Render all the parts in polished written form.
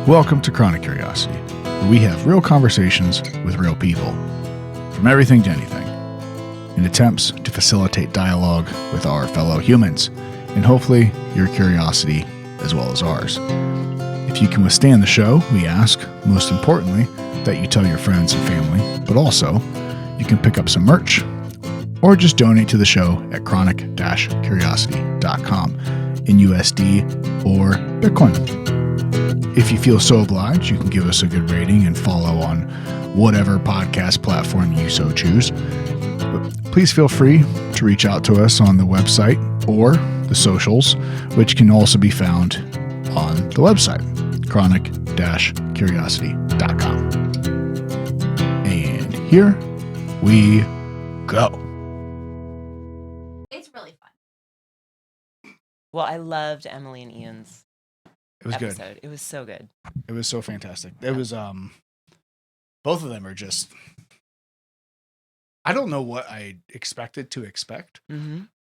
Welcome to Chronic Curiosity, where we have real conversations with real people, from everything to anything, in attempts to facilitate dialogue with our fellow humans, and hopefully your curiosity as well as ours. If you can withstand the show, we ask, most importantly, that you tell your friends and family, but also you can pick up some merch or just donate to the show at chronic-curiosity.com in USD or Bitcoin. If you feel so obliged, you can give us a good rating and follow on whatever podcast platform you so choose. But please feel free to reach out to us on the website or the socials, which can also be found on the website, chronic-curiosity.com. And here we go. It's really fun. Well, I loved Emily and Ian's It was episode. good. It was so good. It was so fantastic. It was, both of them are just, I don't know what I expected to expect,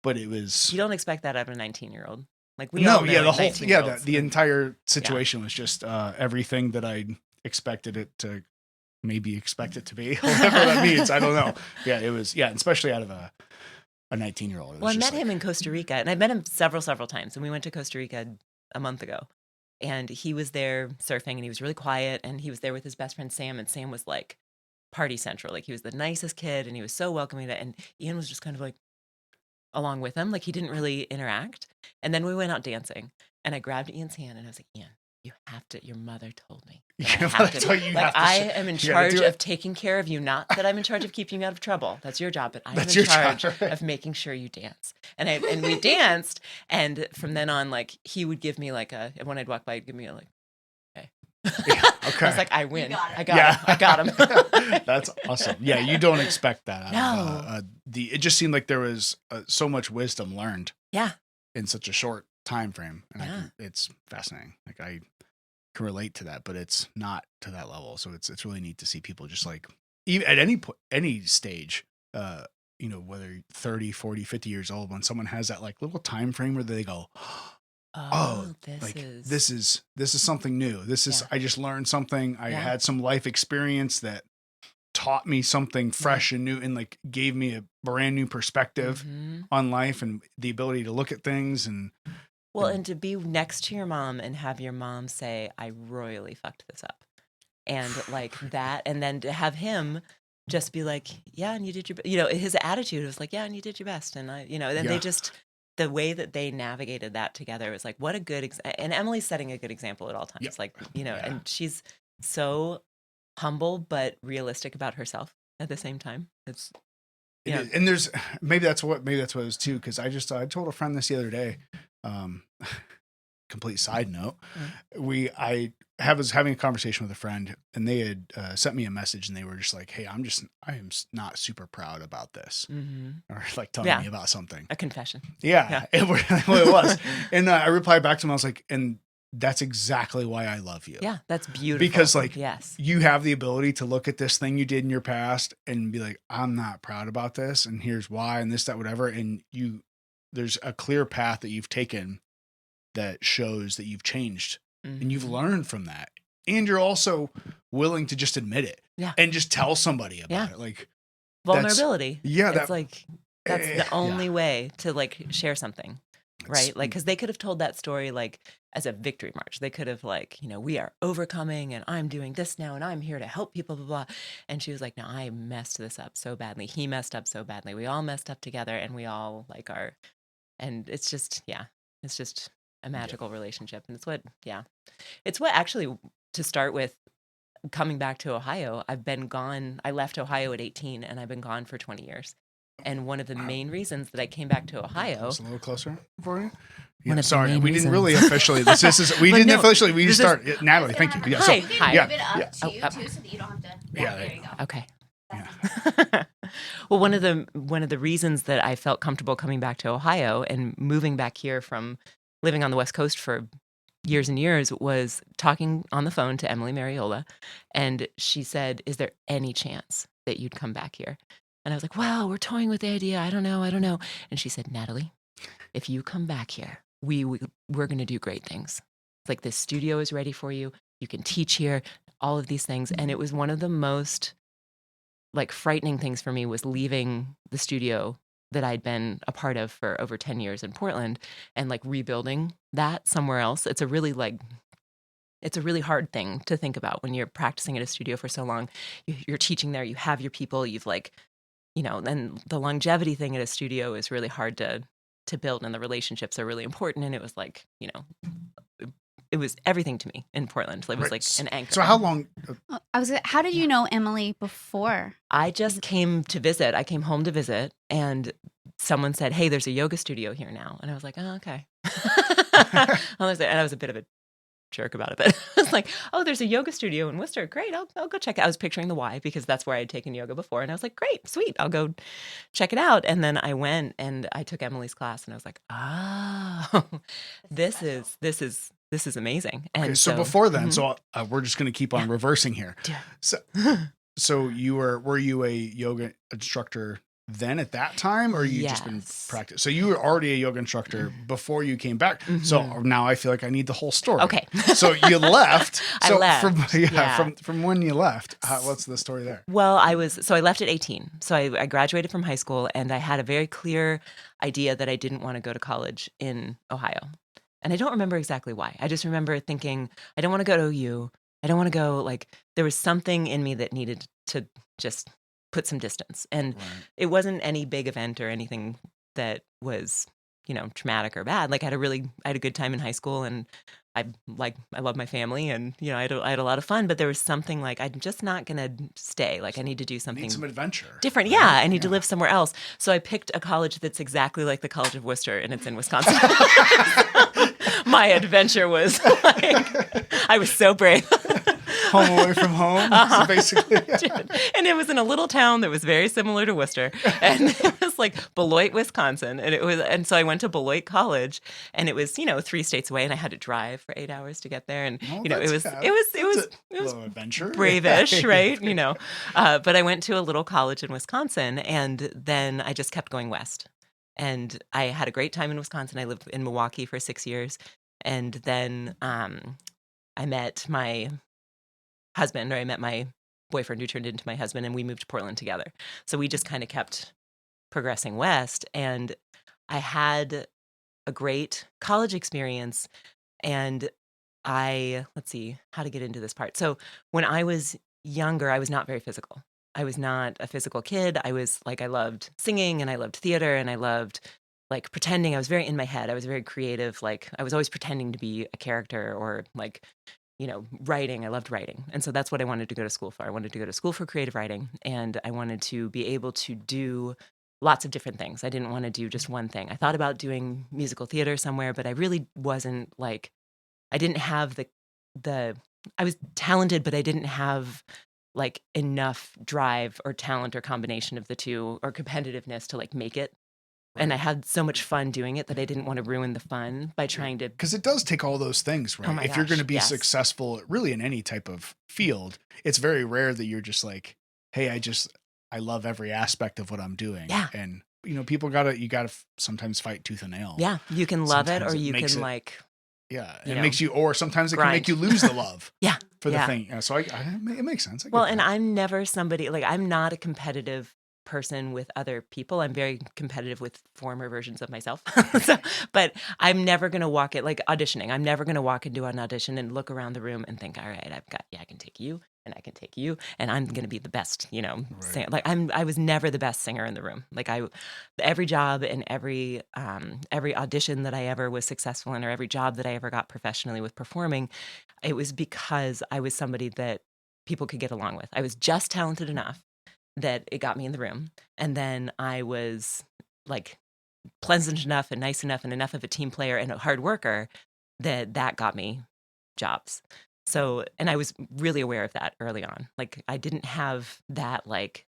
but it was. You don't expect that out of a 19-year-old. Like we No, all know yeah, the like whole, 19-year-olds. the entire situation was just everything that I expected it to maybe expect it to be, whatever that means. I don't know. Yeah, it was, especially out of a 19-year-old. Well, I met him in Costa Rica, and I met him several times, and we went to Costa Rica a month ago, and he was there surfing, and he was really quiet, and he was there with his best friend Sam, and Sam was like party central. Like he was the nicest kid, and he was so welcoming, and Ian was just kind of like along with him. Like he didn't really interact. And then we went out dancing, and I grabbed Ian's hand, and I was like, Ian, you have to, your mother told me. I am in charge of taking care of you, not that I'm in charge of keeping you out of trouble. That's your job, but I'm in charge of making sure you dance. And we danced, and from then on, like he would give me like when I'd walk by, he'd give me a like, okay. Yeah, okay. I was like, I win. I got him. That's awesome. Yeah, you don't expect that. No. It just seemed like there was so much wisdom learned. Yeah. In such a short time frame, and Yeah. it's fascinating. Like I can relate to that, but it's not to that level. So it's really neat to see people just like even at any stage, whether 30, 40, 50 years old, when someone has that like little time frame where they go, this is something new. This is I just learned something. I had some life experience that taught me something fresh and new, and like gave me a brand new perspective on life and the ability to look at things. And to be next to your mom and have your mom say, I royally fucked this up. And like that, and then to have him just be like, yeah, and you did your, his attitude was like, yeah, and you did your best. And they just, the way that they navigated that together was like, what a good, and Emily's setting a good example at all times. Like, and she's so humble, but realistic about herself at the same time. It's, and there's, maybe that's what it was too. Cause I told a friend this the other day, complete side note. I was having a conversation with a friend, and they had sent me a message, and they were just like, hey, I am not super proud about this, or like telling me about something. A confession. Yeah. It was. And I replied back to him. I was like, and that's exactly why I love you. Yeah, that's beautiful. Because like, you have the ability to look at this thing you did in your past and be like, I'm not proud about this, and here's why, and this, that, whatever. And there's a clear path that you've taken that shows that you've changed and you've learned from that. And you're also willing to just admit it and just tell somebody about it. Like vulnerability. That's the only way to like share something. Right? Like, cause they could have told that story like as a victory march. They could have like, we are overcoming, and I'm doing this now, and I'm here to help people, blah, blah. And she was like, no, I messed this up so badly. He messed up so badly. We all messed up together, and we all like and it's just, it's just a magical relationship. And it's what actually, to start with, coming back to Ohio, I've been gone. I left Ohio at 18, and I've been gone for 20 years. And one of the main reasons that I came back to Ohio. Just a little closer for you. Sorry, we didn't really officially. We didn't officially. We just start. Natalie, thank you. Yeah, Hi. Hi. Move it up to you too, so that you don't have to. Yeah, there you go. Okay. Yeah. Well, one of the reasons that I felt comfortable coming back to Ohio and moving back here from living on the West Coast for years and years was talking on the phone to Emily Mariola, and she said, "Is there any chance that you'd come back here?" And I was like, "Well, we're toying with the idea. I don't know." And she said, "Natalie, if you come back here, we're going to do great things." It's like, this studio is ready for you. You can teach here, all of these things. And it was one of the most like frightening things for me was leaving the studio that I'd been a part of for over 10 years in Portland and like rebuilding that somewhere else. It's a really hard thing to think about when you're practicing at a studio for so long. You're teaching there, you have your people, you've like, then the longevity thing at a studio is really hard to build, and the relationships are really important. And it was like, it was everything to me in Portland. It was like an anchor. So how long? How did you know Emily before? I just came to visit. I came home to visit, and someone said, "Hey, there's a yoga studio here now." And I was like, "Oh, okay." And I was a bit of a jerk about it, but I was like, "Oh, there's a yoga studio in Worcester. Great, I'll go check it." I was picturing the Y because that's where I had taken yoga before, and I was like, "Great, sweet, I'll go check it out." And then I went and I took Emily's class, and I was like, "Oh, this is amazing." And Okay, so before then, so we're just going to keep on reversing here. Yeah. So were you a yoga instructor then at that time, or you just been practicing? So you were already a yoga instructor before you came back. So now I feel like I need the whole story. Okay. So you left. I left. From when you left, what's the story there? Well, I left at 18. So I graduated from high school, and I had a very clear idea that I didn't want to go to college in Ohio. And I don't remember exactly why. I just remember thinking, I don't want to go to OU. I don't want to go, like, there was something in me that needed to just put some distance. And it wasn't any big event or anything that was, traumatic or bad. Like, I had a good time in high school, and I love my family, and, I had a lot of fun, but there was something like, I'm just not going to stay. Like, I need to do something. Need some adventure. Different. Yeah. I need to live somewhere else. So I picked a college that's exactly like the College of Worcester, and it's in Wisconsin. My adventure was like, I was so brave. Home away from home, so basically. And it was in a little town that was very similar to Worcester, and it was like Beloit, Wisconsin, and so I went to Beloit College, and it was 3 states away, and I had to drive for 8 hours to get there, and it was little adventure, brave-ish, right? But I went to a little college in Wisconsin, and then I just kept going west. And I had a great time in Wisconsin. I lived in Milwaukee for 6 years. And then I met my husband, or I met my boyfriend who turned into my husband, and we moved to Portland together. So we just kind of kept progressing west. And I had a great college experience. And let's see how to get into this part. So when I was younger, I was not very physical. I was not a physical kid. I was like, I loved singing, and I loved theater, and I loved like pretending. I was very in my head. I was very creative. Like, I was always pretending to be a character, or like, writing. I loved writing. And so that's what I wanted to go to school for. I wanted to go to school for creative writing, and I wanted to be able to do lots of different things. I didn't want to do just one thing. I thought about doing musical theater somewhere, but I really wasn't like, I didn't have I was talented, but I didn't have like enough drive or talent or combination of the two or competitiveness to like make it. And I had so much fun doing it that I didn't want to ruin the fun by trying to. Because it does take all those things, right? Oh my if you're going to be gosh, successful really in any type of field, it's very rare that you're just like, hey, I love every aspect of what I'm doing. Yeah. And, people you gotta sometimes fight tooth and nail. Yeah. You can love Sometimes it, or you can like. Yeah. It makes you, or sometimes it can make you lose the love. For the thing. Yeah, so it makes sense. And I'm never somebody, like, I'm not a competitive person with other people. I'm very competitive with former versions of myself. But I'm never going to walk it, like auditioning. I'm never going to walk into an audition and look around the room and think, all right, I can take you, and I can take you, and I'm going to be the best, singer. Like, I was never the best singer in the room. Like, every job and every audition that I ever was successful in, or every job that I ever got professionally with performing, it was because I was somebody that people could get along with. I was just talented enough that it got me in the room. And then I was like pleasant enough and nice enough and enough of a team player and a hard worker that got me jobs. So, and I was really aware of that early on. Like, I didn't have that like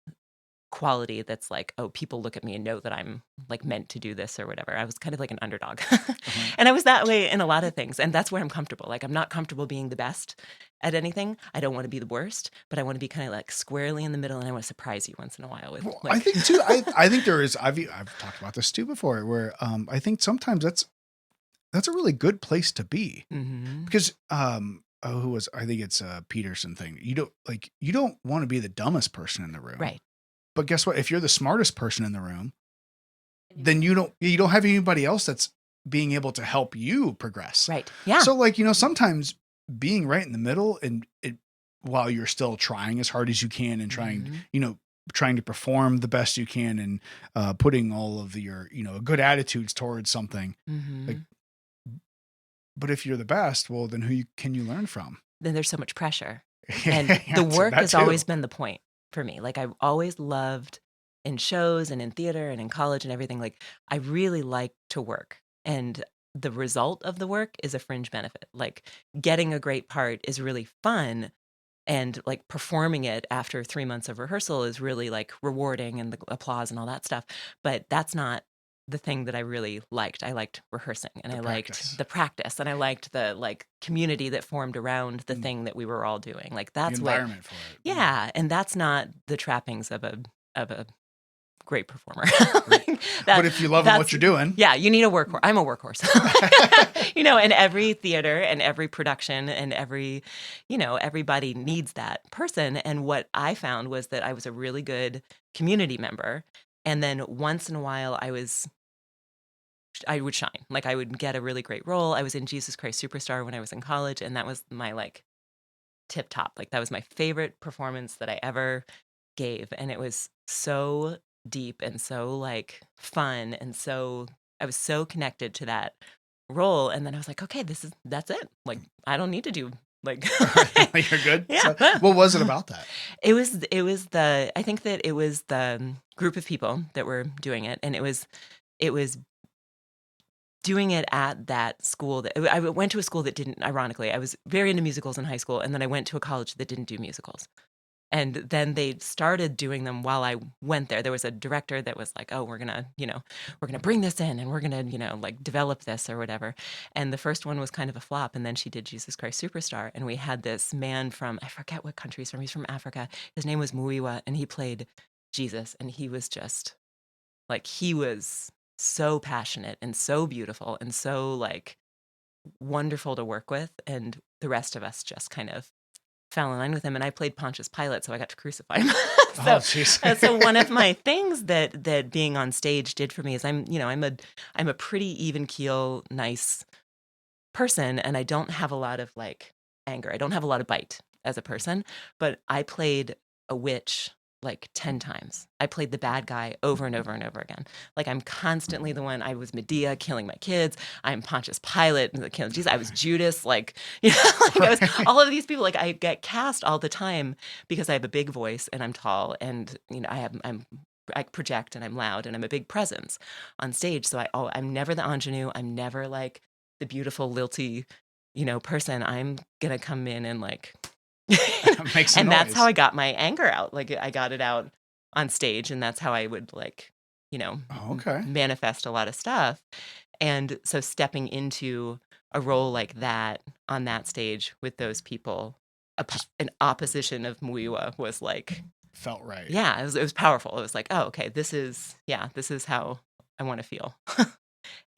quality that's like, oh, people look at me and know that I'm like meant to do this or whatever. I was kind of like an underdog. And I was that way in a lot of things. And that's where I'm comfortable. Like, I'm not comfortable being the best at anything. I don't want to be the worst, but I want to be kind of like squarely in the middle, and I want to surprise you once in a while with like... I think too, I think there is, I've talked about this too before, where I think sometimes that's that's a really good place to be, Mm-hmm. because who was, I think it's a Peterson thing. You don't want to be the dumbest person in the room. Right. But guess what? If you're the smartest person in the room, then you don't have anybody else that's being able to help you progress. Right. Yeah. So like, sometimes being right in the middle and while you're still trying as hard as you can and trying, Mhm. Trying to perform the best you can and putting all of your, good attitudes towards something. Like, Mhm. but if you're the best, well, then can you learn from? Then there's so much pressure. Yeah, And the work that has always too. been the point for me. Like I've always loved in shows and in theater and in college and everything. Like I really like to work. And the result of the work is a fringe benefit. Like getting a great part is really fun. And like performing it after 3 months of rehearsal is really like rewarding and the applause and all that stuff. But that's not the thing that I really liked. I liked rehearsing and The I practice. liked the practice and I liked the like community that formed around the Mm. thing that we were all doing. Like The that's what, environment for it. yeah. And that's not the trappings of a great performer. Right. Like But if you love what you're doing, yeah, you need a workhorse. I'm a workhorse. And every theater and every production and everybody needs that person. And what I found was that I was a really good community member. And then once in a while I would shine. Like I would get a really great role. I was in Jesus Christ Superstar when I was in college, and that was my like tip top. Like that was my favorite performance that I ever gave. And it was so deep and so like fun. And so I was so connected to that role. And then I was like, okay, that's it. Like I don't need to do like you're good. Yeah. So, what was it about that? I think that it was the group of people that were doing it. And it was doing it at that school that I went to a school that didn't, ironically, I was very into musicals in high school. And then I went to a college that didn't do musicals. And then they started doing them while I went there. There was a director that was like, oh, we're going to bring this in and we're going to, like develop this or whatever. And the first one was kind of a flop. And then she did Jesus Christ Superstar. And we had this man from, I forget what country he's from. He's from Africa. His name was Muiwa and he played Jesus. And he was just like, he was so passionate and so beautiful and so like wonderful to work with. And the rest of us just kind of fell in line with him, and I played Pontius Pilate, so I got to crucify him. So one of my things that being on stage did for me is I'm a pretty even keel, nice person, and I don't have a lot of like anger. I don't have a lot of bite as a person, but I played a witch like 10 times. I played the bad guy over and over and over again. Like I'm constantly the one. I was Medea killing my kids. I'm Pontius Pilate killing Jesus. I was Judas. Like, like I was all of these people. Like I get cast all the time because I have a big voice and I'm tall and I project and I'm loud and I'm a big presence on stage. So I'm never the ingenue. I'm never like the beautiful lilty, person. I'm gonna come in and like Make some and noise. that's how I got my anger out. Like I got it out on stage, and that's how I would like, okay. manifest a lot of stuff. And so stepping into a role like that on that stage with those people, an opposition of Muiwa was like felt right. Yeah, it was powerful. It was like, oh, okay, this is how I want to feel.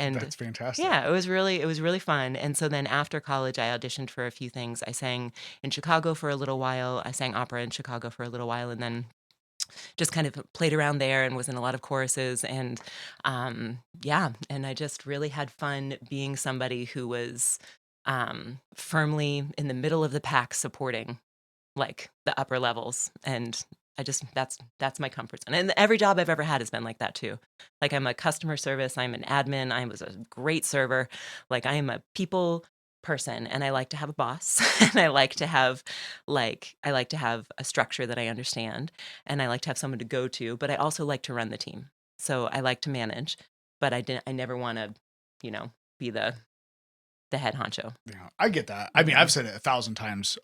And that's fantastic. yeah, it was really fun. And so then after college, I auditioned for a few things. I sang in Chicago for a little while. I sang opera in Chicago for a little while, and then just kind of played around there and was in a lot of choruses. And and I just really had fun being somebody who was firmly in the middle of the pack, supporting like the upper levels. And I just that's my comfort zone. And every job I've ever had has been like that too. Like I'm a customer service, I'm an admin, I was a great server. Like I am a people person, and I like to have a boss and I like to have a structure that I understand, and I like to have someone to go to, but I also like to run the team. So I like to manage, but I never want to, be the head honcho. Yeah, I get that. I mean, I've said it 1,000 times.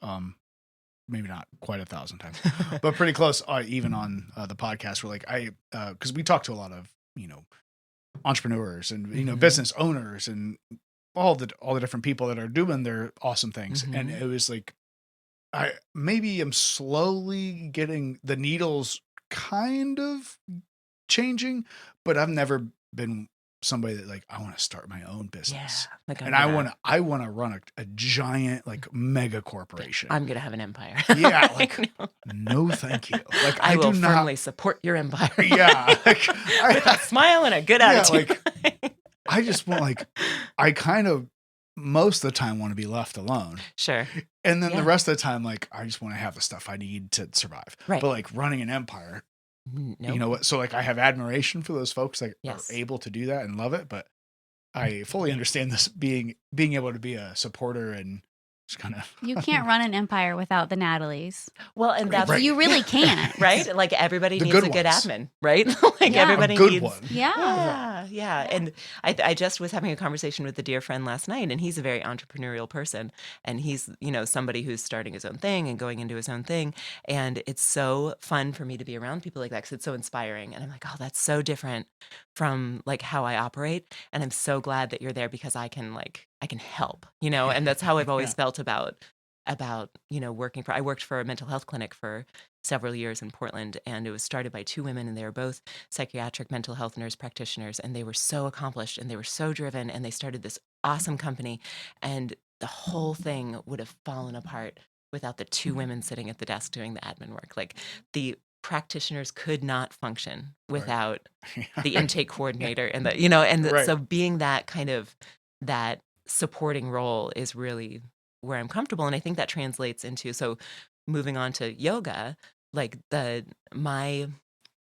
Maybe not quite 1,000 times, but pretty close. Even on the podcast, we're like, because we talk to a lot of entrepreneurs and business owners and all the different people that are doing their awesome things, and it was like, I am slowly getting the needles kind of changing, but I've never been somebody that like, I want to start my own Yeah. business. Like And I want to run a giant, like mega corporation. I'm going to have an empire. Yeah. Like, no, thank you. Like, I will do firmly not. support your empire. Yeah. Like, With a smile and a good attitude. Like, I just want like, I kind of most of the time want to be left alone. Sure. And then Yeah. the rest of the time, like, I just want to have the stuff I need to survive. Right. But like running an empire, Nope. you know what? So like, I have admiration for those folks that Yes. are able to do that and love it. But I fully understand this being able to be a supporter and just kind of. You can't run an empire without the Natalies. Well, and that's Right. You really can't. right. Like everybody The needs good a good ones. admin, right? Like Yeah. everybody A good needs. one. Yeah. And I just was having a conversation with a dear friend last night, and he's a very entrepreneurial person, and he's somebody who's starting his own thing and going into his own thing, and it's so fun for me to be around people like that because it's so inspiring, and I'm like, oh, that's so different from like how I operate, and I'm so glad that you're there because I can help, and that's how I've always felt about working I worked for a mental health clinic for several years in Portland, and it was started by two women, and they were both psychiatric mental health nurse practitioners, and they were so accomplished and they were so driven, and they started this awesome company, and the whole thing would have fallen apart without the two women sitting at the desk doing the admin work. Like the practitioners could not function without the intake coordinator and Right. so being that kind of that supporting role is really where I'm comfortable. And I think that translates into, so moving on to yoga, like my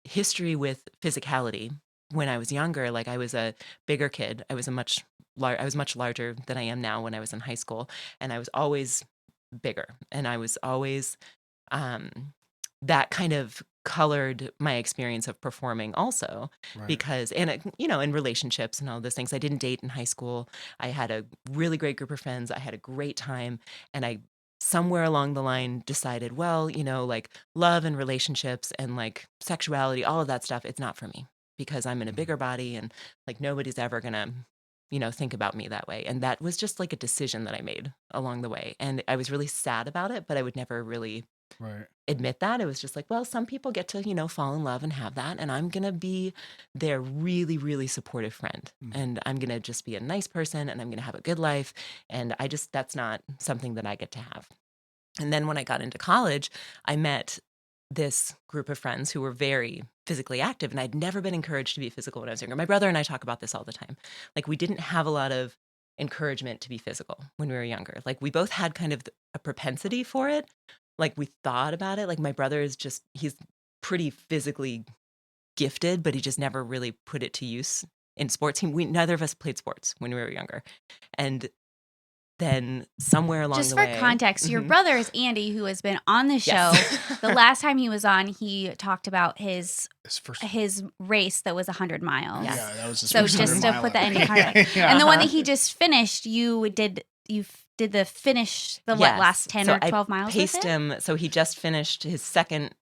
history with physicality when I was younger, like I was a bigger kid. I was much larger than I am now when I was in high school. And I was always bigger. And I was always, that kind of colored my experience of performing also Right. because, and in relationships and all those things, I didn't date in high school. I had a really great group of friends. I had a great time. And I somewhere along the line decided, well, like love and relationships and like sexuality, all of that stuff, it's not for me because I'm in a bigger body and like nobody's ever gonna think about me that way. And that was just like a decision that I made along the way. And I was really sad about it, but I would never really Right. admit that. It was just like, well, some people get to, fall in love and have that. And I'm going to be their really, really supportive friend. And I'm going to just be a nice person and I'm going to have a good life. And that's not something that I get to have. And then when I got into college, I met this group of friends who were very physically active. And I'd never been encouraged to be physical when I was younger. My brother and I talk about this all the time. Like we didn't have a lot of encouragement to be physical when we were younger. Like we both had kind of a propensity for it. Like we thought about it. Like my brother he's pretty physically gifted, but he just never really put it to use in sports. Neither of us played sports when we were younger. And then somewhere along Just the for way. context, your brother is Andy, who has been on the show. Yes. The last time he was on, he talked about his First. race that was 100 miles. Yes. Yeah, that was his So first just to 100 put that into miler. context. Yeah. And the one that he just finished, you did the finish, Yes. last 10 So or 12 miles? I paced with it? him. So he just finished his second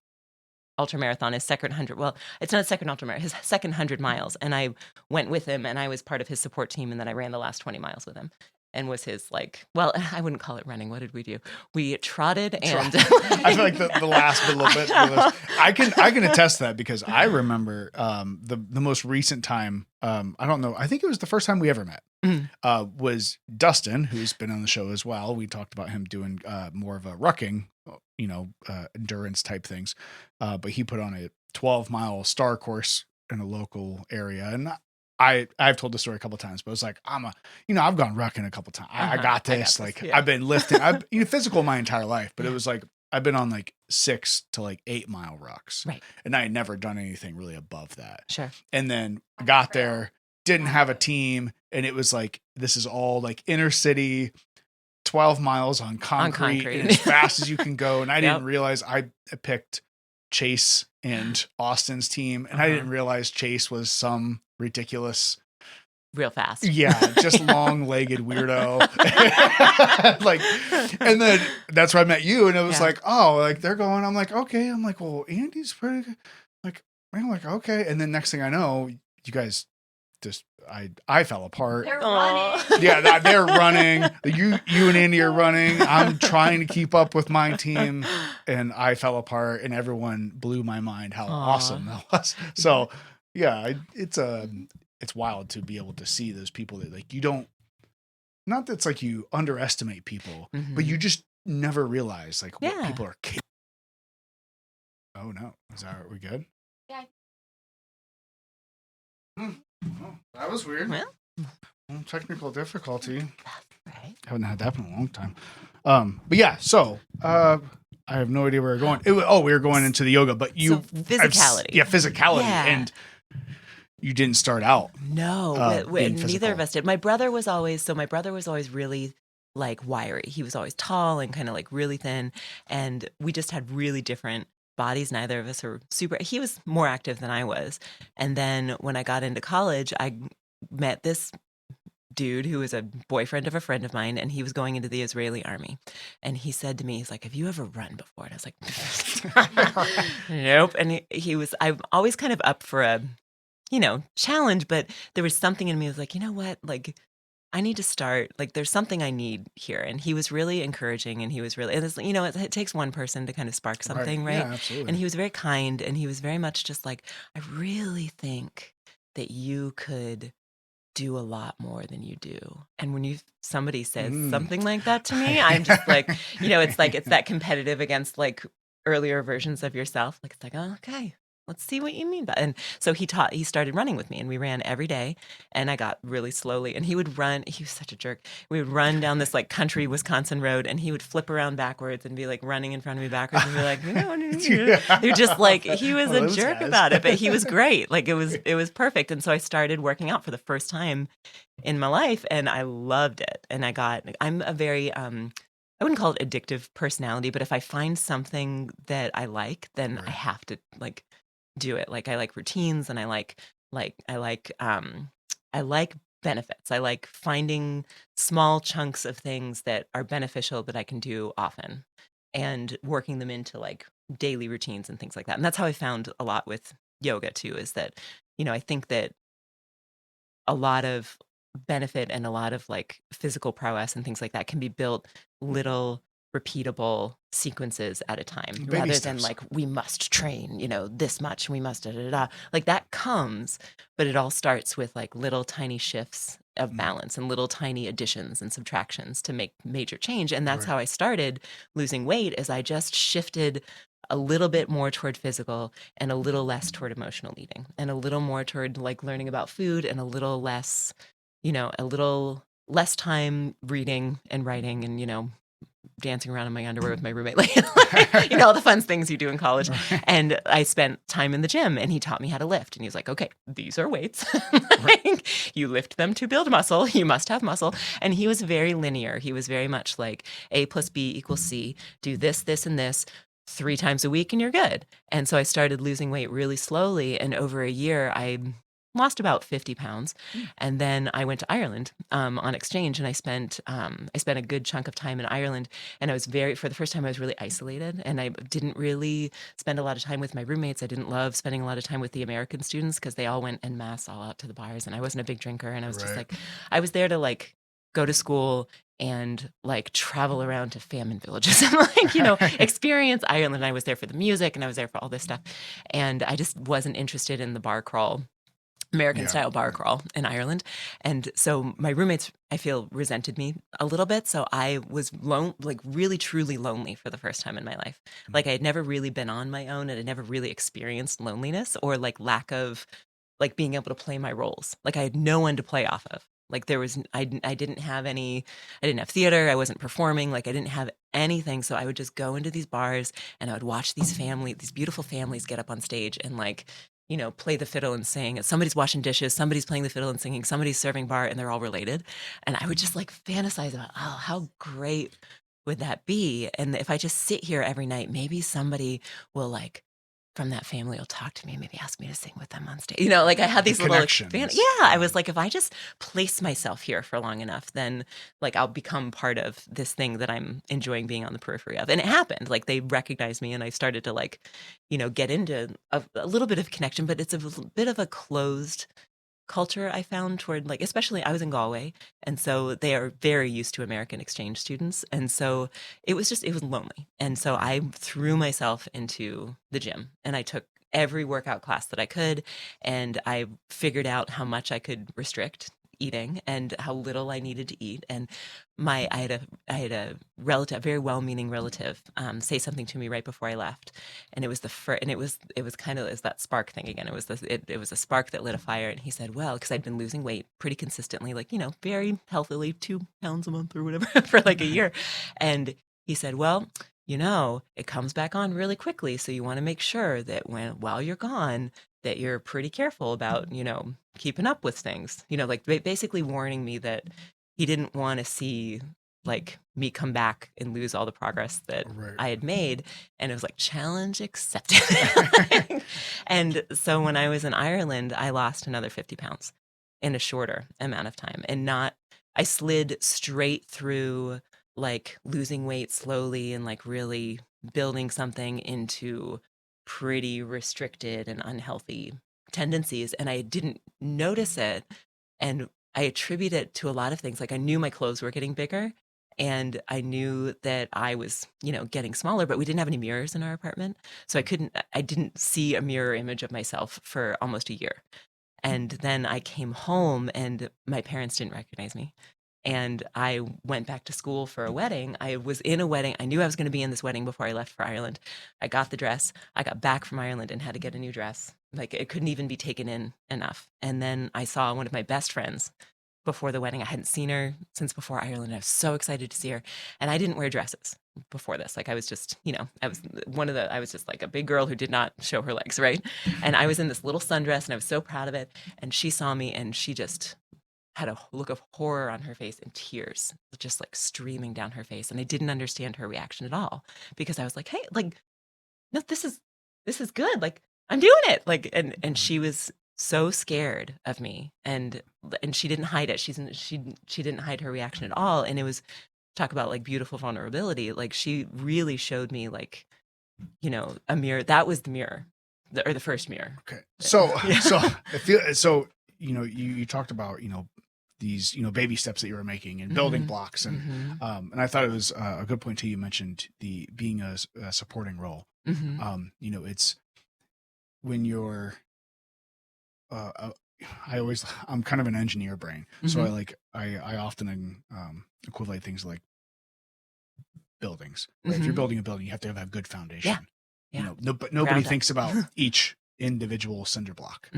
ultramarathon, his second 100. Well, it's not a second ultramarathon, his second 100 miles. And I went with him and I was part of his support team. And then I ran the last 20 miles with him. And was his I wouldn't call it running. What did we do? We trotted and I feel like the last little bit. I can attest to that because I remember the most recent time. I don't know. I think it was the first time we ever met. Was Dustin, who's been on the show as well. We talked about him doing more of a rucking, endurance type things. But he put on a 12-mile star course in a local area, and I've told the story a couple of times, but it's like, I've gone rucking a couple of times. I got this. Yeah. I've been lifting, I've physical my entire life, but it was like, I've been on like 6 to 8 mile rucks. Right. And I had never done anything really above that. Sure. And then I got there, didn't have a team. And it was like, this is all like inner city, 12 miles on concrete. And as fast as you can go. And I didn't realize I picked Chase and Austin's team. And I didn't realize Chase was some ridiculous, real fast. Yeah, just long-legged weirdo. And then that's where I met you, and it was they're going. I'm like, okay. I'm like, well, Andy's pretty good. I'm like, okay. And then next thing I know, you guys just, I fell apart. They're running. Yeah, they're running. You and Andy are running. I'm trying to keep up with my team, and I fell apart, and everyone blew my mind how awesome that was. So, yeah, it's wild to be able to see those people that like you don't, not that it's like you underestimate people, but you just never realize like what people are capable. Oh no, are we good? Yeah. Oh, that was weird. Well, technical difficulty. right. Haven't had that in a long time. But yeah, so I have no idea where we're going. We were going into the yoga, but you physicality. Physicality, Yeah. and you didn't start out. No, being neither physical. of us did. My brother was always really like wiry. He was always tall and kind of like really thin, and we just had really different bodies. Neither of us were super. He was more active than I was, and then when I got into college, I met this dude who was a boyfriend of a friend of mine, and he was going into the Israeli army. And he said to me, he's like, "Have you ever run before?" And I was like, "Nope." And I'm always kind of up for a, challenge, but there was something in me that was like, you know what? Like, I need to start, like, there's something I need here. And he was really encouraging, and he was really, and it's, it takes one person to kind of spark something, right? Yeah, absolutely. And he was very kind, and he was very much just like, I really think that you could do a lot more than you do. And when somebody says something like that to me, I'm just like, it's like, it's that competitive against like earlier versions of yourself. Like, it's like, oh, okay, let's see what you mean by. And so he started running with me, and we ran every day, and I got really slowly, and he would run. He was such a jerk. We would run down this like country Wisconsin road, and he would flip around backwards and be like running in front of me backwards and be like, they're just like, he was a jerk about it, but he was great. Like it was perfect. And so I started working out for the first time in my life, and I loved it. And I'm a very, I wouldn't call it addictive personality, but if I find something that I like, then I have to like do it. Like I like routines, and I like benefits. I like finding small chunks of things that are beneficial that I can do often, and working them into like daily routines and things like that. And that's how I found a lot with yoga too, is that, I think that a lot of benefit and a lot of like physical prowess and things like that can be built little repeatable sequences at a time, Baby rather steps. than like, we must train, this much, we must like that comes, but it all starts with like little tiny shifts of balance and little tiny additions and subtractions to make major change. And that's how I started losing weight, is I just shifted a little bit more toward physical and a little less toward emotional eating, and a little more toward like learning about food, and a little less, a little less time reading and writing and, dancing around in my underwear with my roommate, like, all the fun things you do in college. And I spent time in the gym, and he taught me how to lift. And he was like, okay, these are weights. Like, you lift them to build muscle. You must have muscle. And he was very linear. He was very much like A plus B equals C. Do this, this, and this 3 times a week, and you're good. And so I started losing weight really slowly. And over a year, I lost about 50 pounds. And then I went to Ireland on exchange, and I spent a good chunk of time in Ireland. And I was for the first time, I was really isolated, and I didn't really spend a lot of time with my roommates. I didn't love spending a lot of time with the American students, because they all went en masse all out to the bars, and I wasn't a big drinker. And I was just like, I was there to like go to school and like travel around to famine villages and like, experience Ireland. And I was there for the music, and I was there for all this stuff. And I just wasn't interested in the bar crawl, American style bar crawl in Ireland. And so my roommates, I feel, resented me a little bit. So I was really truly lonely for the first time in my life. Like I had never really been on my own, and I never really experienced loneliness or like lack of like being able to play my roles. Like I had no one to play off of. Like I didn't have theater. I wasn't performing. Like I didn't have anything. So I would just go into these bars, and I would watch these beautiful families get up on stage and like, play the fiddle and sing. Somebody's washing dishes, somebody's playing the fiddle and singing, somebody's serving bar, and they're all related. And I would just like fantasize about, oh, how great would that be? And if I just sit here every night, maybe somebody will like from that family will talk to me, maybe ask me to sing with them on stage. Like I had these little I was like, if I just place myself here for long enough, then like I'll become part of this thing that I'm enjoying being on the periphery of. And it happened. Like they recognized me, and I started to like, get into a little bit of connection, but it's a bit of a closed culture I found toward like, especially I was in Galway, and so they are very used to American exchange students, and so it was lonely. And so I threw myself into the gym, and I took every workout class that I could, and I figured out how much I could restrict eating and how little I needed to eat. And I had a relative, a very well-meaning relative, say something to me right before I left, and it was the first, and it was kind of, it was that spark thing again. It was a spark that lit a fire. And he said, well, because I'd been losing weight pretty consistently, like, very healthily, 2 pounds a month or whatever for like a year, and he said, well, it comes back on really quickly, so you want to make sure that while you're gone, that you're pretty careful about, keeping up with things, like basically warning me that he didn't want to see like me come back and lose all the progress that Right. I had made. And it was like, challenge accepted. And so when I was in Ireland, I lost another 50 pounds in a shorter amount of time, and I slid straight through like losing weight slowly and like really building something into pretty restricted and unhealthy tendencies. And I didn't notice it. And I attribute it to a lot of things. Like I knew my clothes were getting bigger, and I knew that I was, getting smaller, but we didn't have any mirrors in our apartment. So I didn't see a mirror image of myself for almost a year. And then I came home and my parents didn't recognize me. And I went back to school for a wedding. I was in a wedding. I knew I was going to be in this wedding before I left for Ireland. I got the dress. I got back from Ireland and had to get a new dress. Like it couldn't even be taken in enough. And then I saw one of my best friends before the wedding. I hadn't seen her since before Ireland. I was so excited to see her. And I didn't wear dresses before this. Like I was just, I was just like a big girl who did not show her legs, right? And I was in this little sundress and I was so proud of it. And she saw me and she just had a look of horror on her face and tears just like streaming down her face. And I didn't understand her reaction at all, because I was like, hey, like, no, this is good. Like I'm doing it. Like, and she was so scared of me, and she didn't hide it. She didn't hide her reaction at all. And it was, talk about like beautiful vulnerability. Like she really showed me like, a mirror. That was the mirror, or the first mirror. Okay. So, Yeah. so I feel, so, you talked about, these, baby steps that you were making and building blocks. And, and I thought it was a good point too. You mentioned the being a supporting role. It's when you're, I'm kind of an engineer brain. So I often equate things like buildings. Right? If you're building a building, you have to have a good foundation. Yeah. But nobody Ground up. thinks about each individual cinder block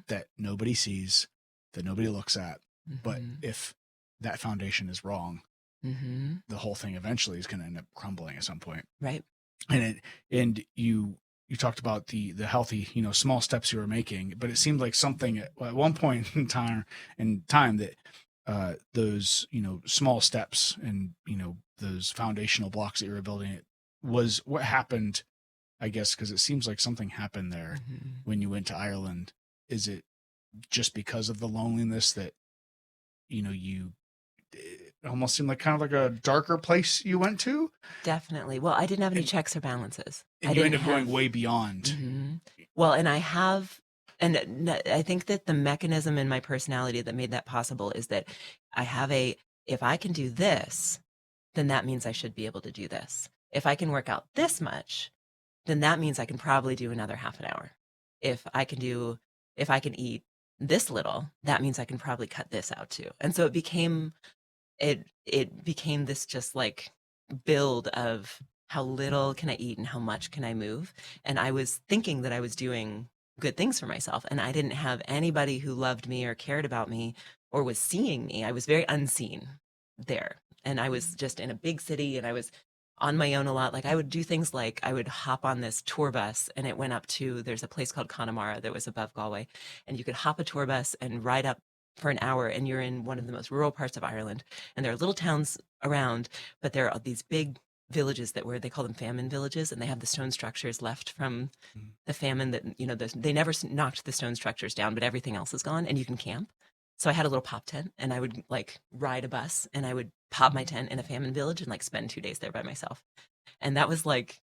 that nobody sees, that nobody looks at. But if that foundation is wrong, the whole thing eventually is going to end up crumbling at some point. Right. And you talked about the healthy, small steps you were making, but it seemed like something at one point in time that those, small steps and, those foundational blocks that you were building, it was what happened, I guess, because it seems like something happened there when you went to Ireland. Is it just because of the loneliness that, it almost seemed like kind of like a darker place you went to? Definitely. Well, I didn't have any checks or balances. And you ended up going way beyond. Well, and I think that the mechanism in my personality that made that possible is that I have if I can do this, then that means I should be able to do this. If I can work out this much, then that means I can probably do another half an hour. If I can eat this little, that means I can probably cut this out too. And so it became this just like build of how little can I eat and how much can I move. And I was thinking that I was doing good things for myself, and I didn't have anybody who loved me or cared about me or was seeing me. I was very unseen there. And I was just in a big city, and I was on my own a lot. Like I would do things like I would hop on this tour bus, and it went up to, there's a place called Connemara that was above Galway, and you could hop a tour bus and ride up for an hour, and you're in one of the most rural parts of Ireland. And there are little towns around, but there are these big villages they call them famine villages, and they have the stone structures left from the famine that, they never knocked the stone structures down, but everything else is gone, and you can camp. So I had a little pop tent, and I would like ride a bus, and I would pop my tent in a famine village and like spend 2 days there by myself. And that was like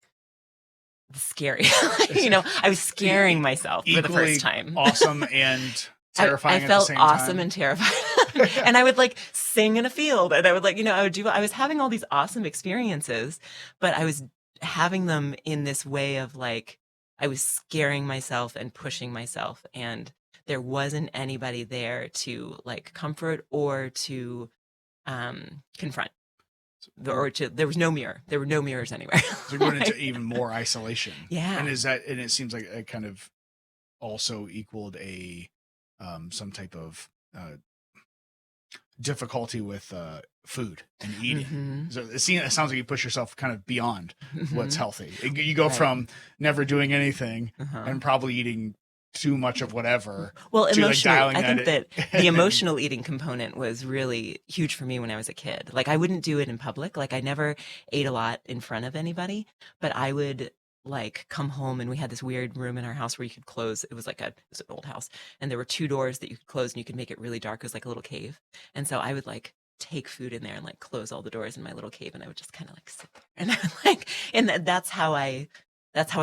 scary. I was scaring myself for the first time. Awesome and terrifying. I felt at the same awesome time. And terrified. And I would like sing in a field, and I would like, I was having all these awesome experiences, but I was having them in this way of like, I was scaring myself and pushing myself, and there wasn't anybody there to like comfort or to confront. There was no mirror. There were no mirrors anywhere. So you're going into even more isolation. Yeah. And it seems like it kind of also equaled some type of difficulty with food and eating. Mm-hmm. So it sounds like you push yourself kind of beyond what's healthy. You go Right. from never doing anything Uh-huh. and probably eating too much of whatever. Well, to, like, emotional, dialing I think that in. the emotional eating component was really huge for me when I was a kid. Like I wouldn't do it in public. Like I never ate a lot in front of anybody, but I would like come home, and we had this weird room in our house where you could close. It was an old house, and there were 2 doors that you could close, and you could make it really dark. It was like a little cave. And so I would like take food in there and like close all the doors in my little cave, and I would just kind of like sit there and that's how I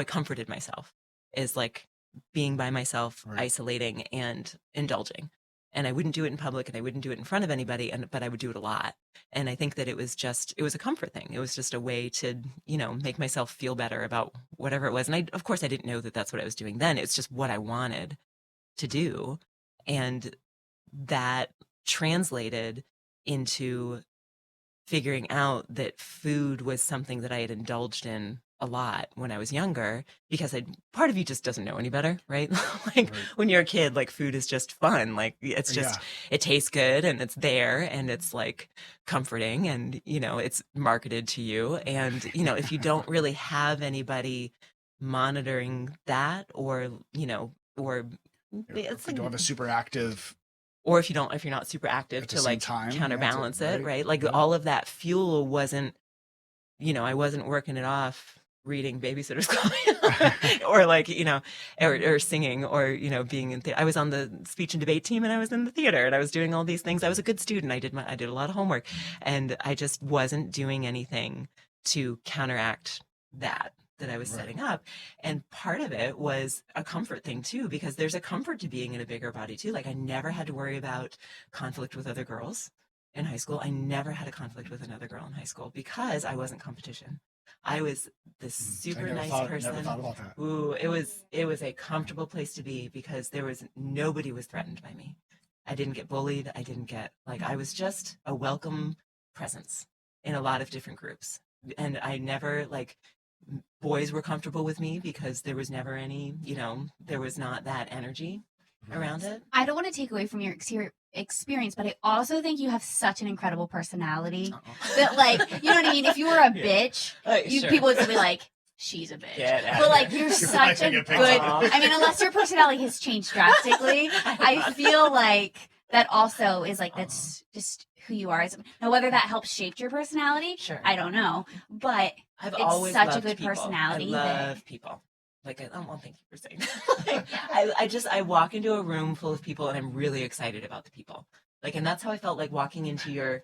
comforted myself, is like being by myself, Right. isolating and indulging. And I wouldn't do it in public, and I wouldn't do it in front of anybody, but I would do it a lot. And I think that it was a comfort thing. It was just a way to, make myself feel better about whatever it was. And of course I didn't know that that's what I was doing then. It's just what I wanted to do. And that translated into figuring out that food was something that I had indulged in a lot when I was younger, because part of you just doesn't know any better, right? Like Right. when you're a kid, like food is just fun. Like it's just, it tastes good and it's there and it's like comforting, and, it's marketed to you. And, if you don't really have anybody monitoring that, or, or If you don't have a super active, or if you're not super active at the to same like time, counterbalance it, right? Like Yeah. all of that fuel wasn't, I wasn't working it off reading Babysitter's Club or like, or singing, or, being in I was on the speech and debate team, and I was in the theater, and I was doing all these things. I was a good student. I did a lot of homework, and I just wasn't doing anything to counteract that I was Right. setting up. And part of it was a comfort thing too, because there's a comfort to being in a bigger body too. Like I never had to worry about conflict with other girls in high school. I never had a conflict with another girl in high school because I wasn't competition. I was this super nice person. Never thought about that. Ooh, it was a comfortable place to be, because nobody was threatened by me. I didn't get bullied. I was just a welcome presence in a lot of different groups. And I never boys were comfortable with me because there was never any, there was not that energy around it. I don't want to take away from your experience, but I also think you have such an incredible personality that, you know what I mean? If you were a bitch, Sure. people would be like, she's a bitch. Yeah, But you're such a good, I mean, unless your personality has changed drastically, I feel like that also is that's just who you are. Now, whether that helps shape your personality, Sure. I don't know. But I've it's always such a loved good people. personality. I love people. Well, thank you for saying that. I walk into a room full of people, and I'm really excited about the people. And that's how I felt walking into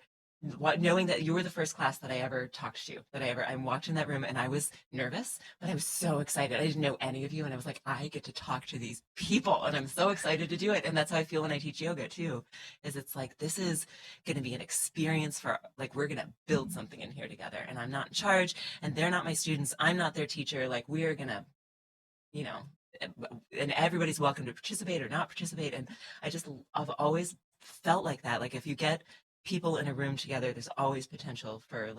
knowing that you were the first class that I ever talked to, I walked in that room, and I was nervous, but I was so excited. I didn't know any of you, and I was like, I get to talk to these people, and I'm so excited to do it. And that's how I feel when I teach yoga too, is it's this is going to be an experience for, we're going to build something in here together, and I'm not in charge, and they're not my students. I'm not their teacher. We are going to, and everybody's welcome to participate or not participate. And I've always felt like that. If you get people in a room together, there's always potential for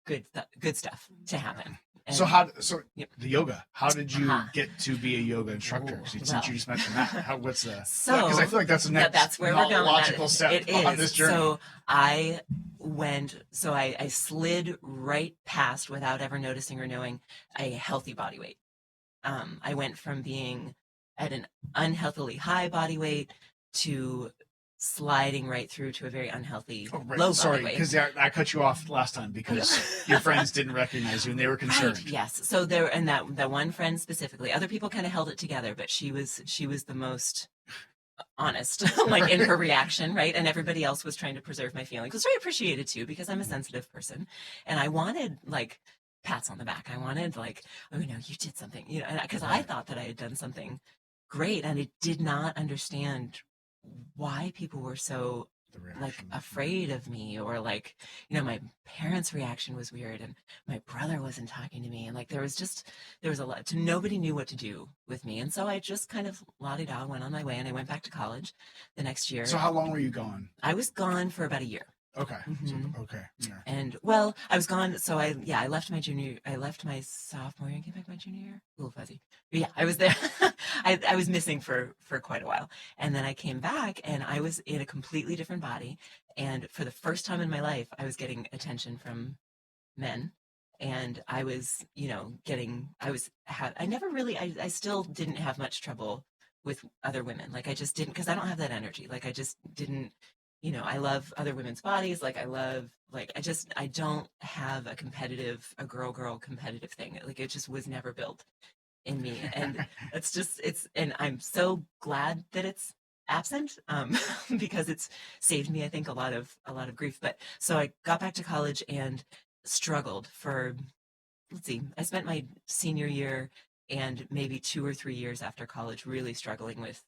good stuff to happen. And, The yoga, how did you get to be a yoga instructor? Since you just mentioned that, because I feel like that's the next that's where we're going. Logical step on this journey. So I slid right past, without ever noticing or knowing, a healthy body weight. I went from being at an unhealthily high body weight to sliding right through to a very unhealthy low body weight. Sorry, because I cut you off last time because your friends didn't recognize you and they were concerned. Right, yes. So that one friend specifically, other people kind of held it together, but she was the most honest, in her reaction, right? And everybody else was trying to preserve my feelings, which I appreciated too, because I'm a sensitive person, and I wanted pats on the back. I wanted oh no, you did something, because I thought that I had done something great, and I did not understand why people were so like afraid of me, or like, you know, my parents' reaction was weird, and my brother wasn't talking to me, and like there was a lot to, nobody knew what to do with me, and so I just kind of la-di-da went on my way, and I went back to college the next year. So how long were you gone? I was gone for about a year. Okay. Mhm. Okay. Yeah. And well, I was gone. So I left my sophomore year and came back my junior year. A little fuzzy. But yeah, I was there. I was missing for quite a while. And then I came back and I was in a completely different body. And for the first time in my life, I was getting attention from men. And I was, you know, I never really, I still didn't have much trouble with other women. Like I just didn't, because I don't have that energy. Like I just didn't, you know, I love other women's bodies. Like I don't have a girl competitive thing. Like it just was never built in me. And and I'm so glad that it's absent, because it's saved me, I think, a lot of grief. But so I got back to college and struggled for, let's see, I spent my senior year and maybe 2 or 3 years after college really struggling with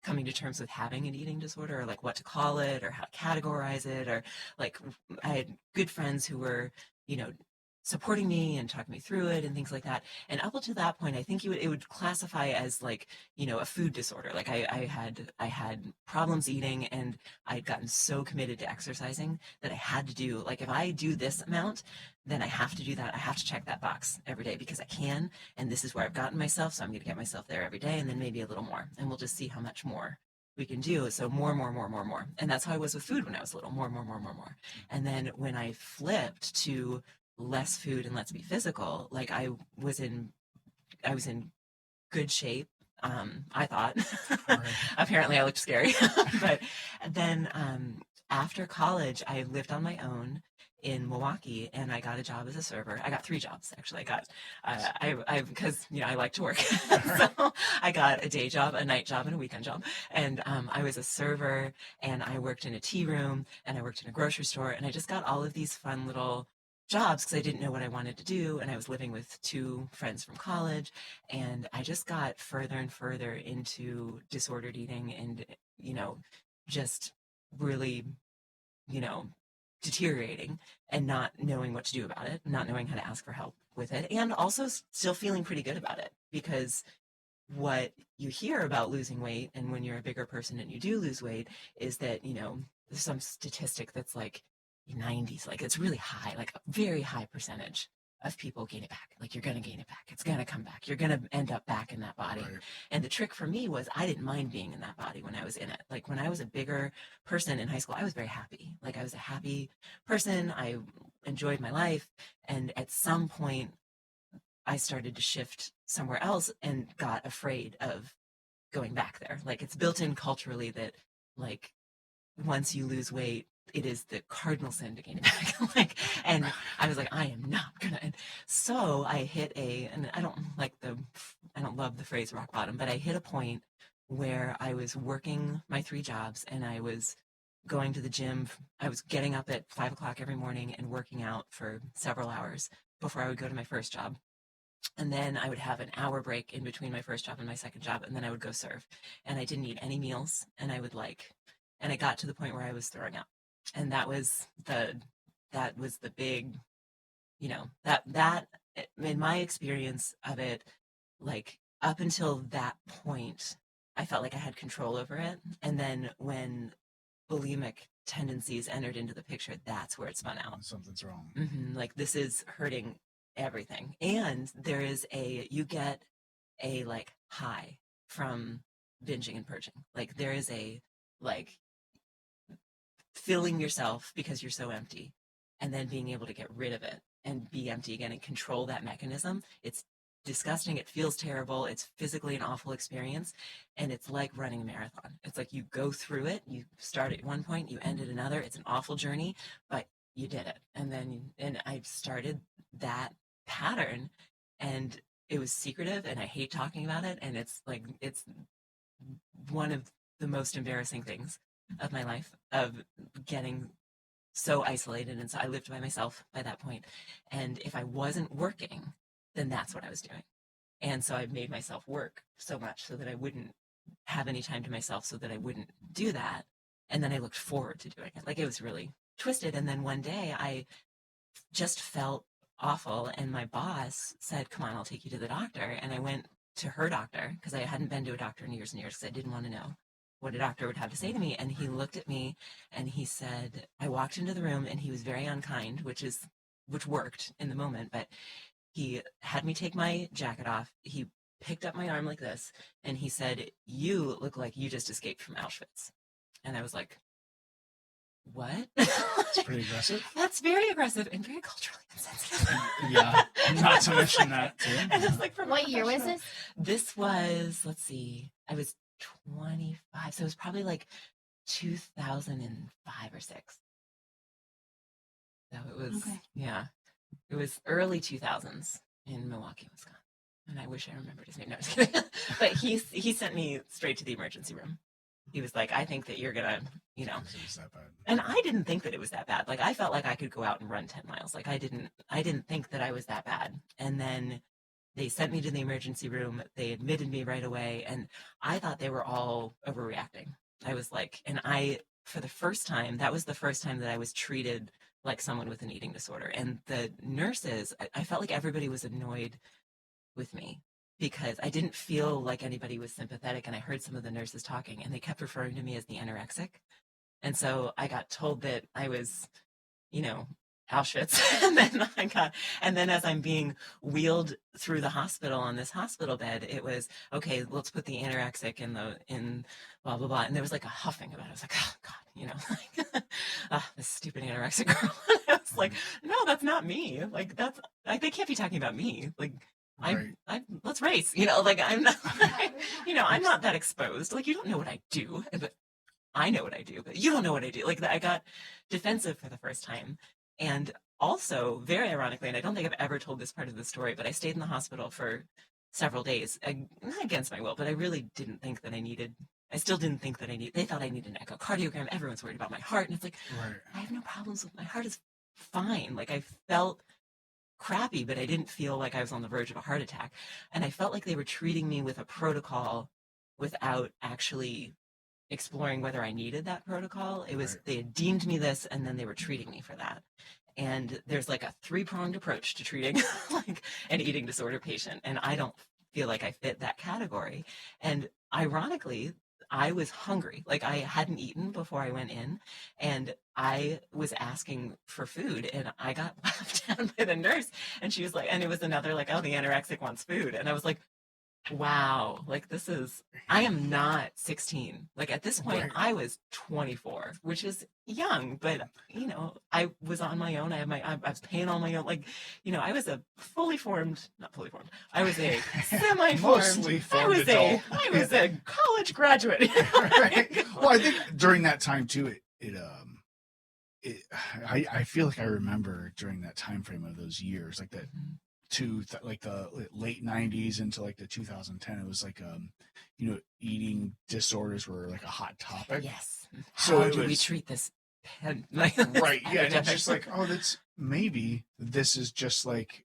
coming to terms with having an eating disorder, or like what to call it, or how to categorize it, or like I had good friends who were, you know, supporting me and talking me through it and things like that. And up until that point, I think it would classify as like, you know, a food disorder. Like I had problems eating, and I'd gotten so committed to exercising that I had to do, like, if I do this amount, then I have to do that. I have to check that box every day because I can, and this is where I've gotten myself, so I'm going to get myself there every day, and then maybe a little more, and we'll just see how much more we can do. So more. And that's how I was with food when I was little, more. And then when I flipped to less food and let's be physical, like I was in good shape. I thought. Right. Apparently I looked scary. But then after college, I lived on my own in Milwaukee, and I got a job as a server. I got 3 jobs, actually. Because, you know, I like to work. So I got a day job, a night job, and a weekend job. And I was a server, and I worked in a tea room, and I worked in a grocery store, and I just got all of these fun little jobs because I didn't know what I wanted to do, and I was living with 2 friends from college, and I just got further and further into disordered eating, and, you know, just really, you know, deteriorating, and not knowing what to do about it, not knowing how to ask for help with it, and also still feeling pretty good about it, because what you hear about losing weight, and when you're a bigger person and you do lose weight, is that, you know, there's some statistic that's like 90s, like it's really high, like a very high percentage of people gain it back. Like you're going to gain it back. It's going to come back. You're going to end up back in that body. Right. And the trick for me was I didn't mind being in that body when I was in it. Like when I was a bigger person in high school, I was very happy. Like I was a happy person. I enjoyed my life. And at some point, I started to shift somewhere else and got afraid of going back there. Like it's built in culturally that, like, once you lose weight, it is the cardinal sin to gain it back. Like, and I was like, I am not gonna. And so I hit and I don't love the phrase rock bottom, but I hit a point where I was working my 3 jobs, and I was going to the gym. I was getting up at 5 o'clock every morning and working out for several hours before I would go to my first job. And then I would have an hour break in between my first job and my second job, and then I would go serve. And I didn't eat any meals, and and it got to the point where I was throwing up. And that was the big, you know, that in my experience of it, like up until that point, I felt like I had control over it. And then when bulimic tendencies entered into the picture, that's where it spun out. Something's wrong. Like this is hurting everything. And you get a like high from binging and purging. Like there is a, like, filling yourself because you're so empty, and then being able to get rid of it and be empty again and control that mechanism. It's disgusting. It feels terrible. It's physically an awful experience. And it's like running a marathon. It's like you go through it. You start at one point, you end at another. It's an awful journey, but you did it. And I started that pattern, and it was secretive, and I hate talking about it. And it's one of the most embarrassing things of my life, of getting so isolated. And so I lived by myself by that point. And if I wasn't working, then that's what I was doing. And so I made myself work so much so that I wouldn't have any time to myself, so that I wouldn't do that. And then I looked forward to doing it. Like it was really twisted. And then one day I just felt awful. And my boss said, come on, I'll take you to the doctor. And I went to her doctor because I hadn't been to a doctor in years and years because I didn't want to know what a doctor would have to say to me. And he looked at me and he said, I walked into the room and he was very unkind, which worked in the moment, but he had me take my jacket off. He picked up my arm like this and he said, you look like you just escaped from Auschwitz. And I was like, what? It's pretty aggressive. That's very aggressive and very culturally insensitive. Yeah, not to mention that too. And it's like, from What year was this? This was, let's see, I was 25, so it was probably like 2005 or 6. So it was, Okay. yeah, it was early 2000s in Milwaukee, Wisconsin. And I wish I remembered his name. No, I was kidding. But he sent me straight to the emergency room. He was like, I think that you're gonna, you know. It was that bad. And I didn't think that it was that bad. Like I felt like I could go out and run 10 miles. Like I didn't think that I was that bad. And then they sent me to the emergency room. They admitted me right away. And I thought they were all overreacting. I was like, and for the first time, that was the first time that I was treated like someone with an eating disorder. And the nurses, I felt like everybody was annoyed with me because I didn't feel like anybody was sympathetic. And I heard some of the nurses talking and they kept referring to me as the anorexic. And so I got told that I was, you know, Auschwitz. and then as I'm being wheeled through the hospital on this hospital bed, it was, okay, let's put the anorexic in blah, blah, blah. And there was like a huffing about it. I was like, oh God, you know, like, this stupid anorexic girl. I was like, no, that's not me. Like they can't be talking about me. Like, Right. let's race, you know, like I'm not, you know, I'm not that exposed. Like, you don't know what I do, but I know what I do, but you don't know what I do. Like I got defensive for the first time. And also, very ironically, and I don't think I've ever told this part of the story, but I stayed in the hospital for several days, not against my will, but I really didn't think that I still didn't think that they thought I needed an echocardiogram. Everyone's worried about my heart. And it's like, Right. I have no problems with my heart is fine. Like I felt crappy, but I didn't feel like I was on the verge of a heart attack. And I felt like they were treating me with a protocol without actually exploring whether I needed that protocol. It was, they had deemed me this, and then they were treating me for that. And there's like a 3-pronged approach to treating like an eating disorder patient. And I don't feel like I fit that category. And ironically, I was hungry. Like I hadn't eaten before I went in, and I was asking for food, and I got laughed at by the nurse, and she was like, and it was another like, oh, the anorexic wants food. And I was like, wow, like I am not 16. Like at this point, Right. I was 24, which is young, but you know, I was on my own. I was paying all my own, like, you know, I was a not fully formed. I was a semi-formed, Mostly formed adult. I was a college graduate. Right. Well, I think during that time too, I feel like I remember during that time frame of those years, like that like the late 90s into like the 2010, it was like you know, eating disorders were like a hot topic. Yes. So How do we treat this? Like, right. Yeah. And it's epidemic? just like, oh, this is just like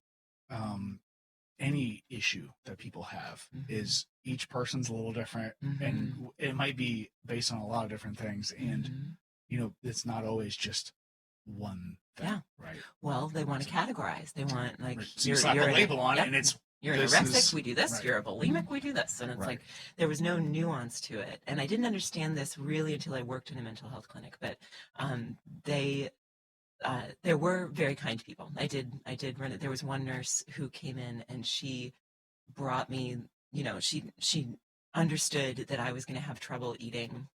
any issue that people have is each person's a little different, and it might be based on a lot of different things, and you know, it's not always just one thing. Yeah. Right. Well, they want to categorize. They want like Right. So you slap a label on it, and it's you're an this anorexic, is- we do this. right. You're a bulimic, we do this. And it's Right. like there was no nuance to it. And I didn't understand this really until I worked in a mental health clinic. But there were very kind people. I did run it. There was one nurse who came in and she brought me, you know, she understood that I was going to have trouble eating,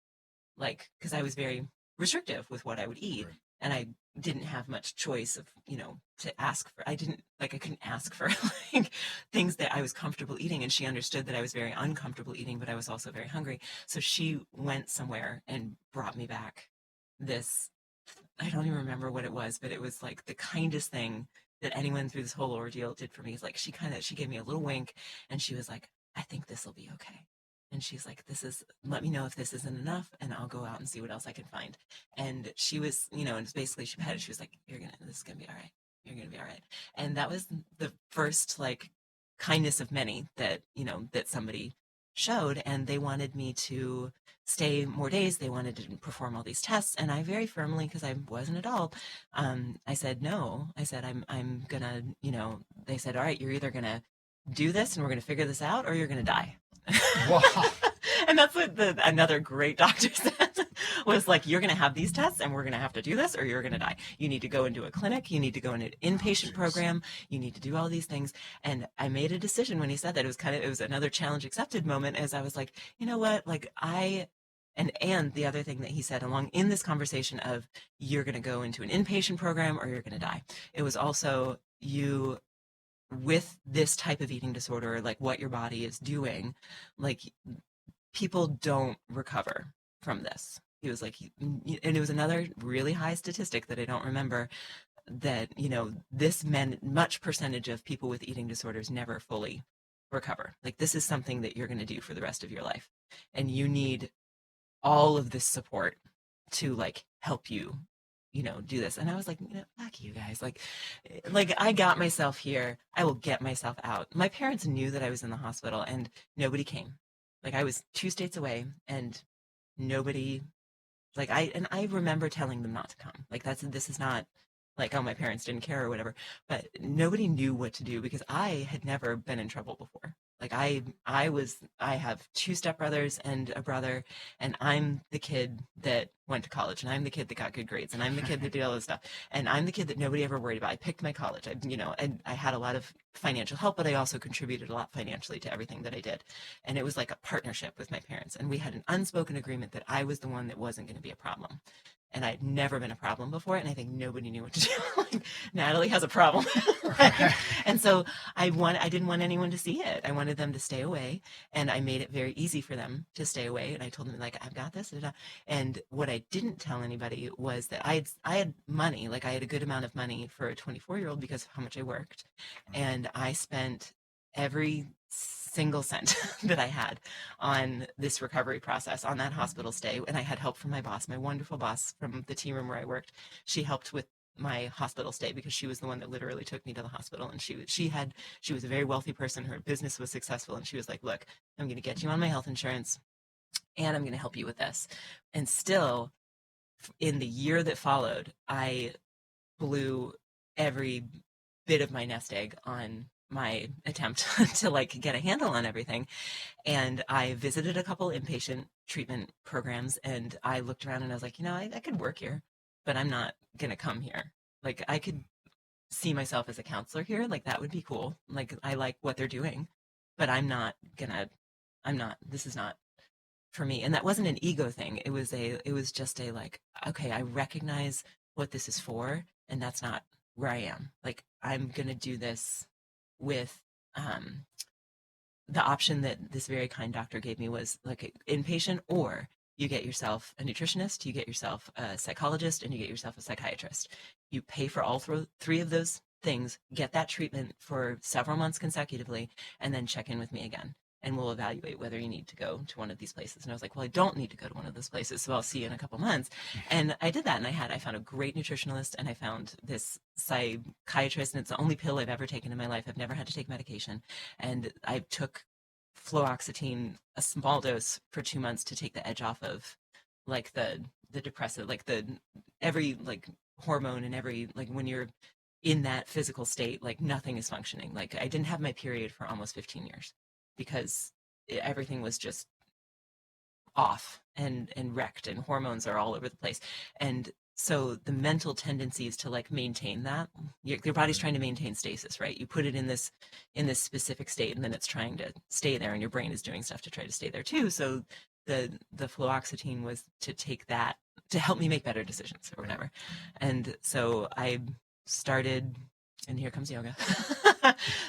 like, because I was very restrictive with what I would eat. Right. And I didn't have much choice of, you know, to ask for. I couldn't ask for like things that I was comfortable eating. And she understood that I was very uncomfortable eating, but I was also very hungry. So she went somewhere and brought me back this, I don't even remember what it was, but it was like the kindest thing that anyone through this whole ordeal did for me. Is like, she gave me a little wink and she was like, I think this will be okay. And she's like, let me know if this isn't enough and I'll go out and see what else I can find. And she was, you know, and basically she was like, this is going to be all right. You're going to be all right. And that was the first like kindness of many that, you know, that somebody showed, and they wanted me to stay more days. They wanted to perform all these tests, and I very firmly, because I was an adult, I said no. I said I'm gonna, they said, all right, you're either gonna do this and we're gonna figure this out, or you're gonna die. Wow. And that's what another great doctor said, was like, you're going to have these tests and we're going to have to do this, or you're going to die. You need to go into a clinic. You need to go in an inpatient program. You need to do all these things. And I made a decision when he said that. It was another challenge accepted moment, as I was like, you know what, like and the other thing that he said along in this conversation of, you're going to go into an inpatient program or you're going to die. It was also, you, with this type of eating disorder, like what your body is doing, like people don't recover from this. He was like, and it was another really high statistic that I don't remember, that, this much percentage of people with eating disorders never fully recover. Like, this is something that you're going to do for the rest of your life. And you need all of this support to like help you, do this. And I was like, fuck you guys. Like I got myself here. I will get myself out. My parents knew that I was in the hospital and nobody came. Like, I was 2 states away and nobody, like, I remember telling them not to come. Like, this is not like, oh, my parents didn't care or whatever, but nobody knew what to do because I had never been in trouble before. Like, I have 2 stepbrothers and a brother, and I'm the kid that went to college, and I'm the kid that got good grades, and I'm the kid that did all this stuff, and I'm the kid that nobody ever worried about. I picked my college, and I had a lot of financial help, but I also contributed a lot financially to everything that I did. And it was like a partnership with my parents, and we had an unspoken agreement that I was the one that wasn't going to be a problem. And I'd never been a problem before, and I think nobody knew what to do. Like, Natalie has a problem. Right? And so I didn't want anyone to see it. I wanted them to stay away, and I made it very easy for them to stay away. And I told them, like, I've got this. And what I didn't tell anybody was that I had money. Like, I had a good amount of money for a 24-year-old because of how much I worked. And I spent every single cent that I had on this recovery process, on that hospital stay. And I had help from my boss, my wonderful boss from the team room where I worked. She helped with my hospital stay because she was the one that literally took me to the hospital. And she was a very wealthy person. Her business was successful. And she was like, look, I'm going to get you on my health insurance and I'm going to help you with this. And still, in the year that followed, I blew every bit of my nest egg on my attempt to like get a handle on everything. And I visited a couple inpatient treatment programs, and I looked around and I was like, I could work here, but I'm not going to come here. Like, I could see myself as a counselor here. Like, that would be cool. Like, I like what they're doing, but this is not for me. And that wasn't an ego thing. It was just a like, okay, I recognize what this is for, and that's not where I am. Like, I'm going to do this with the option that this very kind doctor gave me was like inpatient, or you get yourself a nutritionist, you get yourself a psychologist, and you get yourself a psychiatrist. You pay for all 3 of those things, get that treatment for several months consecutively, and then check in with me again. And we'll evaluate whether you need to go to one of these places. And I was like, well, I don't need to go to one of those places, so I'll see you in a couple months. And I did that, and I found a great nutritionist, and I found this psychiatrist, and it's the only pill I've ever taken in my life. I've never had to take medication. And I took fluoxetine, a small dose, for 2 months to take the edge off of like the depressive, like every like hormone, and every, like, when you're in that physical state, like nothing is functioning. Like, I didn't have my period for almost 15 years. Because everything was just off and wrecked, and hormones are all over the place. And so the mental tendencies to like maintain that, your body's trying to maintain stasis, right? You put it in this specific state, and then it's trying to stay there, and your brain is doing stuff to try to stay there too. So the fluoxetine was to take that to help me make better decisions or whatever. And so I started, and here comes yoga.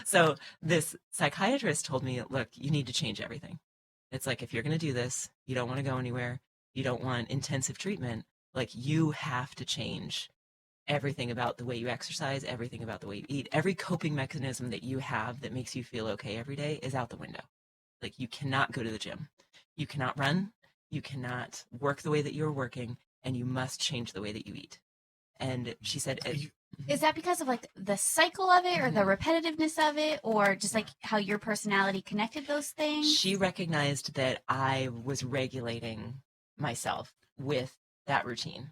So this psychiatrist told me, look, you need to change everything. It's like, if you're going to do this, you don't want to go anywhere, you don't want intensive treatment, like, you have to change everything about the way you exercise, everything about the way you eat. Every coping mechanism that you have that makes you feel okay every day is out the window. Like, you cannot go to the gym, you cannot run, you cannot work the way that you're working, and you must change the way that you eat. And she said, Is that because of like the cycle of it or the repetitiveness of it or just like how your personality connected those things? She recognized that I was regulating myself with that routine.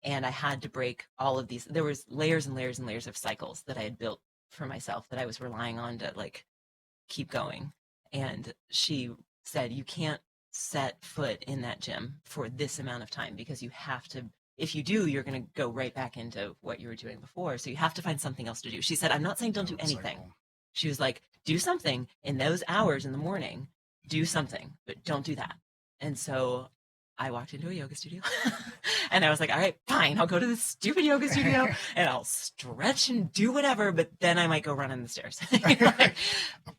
And I had to break all of these. There was layers and layers and layers of cycles that I had built for myself that I was relying on to like keep going. And she said, you can't set foot in that gym for this amount of time because you have to, if you do, you're going to go right back into what you were doing before. So you have to find something else to do. She said, I'm not saying don't do anything. She was like, do something in those hours in the morning, do something, but don't do that. And so I walked into a yoga studio and I was like, all right, fine, I'll go to this stupid yoga studio and I'll stretch and do whatever, but then I might go run in the stairs.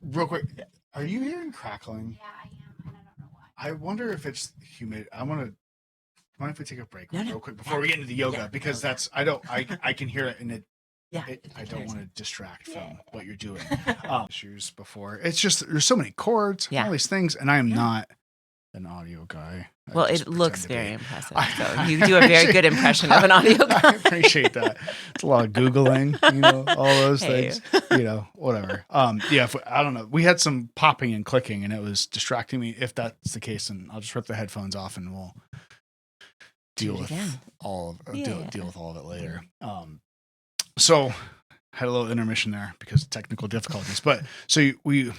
Real quick, are you hearing crackling? Yeah, I am, and I don't know why. I wonder if it's humid. Mind if we take a break No. real quick before we get into the yoga, because that's I can hear it, and Yeah, I don't want to distract from what you're doing. Issues before. It's just there's so many chords, all these things, and I am not an audio guy. Well, it looks very impressive. So you do a very good impression of an audio guy. I appreciate that. It's a lot of Googling, all those things, whatever. I don't know. We had some popping and clicking and it was distracting me. If that's the case, then I'll just rip the headphones off and we'll deal with all of it later. So had a little intermission there because of technical difficulties, but so you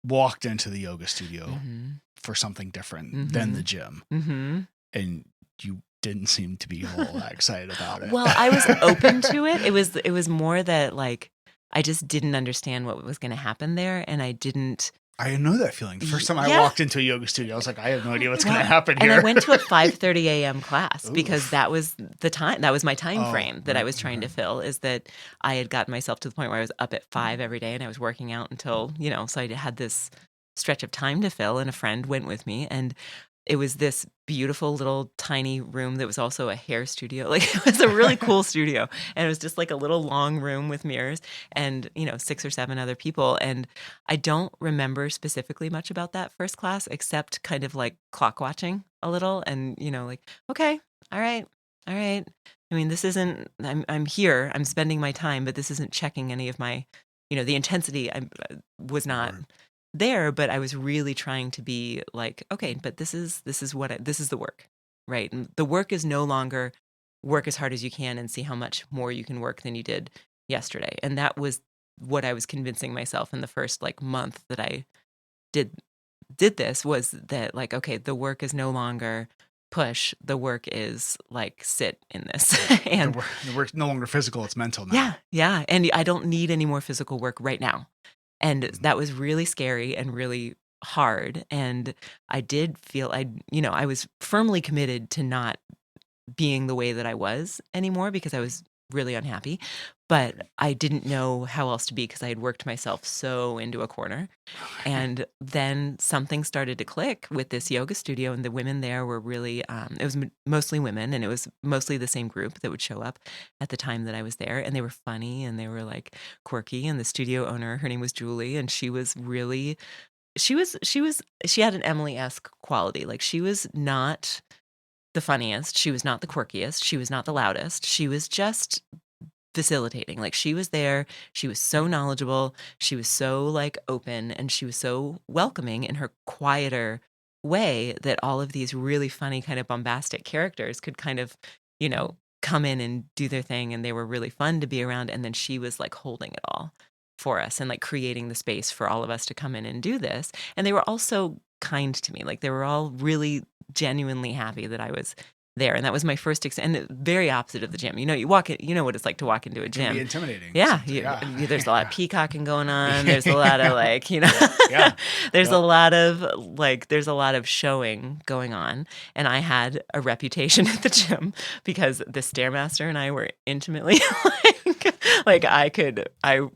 walked into the yoga studio for something different than the gym, and you didn't seem to be all that excited about it. Well, I was open to it. It was more that like I just didn't understand what was going to happen there, and I know that feeling. The first time I walked into a yoga studio, I was like, I have no idea what's going to happen here. And I went to a 5:30 a.m. class because that was the time. That was my time frame that I was trying to fill. Is that I had gotten myself to the point where I was up at 5 every day, and I was working out until so I had this stretch of time to fill. And a friend went with me, and it was this beautiful little tiny room that was also a hair studio. Like it was a really cool studio. And it was just like a little long room with mirrors and, 6 or 7 other people. And I don't remember specifically much about that first class, except kind of like clock watching a little and, like, okay, all right. I mean, this isn't, I'm here, I'm spending my time, but this isn't checking any of my, the intensity was not there, but I was really trying to be like, okay, but this is the work, right? And the work is no longer work as hard as you can and see how much more you can work than you did yesterday. And that was what I was convincing myself in the first like month that I did this, was that like, okay, the work is no longer push, the work is like sit in this. And the work's no longer physical, it's mental now. Yeah. And I don't need any more physical work right now. And that was really scary and really hard. And I did feel I was firmly committed to not being the way that I was anymore because I was really unhappy. But I didn't know how else to be because I had worked myself so into a corner. And then something started to click with this yoga studio, and the women there were really, it was mostly women, and it was mostly the same group that would show up at the time that I was there. And they were funny and they were like quirky. And the studio owner, her name was Julie, and she was really, she had an Emily-esque quality. Like she was not the funniest. She was not the quirkiest. She was not the loudest. She was just facilitating. Like she was there. She was so knowledgeable. She was so like open, and she was so welcoming in her quieter way that all of these really funny kind of bombastic characters could kind of, come in and do their thing. And they were really fun to be around. And then she was like holding it all for us and like creating the space for all of us to come in and do this. And they were also kind to me. Like they were all really genuinely happy that I was there. And that was my first and very opposite of the gym. You walk in, what it's like to walk into a gym. It can be intimidating. Yeah. There's a lot of peacocking going on. There's a lot of like, there's a lot of showing going on. And I had a reputation at the gym because the Stairmaster and I were intimately I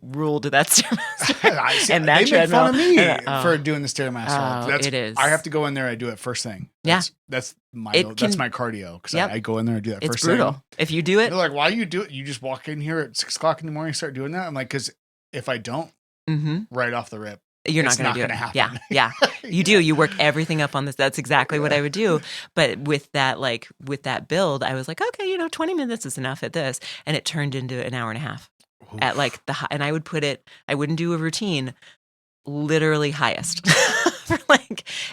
ruled that Stairmaster. And that they make fun of me for doing the Oh, Stairmaster. it is. I have to go in there. I do it first thing. That's my cardio because I go in there and do that first thing. It's brutal. If you do it, they're like, "Why you do it? You just walk in here at 6 o'clock in the morning, and start doing that." I'm like, "Because if I don't, right off the rip, you're it's not going to do gonna it. happen. Yeah. You do. You work everything up on this. That's exactly what I would do. But with that build, I was like, okay, 20 minutes is enough at this. And it turned into an hour and a half at like and I wouldn't do a routine, literally highest.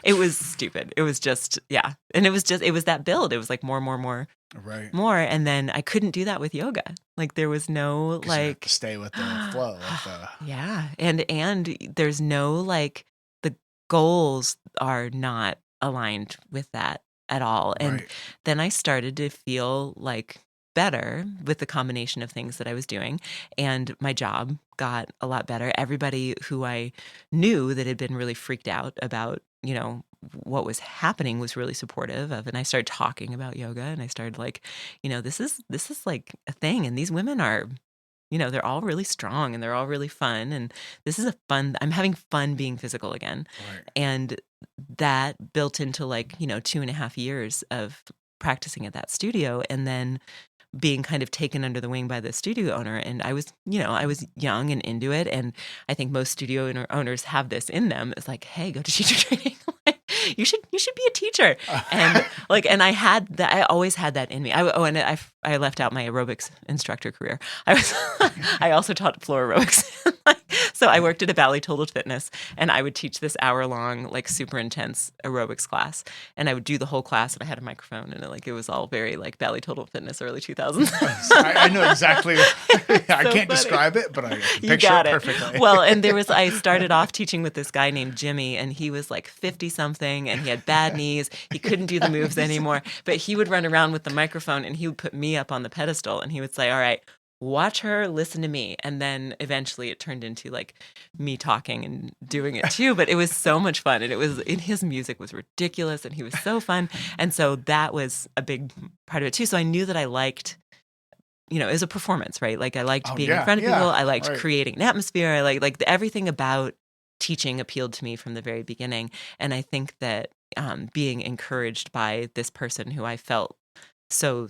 It was stupid. It was just, yeah. And it was that build. It was like more. Right. More. And then I couldn't do that with yoga. Like there was no You have to stay with the flow of the... Yeah. And there's no the goals are not aligned with that at all. And Right. then I started to feel better with the combination of things that I was doing, and my job got a lot better. Everybody who I knew that had been really freaked out about, what was happening was really supportive of, and I started talking about yoga, and I started this is like a thing, and these women are, they're all really strong and they're all really fun, and this is I'm having fun being physical again. Right. And that built into 2.5 years of practicing at that studio, and then being kind of taken under the wing by the studio owner. And I was young and into it. And I think most studio owners have this in them. It's like, hey, go to teacher training. You should be a teacher. And and I had that. I always had that in me. I left out my aerobics instructor career. I also taught floor aerobics. So I worked at a Valley Total Fitness, and I would teach this hour-long, super intense aerobics class. And I would do the whole class, and I had a microphone, and it was all very Valley Total Fitness, early 2000s. I know exactly. I can't funny. describe it, but I You picture got it it perfectly. Well, and I started off teaching with this guy named Jimmy, and he was 50-something, and he had bad knees. He couldn't do the moves anymore, but he would run around with the microphone, and he would put me up on the pedestal, and he would say, all right, watch her, listen to me. And then eventually it turned into me talking and doing it too. But it was so much fun. And his music was ridiculous, and he was so fun. And so that was a big part of it too. So I knew that I liked, it was a performance, right? I liked being in front of people. I liked creating an atmosphere. I liked everything about teaching appealed to me from the very beginning. And I think that being encouraged by this person who I felt so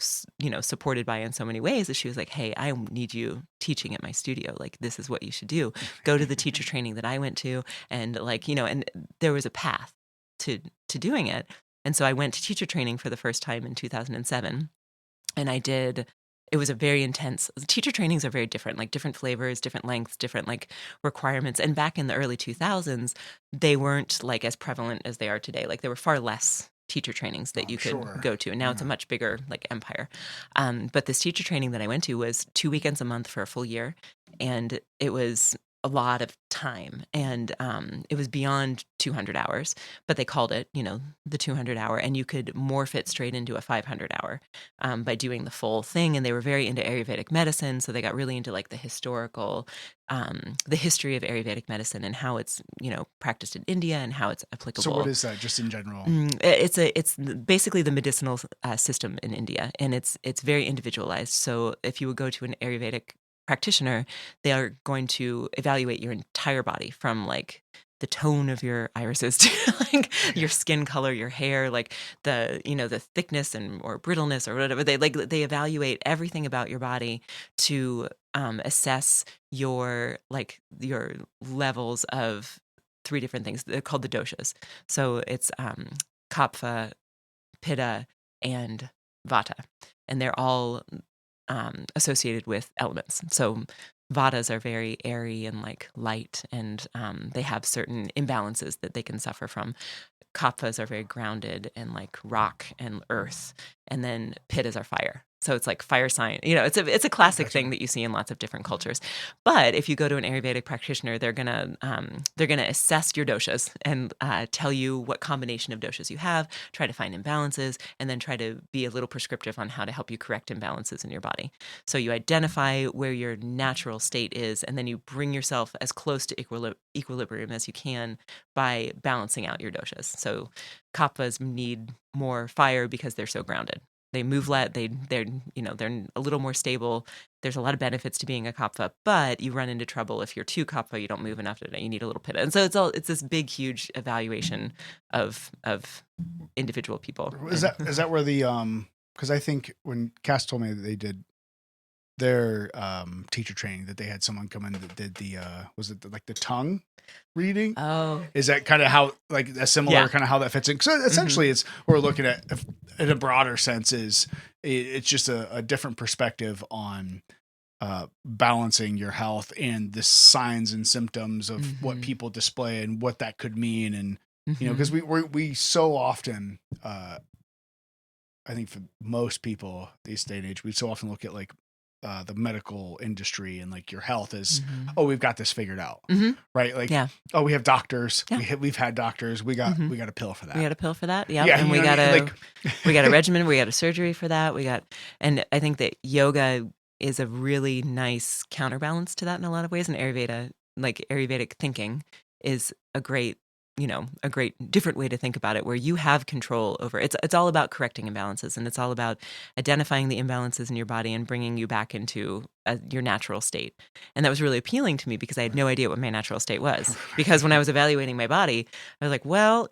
supported by in so many ways, that she was like, hey, I need you teaching at my studio. This is what you should do. Go to the teacher training that I went to, and and there was a path to doing it. And so I went to teacher training for the first time in 2007, and it was a very intense. Teacher trainings are very different, different flavors, different lengths, different requirements. And back in the early 2000s, they weren't as prevalent as they are today. There were far less teacher trainings that you could go to. And now it's a much bigger empire. But this teacher training that I went to was 2 weekends a month for a full year. And it was a lot of time. And it was beyond 200 hours, but they called it, the 200 hour, and you could morph it straight into a 500 hour by doing the full thing. And they were very into Ayurvedic medicine. So they got really into the historical, the history of Ayurvedic medicine and how it's, practiced in India and how it's applicable. So what is that, just in general? It's basically the medicinal system in India, and it's very individualized. So if you would go to an Ayurvedic practitioner, they are going to evaluate your entire body, from the tone of your irises to your skin color, your hair, the the thickness or brittleness or whatever. They evaluate everything about your body to assess your your levels of 3 different things. They're called the doshas. So it's kapha, pitta, and vata, and they're all associated with elements. So vatas are very airy and light, and they have certain imbalances that they can suffer from. Kapphas are very grounded and rock and earth, and then pittas are fire. So it's fire sign. It's a classic thing that you see in lots of different cultures. But if you go to an Ayurvedic practitioner, they're gonna assess your doshas and tell you what combination of doshas you have, try to find imbalances, and then try to be a little prescriptive on how to help you correct imbalances in your body. So you identify where your natural state is, and then you bring yourself as close to equilibrium as you can by balancing out your doshas. So kappas need more fire because they're so grounded. They move they're a little more stable. There's a lot of benefits to being a kapha, but you run into trouble if you're too kapha. You don't move enough today. You need a little pitta, and so it's this big, huge evaluation of individual people. Is that where the because I think when Cass told me that they did their teacher training that they had someone come in that did the was it like the tongue reading? Oh, Is that kind of how, like, a similar Yeah. kind of how that fits in? So essentially, it's we're looking at in a broader sense is it's just a different perspective on balancing your health and the signs and symptoms of what people display and what that could mean, and because we so often, I think for most people these day and age, we so often look at like the medical industry and like your health is, oh, we've got this figured out, right? Like, Yeah. oh, we have doctors, Yeah. we've had doctors, we got a pill for that. We got a pill for that. Yep. Yeah, And you we know got what I a mean? we got a regimen, we got a surgery for that. And I think that yoga is a really nice counterbalance to that in a lot of ways. And Ayurvedic thinking is a great different way to think about it, where you have control over it's all about correcting imbalances, and it's all about identifying the imbalances in your body and bringing you back into your natural state. And that was really appealing to me because I had no idea what my natural state was. Because when I was evaluating my body, I was like, well,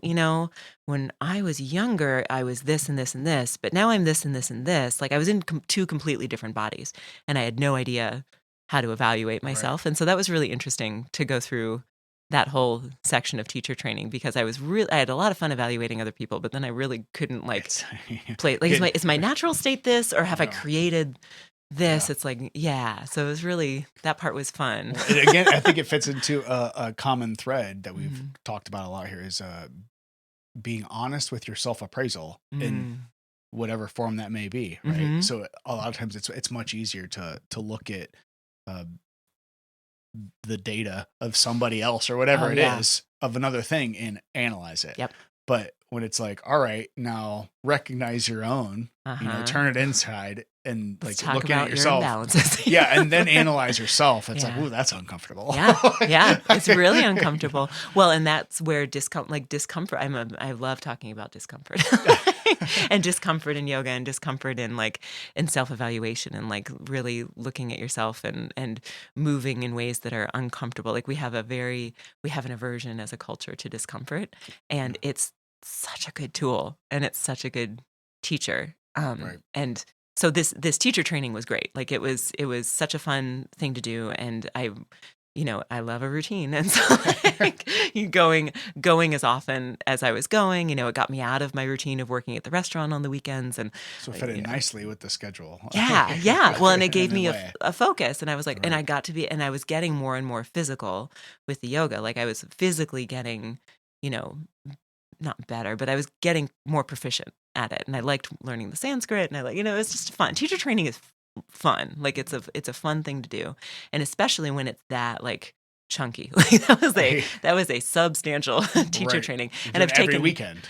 when I was younger, I was this and this and this, but now I'm this and this and this. Like I was in two completely different bodies, and I had no idea how to evaluate myself. And so that was really interesting to go through that whole section of teacher training, because I had a lot of fun evaluating other people, but then I really couldn't play like, is my natural state this, or have I created this? It's like, so it was really, that part was fun. And again, I think it fits into a common thread that we've talked about a lot here is being honest with your self-appraisal in whatever form that may be, right? So a lot of times it's much easier to look at the data of somebody else or whatever is of another thing and analyze it. Yep. But when it's like, all right, now recognize your own, turn it inside and Let's like talk looking about at yourself. your imbalances. And then analyze yourself. It's like, ooh, that's uncomfortable. It's really uncomfortable. Well, and that's where discomfort. I love talking about discomfort. And discomfort in yoga, and discomfort in self-evaluation, and like really looking at yourself and moving in ways that are uncomfortable. Like we have an aversion as a culture to discomfort, and it's such a good tool, and it's such a good teacher. And so this teacher training was great. Like it was such a fun thing to do, and I love a routine, and so going as often as I was going, it got me out of my routine of working at the restaurant on the weekends, and so it fit in nicely with the schedule. Well, and it gave me a focus, and I was like, and I got to be, and I was getting more and more physical with the yoga. Like I was physically getting, not better, but I was getting more proficient at it, and I liked learning the Sanskrit, and it's just fun. Teacher training is fun. Like it's a fun thing to do, and especially when it's that like chunky. Like that was a substantial teacher training, and I've taken every weekend.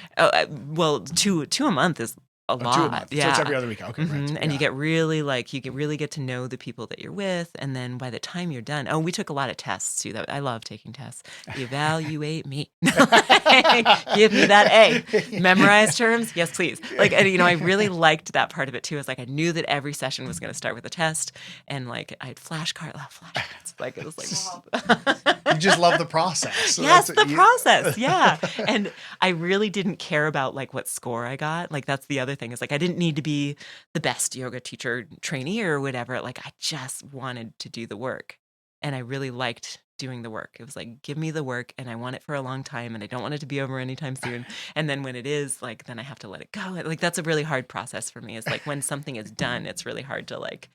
Well, two a month is a lot. 2 a month. So it's every other week. Okay, right. And you get really really get to know the people that you're with, and then by the time you're done, we took a lot of tests too. I love taking tests. Evaluate me. Give me that A. Memorize terms, yes please. Like, and I really liked that part of it too. It's like I knew that every session was going to start with a test, and like I had flashcards. Like it was like you just love the process. So yes, the process. Yeah, and I really didn't care about like what score I got. Like that's the other thing, is like I didn't need to be the best yoga teacher trainee or whatever. Like I just wanted to do the work, and I really liked doing the work. It was like, give me the work, and I want it for a long time, and I don't want it to be over anytime soon. And then when it is, like, then I have to let it go. Like that's a really hard process for me. It's like when something is done, it's really hard to like,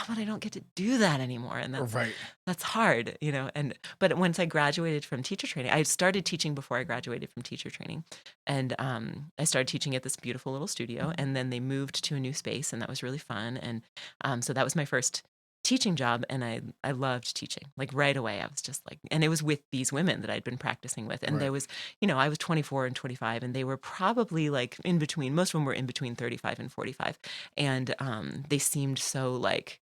but I don't get to do that anymore, and that's hard, but once I graduated from teacher training, I started teaching before I graduated from teacher training, and I started teaching at this beautiful little studio, and then they moved to a new space, and that was really fun, and so that was my first teaching job, and I loved teaching. Like right away, I was just like, and it was with these women that I'd been practicing with, and there was, I was 24 and 25, and they were probably like in between. Most of them were in between 35 and 45, and they seemed so like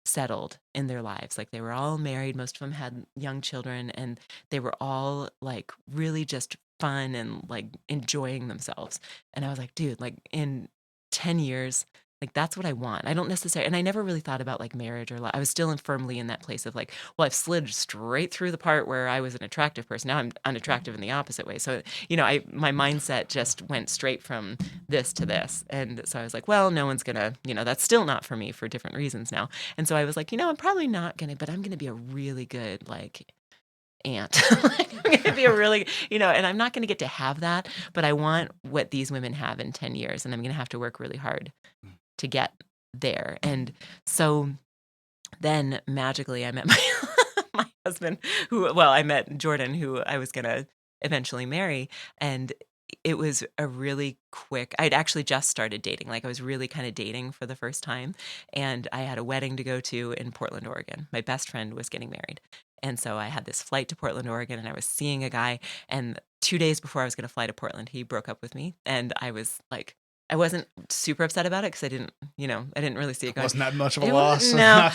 settled in their lives. Like they were all married. Most of them had young children, and they were all like really just fun and like enjoying themselves. And I was like, dude, like in 10 years, Like, that's what I want. I don't necessarily, and I never really thought about like marriage or I was still firmly in that place of like, well, I've slid straight through the part where I was an attractive person. Now I'm unattractive in the opposite way. So, my mindset just went straight from this to this. And so I was like, well, no one's gonna, that's still not for me for different reasons now. And so I was like, I'm probably not gonna, but I'm gonna be a really good like aunt. Like, I'm going to be a really, and I'm not going to get to have that, but I want what these women have in 10 years. And I'm going to have to work really hard to get there. And so then magically I met my husband I met Jordan, who I was going to eventually marry. And it was a really quick, I'd actually just started dating. Like I was really kind of dating for the first time. And I had a wedding to go to in Portland, Oregon. My best friend was getting married. And so I had this flight to Portland, Oregon, and I was seeing a guy. And 2 days before I was going to fly to Portland, he broke up with me. And I was like, I wasn't super upset about it because I didn't really see it going. Wasn't that much of a loss? No,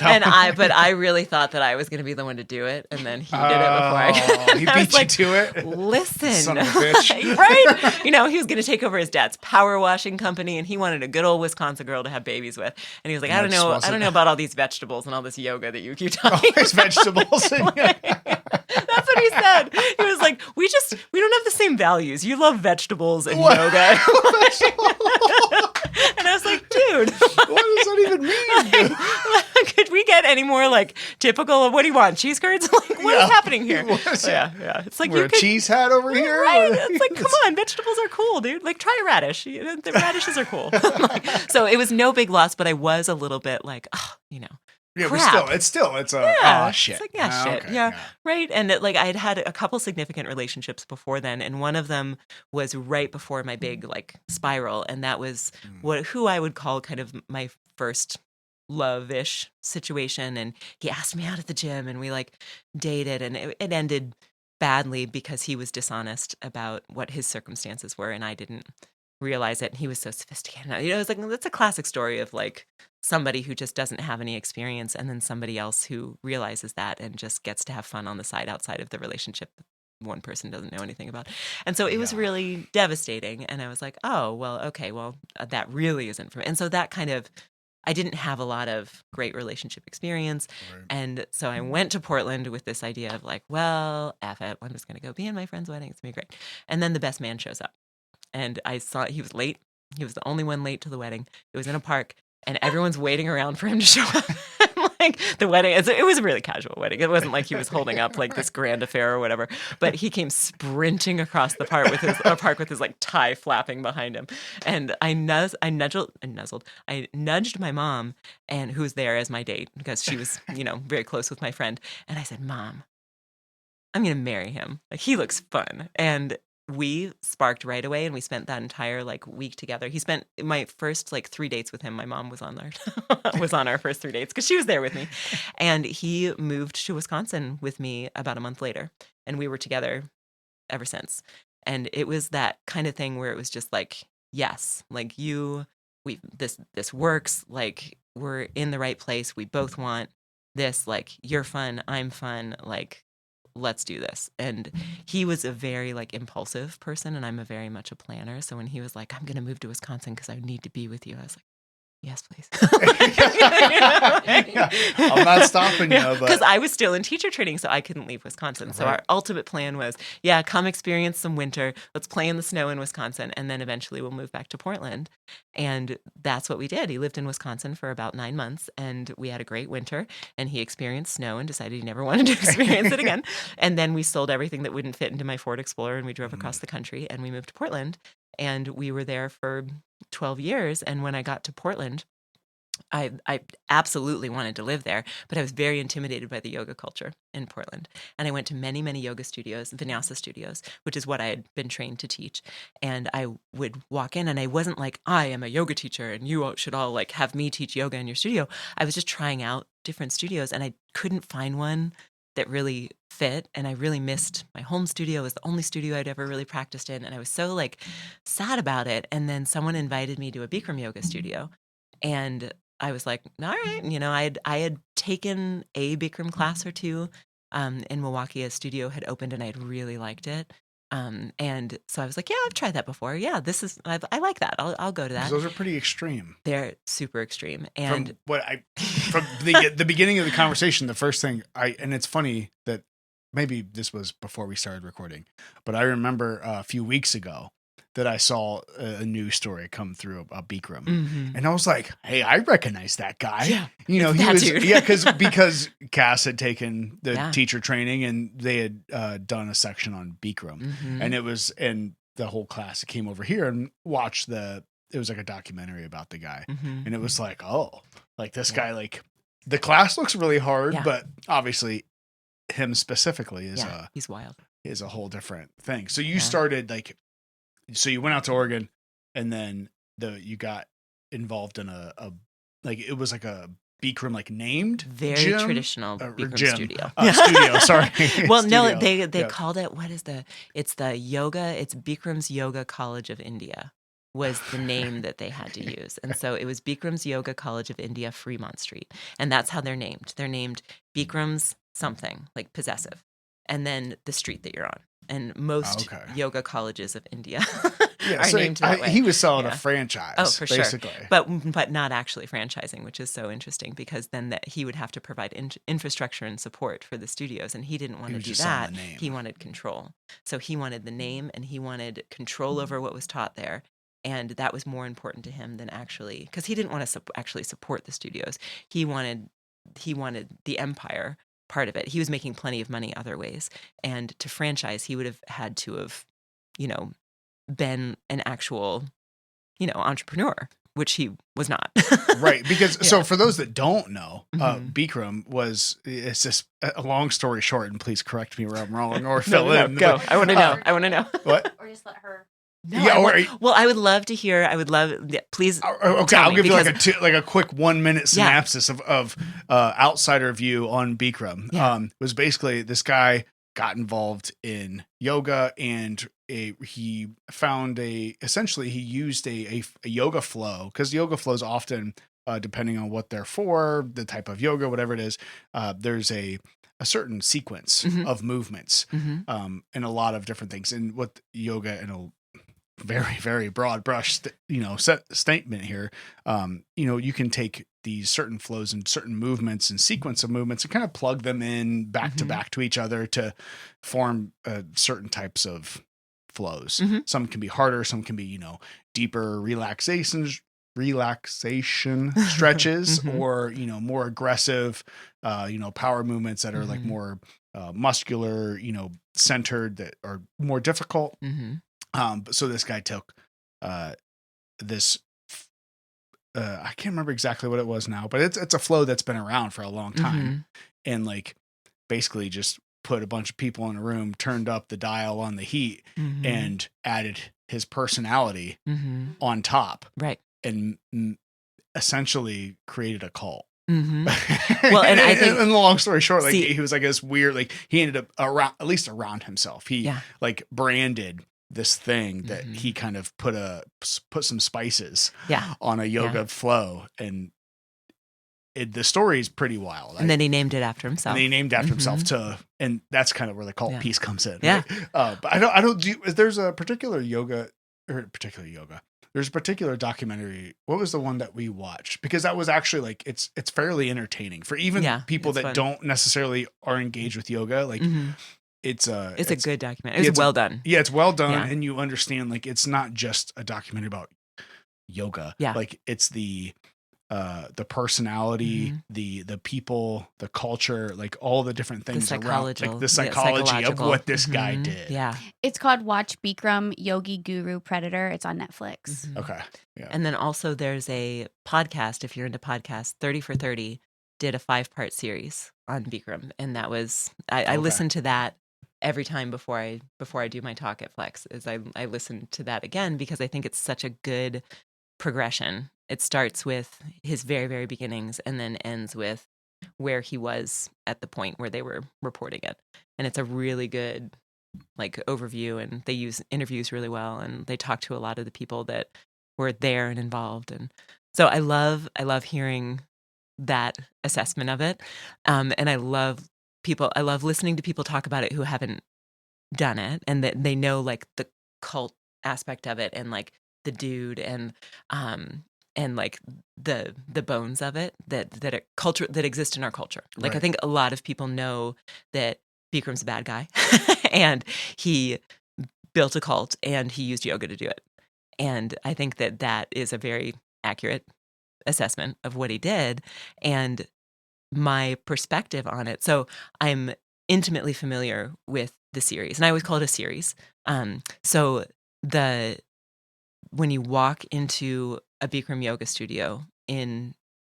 but I really thought that I was going to be the one to do it, and then he did it before I. He I beat was like, you to it. Listen, Son of a bitch. Right? He was going to take over his dad's power washing company, and he wanted a good old Wisconsin girl to have babies with. And he was like, I don't know about all these vegetables and all this yoga that you keep talking about. All these vegetables. That's what he said. He was like, we don't have the same values. You love vegetables and yoga. And I was like, dude, what does that even mean? Could we get any more like typical of what do you want? Cheese curds? Like, what is happening here? Yeah. It's like wear a cheese hat over here. Right? It's like, come on, vegetables are cool, dude. Like, try a radish. The radishes are cool. So it was no big loss, but I was a little bit like, Yeah, crap. but still, it's a shit. It's like, shit. Okay, yeah, right. And I had a couple significant relationships before then, and one of them was right before my big like spiral, and that was who I would call kind of my first love-ish situation. And he asked me out at the gym, and we like dated, and it ended badly because he was dishonest about what his circumstances were, and I didn't realize it. And he was so sophisticated. It's like that's a classic story of like somebody who just doesn't have any experience, and then somebody else who realizes that and just gets to have fun on the side outside of the relationship one person doesn't know anything about. And so it was really devastating. And I was like, oh, well, okay, well, that really isn't for me. And so that kind of, I didn't have a lot of great relationship experience. Right. And so I went to Portland with this idea of like, well, F it, I'm just going to go be in my friend's wedding. It's going to be great. And then the best man shows up. And I saw he was late. He was the only one late to the wedding. It was in a park, and everyone's waiting around for him to show up. Like the wedding, it was a really casual wedding. It wasn't like he was holding up like this grand affair or whatever. But he came sprinting across the park with his like tie flapping behind him. And I nudged my mom, and who was there as my date because she was very close with my friend. And I said, Mom, I'm gonna marry him. Like he looks fun. And we sparked right away, and we spent that entire like week together. He spent my first like 3 dates with him. My mom was on our first 3 dates because she was there with me. And he moved to Wisconsin with me about a month later, and we were together ever since. And it was that kind of thing where it was just like, yes, like this works. Like we're in the right place. We both want this. Like you're fun, I'm fun. Like let's do this. And he was a very like impulsive person, and I'm a very much a planner. So when he was like, I'm going to move to Wisconsin because I need to be with you, I was like, yes, please. I'm not stopping you. Because I was still in teacher training, so I couldn't leave Wisconsin. So our ultimate plan was, come experience some winter. Let's play in the snow in Wisconsin, and then eventually we'll move back to Portland. And that's what we did. He lived in Wisconsin for about 9 months, and we had a great winter, and he experienced snow and decided he never wanted to experience it again. And then we sold everything that wouldn't fit into my Ford Explorer, and we drove across the country, and we moved to Portland. And we were there for 12 years. And when I got to Portland, I absolutely wanted to live there, but I was very intimidated by the yoga culture in Portland. And I went to many, many yoga studios, vinyasa studios, which is what I had been trained to teach. And I would walk in, and I wasn't like, I am a yoga teacher and you should all like have me teach yoga in your studio. I was just trying out different studios, and I couldn't find one that really fit. And I really missed my home studio. It was the only studio I'd ever really practiced in. And I was so like sad about it. And then someone invited me to a Bikram yoga studio, and I was like, all right. I had taken a Bikram class or two in Milwaukee. A studio had opened, and I had really liked it. And so I was like, yeah, I've tried that before. Yeah, I like that. I'll go to that. Those are pretty extreme. They're super extreme. And From the beginning of the conversation, the first thing and it's funny that maybe this was before we started recording, but I remember a few weeks ago that I saw a news story come through about Bikram, and I was like, "Hey, I recognize that guy." Yeah, he was dude. because Cass had taken the Yeah. teacher training, and they had done a section on Bikram, and the whole class came over here and watched it was like a documentary about the guy, and it was like, oh, like this guy, like the class looks really hard, but obviously him specifically he's wild. Is a whole different thing. So you started so you went out to Oregon, and then you got involved in it was like a Bikram named very gym? traditional Bikram studio. Studio, sorry. Well, Studio. no, they called it, it's Bikram's Yoga College of India was the name that they had to use. And so it was Bikram's Yoga College of India, Fremont Street. And that's how they're named. They're named Bikram's something, like possessive, and then the street that you're on. And most yoga colleges of India are named that way. He was selling a franchise. Oh, for basically. Sure. But not actually franchising, which is so interesting because then he would have to provide infrastructure and support for the studios, and he didn't want to do that. He wanted control. So he wanted the name, and he wanted control over what was taught there. And that was more important to him than actually, because he didn't want to actually support the studios. He wanted the empire part of it. He was making plenty of money other ways. And to franchise, he would have had to have, been an actual, entrepreneur, which he was not. Right. Because so for those that don't know, Bikram it's just a long story short, and please correct me where I'm wrong or fill in. Go. I want to know. I want to know. What? Or just let her. No, yeah, I would love to hear. Please. Okay, I'll give you a quick 1 minute synopsis of outsider view on Bikram. Yeah. Was basically this guy got involved in yoga, and he found essentially he used a yoga flow, because yoga flows often, depending on what they're for, the type of yoga, whatever it is, there's a certain sequence of movements, and a lot of different things. And what yoga in a very, very broad brush, statement here. You can take these certain flows and certain movements and sequence of movements and kind of plug them in back to back to each other to form certain types of flows. Some can be harder, some can be, deeper relaxation stretches, or, more aggressive, power movements that are like more muscular, centered, that are more difficult. So this guy took this. I can't remember exactly what it was now, but it's a flow that's been around for a long time, and basically just put a bunch of people in a room, turned up the dial on the heat, and added his personality on top, right, and essentially created a cult. Well, and I think, in the long story short, he was this weird, he ended up around himself. He branded this thing that he kind of put some spices on a yoga flow, and the story is pretty wild. And then he named it after himself. And that's kind of where the cult piece comes in. Yeah. Right? But there's a particular there's a particular documentary. What was the one that we watched? Because that was actually it's fairly entertaining for even people that don't necessarily are engaged with yoga. It's a good documentary. It's well done. Yeah, it's well done, and you understand it's not just a documentary about yoga. Yeah, it's the personality, the people, the culture, all the different things around, the psychology of what this guy did. Yeah, it's called Watch Bikram, Yogi Guru Predator. It's on Netflix. Okay, yeah. And then also there's a podcast. If you're into podcasts, 30 for 30 did a 5-part series on Bikram, and that was I listened to that every time before I do my talk at Flex. Is I listen to that again because I think it's such a good progression. It starts with his very, very beginnings and then ends with where he was at the point where they were reporting it. And it's a really good overview, and they use interviews really well, and they talk to a lot of the people that were there and involved. And so I love hearing that assessment of it. And I love listening to people talk about it who haven't done it and that they know like the cult aspect of it and like the dude and like the bones of it that a culture that exist in our culture. Like I Right. think a lot of people know that Bikram's a bad guy and he built a cult and he used yoga to do it. And I think that that is a very accurate assessment of what he did and my perspective on it. So I'm intimately familiar with the series, and I always call it a series. So the when you walk into a Bikram yoga studio in,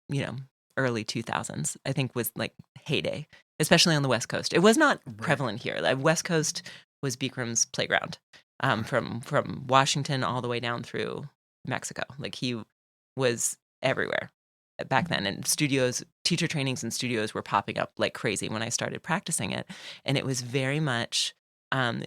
you know, early 2000s, I think was like heyday, especially on the West Coast. It was not Right. prevalent here. The West Coast was Bikram's playground, from Washington all the way down through Mexico. Like he was everywhere back then, and studios, teacher trainings and studios were popping up like crazy when I started practicing it, and it was very much.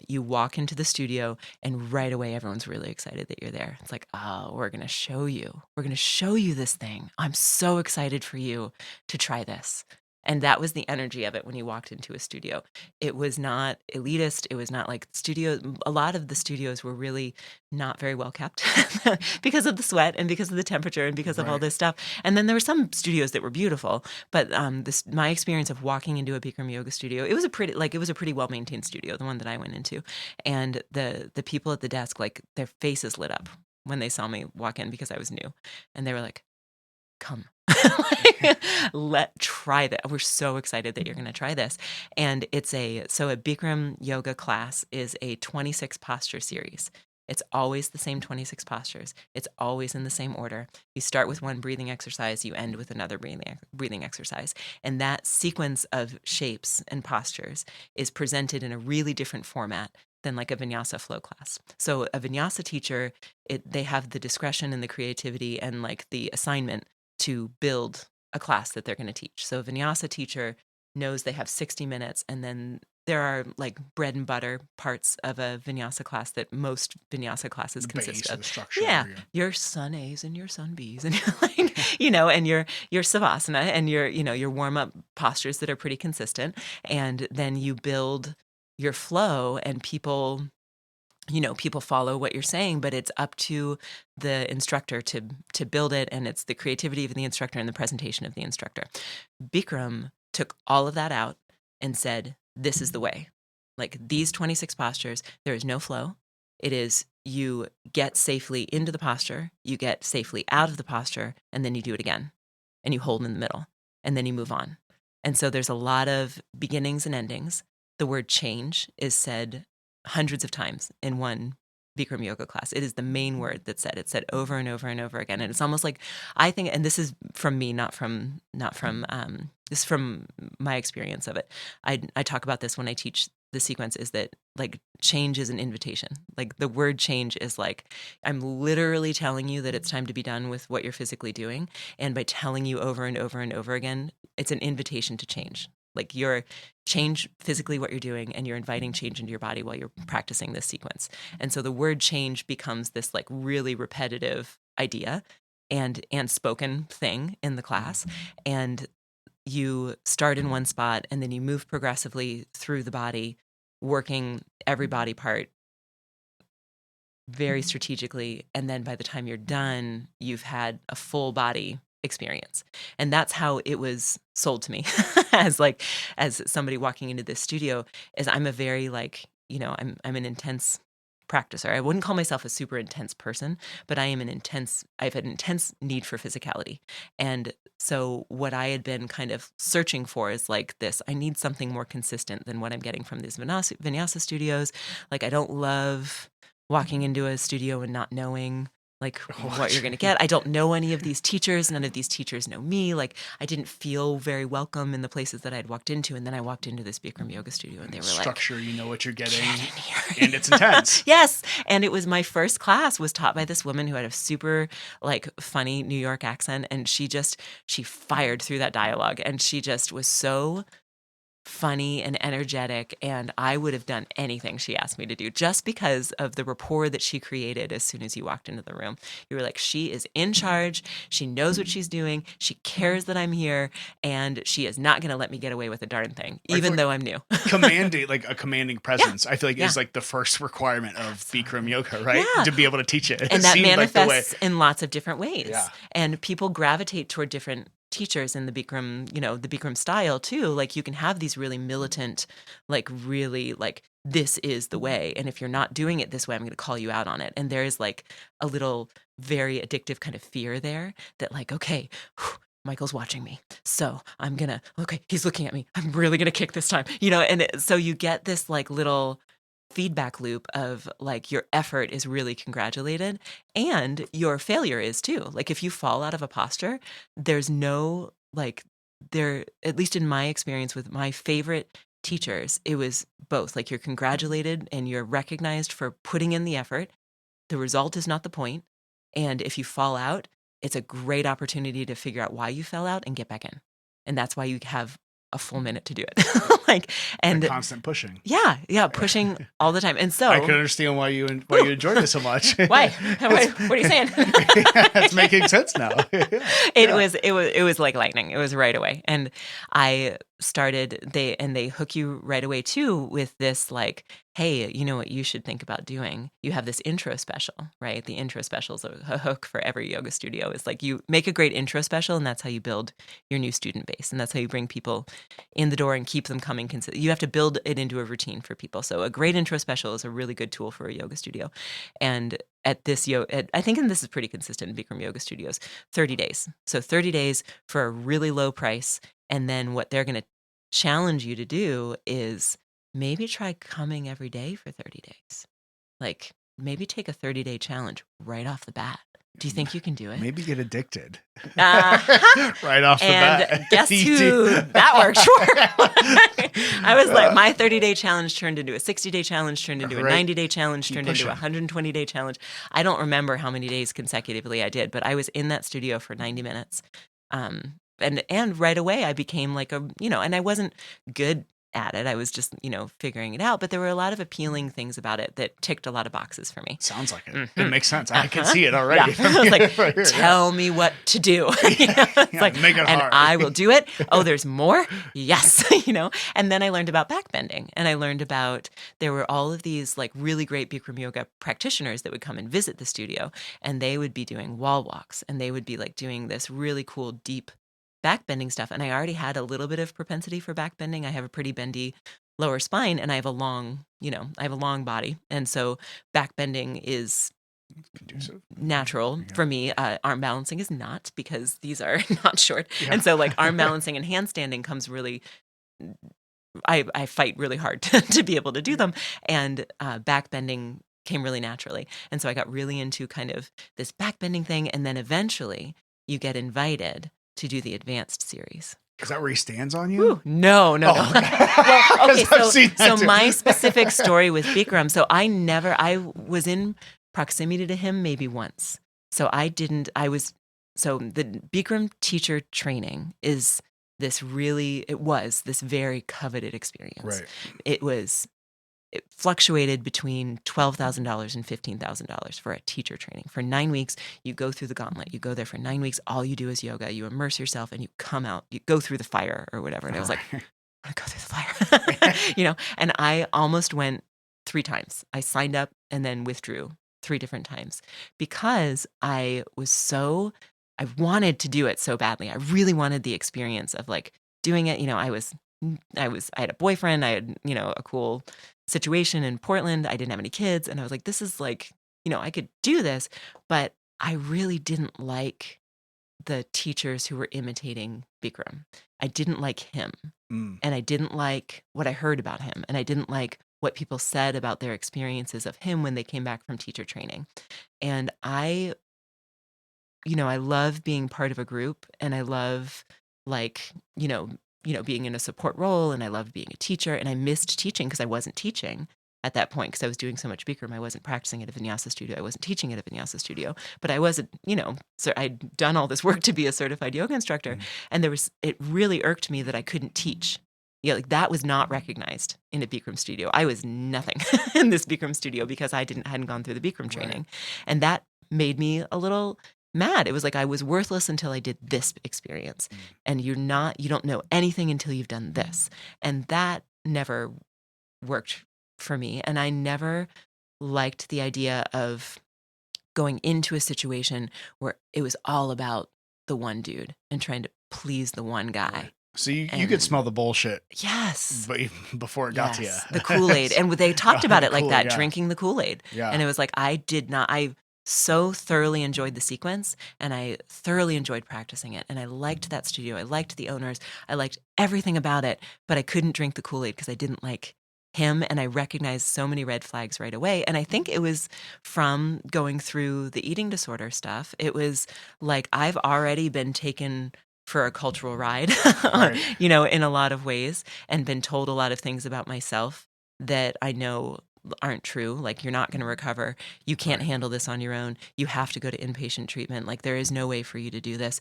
You walk into the studio and right away everyone's really excited that you're there. It's like, oh, we're going to show you. We're going to show you this thing. I'm so excited for you to try this. And that was the energy of it when you walked into a studio. It was not elitist. It was not like studios. A lot of the studios were really not very well kept because of the sweat and because of the temperature and because of all Right. this stuff. And then there were some studios that were beautiful, but my experience of walking into a Bikram yoga studio, it was a pretty well maintained studio, the one that I went into, and the people at the desk, like their faces lit up when they saw me walk in because I was new, and they were like, come. Try that. We're so excited that you're going to try this. And a Bikram yoga class is a 26 posture series. It's always the same 26 postures. It's always in the same order. You start with one breathing exercise, you end with another breathing exercise. And that sequence of shapes and postures is presented in a really different format than like a vinyasa flow class. So a vinyasa teacher, they have the discretion and the creativity and like the assignment to build a class that they're going to teach. So a vinyasa teacher knows they have 60 minutes, and then there are like bread and butter parts of a vinyasa class that most vinyasa classes The consist base of. the structure. Yeah, your sun A's and your sun B's, and you're like, and your savasana and your warm up postures that are pretty consistent, and then you build your flow, and people follow what you're saying, but it's up to the instructor to build it, and it's the creativity of the instructor and the presentation of the instructor. Bikram took all of that out and said, this is the way. Like these 26 postures, there is no flow. It is you get safely into the posture, you get safely out of the posture, and then you do it again. And you hold in the middle, and then you move on. And so there's a lot of beginnings and endings. The word change is said hundreds of times in one Bikram yoga class. It is the main word that's said. It's said over and over and over again. And it's almost like, I think, and this is from me, not from this is from my experience of it. I talk about this when I teach the sequence, is that like change is an invitation. Like the word change is like, I'm literally telling you that it's time to be done with what you're physically doing. And by telling you over and over and over again, it's an invitation to change. Like you're change physically what you're doing, and you're inviting change into your body while you're practicing this sequence. And so the word change becomes this like really repetitive idea and spoken thing in the class. And you start in one spot and then you move progressively through the body, working every body part very strategically. And then by the time you're done, you've had a full body experience. And that's how it was sold to me as somebody walking into this studio. Is I'm a very I'm an intense practicer. I wouldn't call myself a super intense person, but I have an intense need for physicality. And so what I had been kind of searching for is like this, I need something more consistent than what I'm getting from these vinyasa studios. Like I don't love walking into a studio and not knowing like what you're going to get. I don't know any of these teachers. None of these teachers know me. Like I didn't feel very welcome in the places that I'd walked into. And then I walked into this Bikram yoga studio and they were structure, like, you know what you're getting. get in here. And it's intense. Yes. And it was my first class was taught by this woman who had a super like funny New York accent. And she fired through that dialogue. And she just was so funny and energetic, and I would have done anything she asked me to do just because of the rapport that she created as soon as you walked into the room. You were like, she is in charge, she knows what she's doing, she cares that I'm here, and she is not going to let me get away with a darn thing, even though I'm new. Commanding, like a commanding presence, I feel like Yeah. is like the first requirement of Bikram yoga, right? Yeah. To be able to teach it. And that seemed like the way. manifests in lots of different ways. Yeah. And people gravitate toward different teachers in the Bikram, the Bikram style too. Like you can have these really militant, like really like, this is the way. And if you're not doing it this way, I'm going to call you out on it. And there is like a little very addictive kind of fear there that like, okay, Michael's watching me. So I'm going to, okay, he's looking at me. I'm really going to kick this time, so you get this like little feedback loop of like your effort is really congratulated and your failure is too. Like if you fall out of a posture, there's no like there, at least in my experience with my favorite teachers, it was both like you're congratulated and you're recognized for putting in the effort. The result is not the point. And if you fall out, it's a great opportunity to figure out why you fell out and get back in. And that's why you have a full minute to do it. And constant pushing. Yeah, pushing all the time. And so I can understand why you enjoyed it so much. Why? What are you saying? It's making sense now. It was like lightning. It was right away. And I started they hook you right away too with this like, hey, you know what you should think about doing? You have this intro special, right? The intro special is a hook for every yoga studio. It's like you make a great intro special and that's how you build your new student base. And that's how you bring people in the door and keep them coming. You have to build it into a routine for people. So a great intro special is a really good tool for a yoga studio. And at this I think, and this is pretty consistent in Bikram yoga studios, 30 days. So 30 days for a really low price. And then what they're going to challenge you to do is maybe try coming every day for 30 days. Like maybe take a 30-day challenge right off the bat. Do you think you can do it? Maybe get addicted. Right off the bat. And guess who that works for? I was like, my 30-day challenge turned into a 60-day challenge, turned into a 90-day challenge, turned into a 120-day challenge. I don't remember how many days consecutively I did, but I was in that studio for 90 minutes. And right away I became like and I wasn't good at it. I was just, figuring it out. But there were a lot of appealing things about it that ticked a lot of boxes for me. Sounds like it. Mm-hmm. It makes sense. I can see it already. Yeah. I was like, tell me what to do. Make it hard. And I will do it. Oh, there's more? Yes. And then I learned about backbending. And I learned about, there were all of these like really great Bikram yoga practitioners that would come and visit the studio. And they would be doing wall walks. And they would be like doing this really cool, deep backbending stuff. And I already had a little bit of propensity for backbending. I have a pretty bendy lower spine and I have a long body. And so backbending is conducive, natural for me. Arm balancing is not, because these are not short. Yeah. And so like arm balancing and handstanding comes really, I fight really hard to be able to do them. And backbending came really naturally. And so I got really into kind of this backbending thing. And then eventually you get invited to do the advanced series. Is that where he stands on you? Ooh, no. Well, okay, so my specific story with Bikram, so I was in proximity to him maybe once. So the Bikram teacher training is it was this very coveted experience. Right. It fluctuated between $12,000 and $15,000 for a teacher training. For 9 weeks, you go through the gauntlet. You go there for 9 weeks. All you do is yoga. You immerse yourself and you come out. You go through the fire or whatever. And I was like, I want to go through the fire. And I almost went 3 times. I signed up and then withdrew 3 different times because I wanted to do it so badly. I really wanted the experience of like doing it. I had a boyfriend. I had, a cool situation in Portland. I didn't have any kids. And I was like, this is like, I could do this, but I really didn't like the teachers who were imitating Bikram. I didn't like him. And I didn't like what I heard about him. And I didn't like what people said about their experiences of him when they came back from teacher training. And I love being part of a group, and I love being in a support role, and I loved being a teacher, and I missed teaching because I wasn't teaching at that point because I was doing so much Bikram. I wasn't practicing at a vinyasa studio. I wasn't teaching at a vinyasa studio, but I wasn't, so I'd done all this work to be a certified yoga instructor. And it really irked me that I couldn't teach Yeah, like that was not recognized in a Bikram studio. I was nothing in this Bikram studio because I hadn't gone through the Bikram training. And that made me a little mad. It was like I was worthless until I did this experience. And you don't know anything until you've done this. And that never worked for me. And I never liked the idea of going into a situation where it was all about the one dude and trying to please the one guy. Right. So you could smell the bullshit. Yes. But before it got to you. The Kool-Aid. And they talked about it like Kool-Aid, that, drinking the Kool-Aid. Yeah. And it was like, I so thoroughly enjoyed the sequence, and I thoroughly enjoyed practicing it. And I liked that studio. I liked the owners. I liked everything about it, but I couldn't drink the Kool-Aid because I didn't like him, and I recognized so many red flags right away. And I think it was from going through the eating disorder stuff. It was like I've already been taken for a cultural ride, Right. in a lot of ways, and been told a lot of things about myself that I know aren't true. Like, you're not going to recover. You can't handle this on your own. You have to go to inpatient treatment. Like, there is no way for you to do this.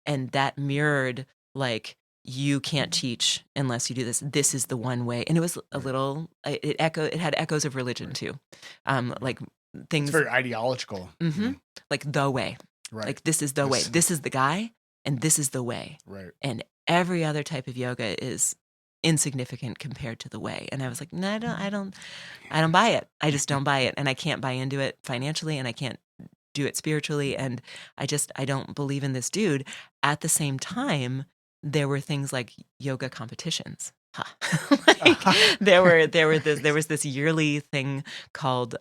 And that mirrored, like, you can't teach unless you do this. This is the one way. And it was a little, it had echoes of religion too. Like things. It's very ideological. Mm-hmm. Like the way. Right. Like, this is the way. This is the guy, and this is the way. Right. And every other type of yoga is insignificant compared to the way. And I was like, no, I don't buy it. I just don't buy it. And I can't buy into it financially, and I can't do it spiritually. And I don't believe in this dude. At the same time, there were things like yoga competitions. There was this yearly thing called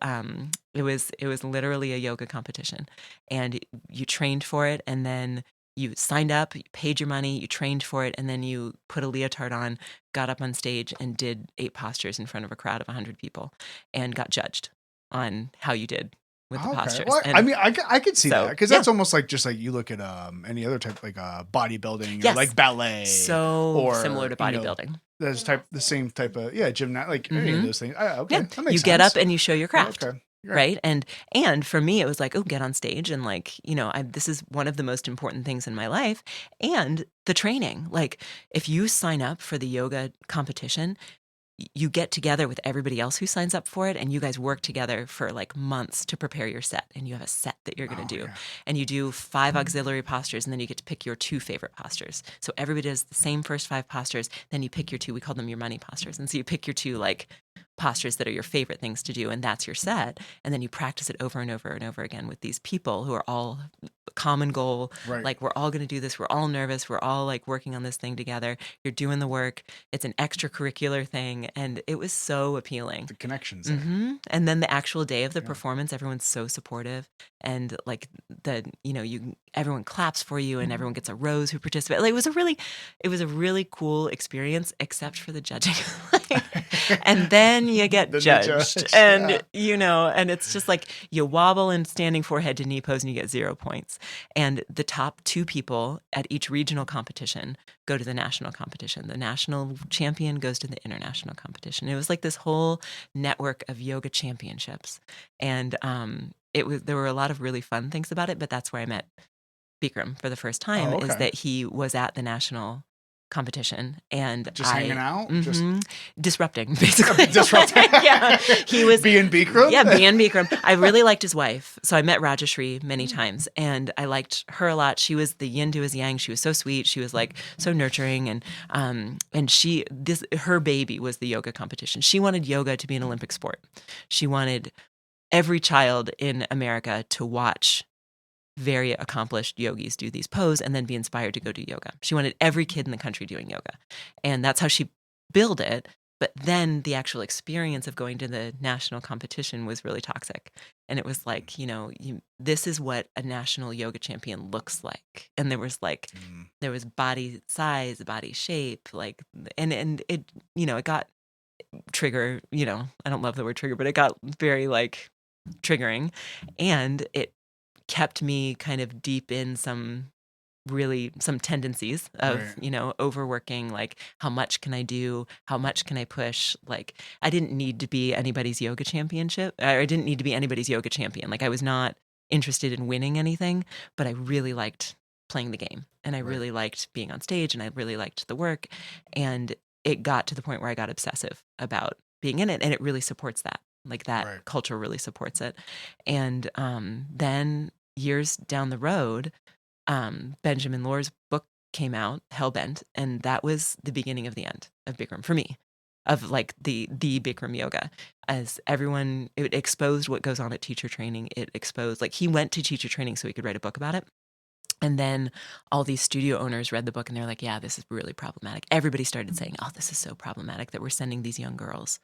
it was literally a yoga competition, and you trained for it, and then you signed up, you paid your money, you trained for it, and then you put a leotard on, got up on stage, and did 8 postures in front of a crowd of 100 people, and got judged on how you did with the postures. Well, And I mean, I could see that, because that's yeah. almost like just like you look at any other type, like bodybuilding, Yes. or like ballet, So or similar to bodybuilding. There's the same type of gymnast, like any of those things. Okay, Yeah. that makes You sense. get up and you show your craft. Okay. Right. And for me, it was like, oh, get on stage. And like, this is one of the most important things in my life. And the training, like, if you sign up for the yoga competition, you get together with everybody else who signs up for it, and you guys work together for like months to prepare your set, and you have a set that you're going to do. Yeah. And you do 5 auxiliary postures, and then you get to pick your 2 favorite postures. So everybody does the same first 5 postures, then you pick your 2, we call them your money postures. And so you pick your 2 like postures that are your favorite things to do, and that's your set. And then you practice it over and over and over again with these people who are all common goal. Right. Like, we're all going to do this. We're all nervous. We're all like working on this thing together. You're doing the work. It's an extracurricular thing. And it was so appealing. The connections. Mm-hmm. And then the actual day of the performance, everyone's so supportive. And like everyone claps for you, and everyone gets a rose who participated. Like, it was a really cool experience, except for the judging. And then you get judged. And, and it's just like you wobble in standing forehead to knee pose, and you get 0 points. And the top 2 people at each regional competition go to the national competition. The national champion goes to the international competition. It was like this whole network of yoga championships. And there were a lot of really fun things about it, but that's where I met Bikram for the first time, is that he was at the national competition, and just hanging out, just disrupting, basically. Disrupting. Yeah, he was being Bikram. Yeah, being Bikram. I really liked his wife, so I met Rajashri many times, and I liked her a lot. She was the yin to his yang. She was so sweet. She was like so nurturing, and her baby was the yoga competition. She wanted yoga to be an Olympic sport. She wanted every child in America to watch very accomplished yogis do these poses and then be inspired to go do yoga. She wanted every kid in the country doing yoga. And that's how she built it. But then the actual experience of going to the national competition was really toxic. And it was like, this is what a national yoga champion looks like. And there was there was body size, body shape, like, and it, it got trigger, I don't love the word trigger, but it got very like triggering. And it kept me kind of deep in some tendencies of, overworking, like, how much can I do? How much can I push? Like, I didn't need to be anybody's yoga championship. I didn't need to be anybody's yoga champion. Like, I was not interested in winning anything, but I really liked playing the game, and I really liked being on stage, and I really liked the work. And it got to the point where I got obsessive about being in it, and it really supports that. Like that Right. culture really supports it. And then years down the road, Benjamin Lohr's book came out, Hellbent, and that was the beginning of the end of Bikram for me, of like the Bikram yoga. As everyone, it exposed what goes on at teacher training. It exposed, like, he went to teacher training so he could write a book about it. And then all these studio owners read the book and they're like, yeah, this is really problematic. Everybody started saying, oh, this is so problematic that we're sending these young girls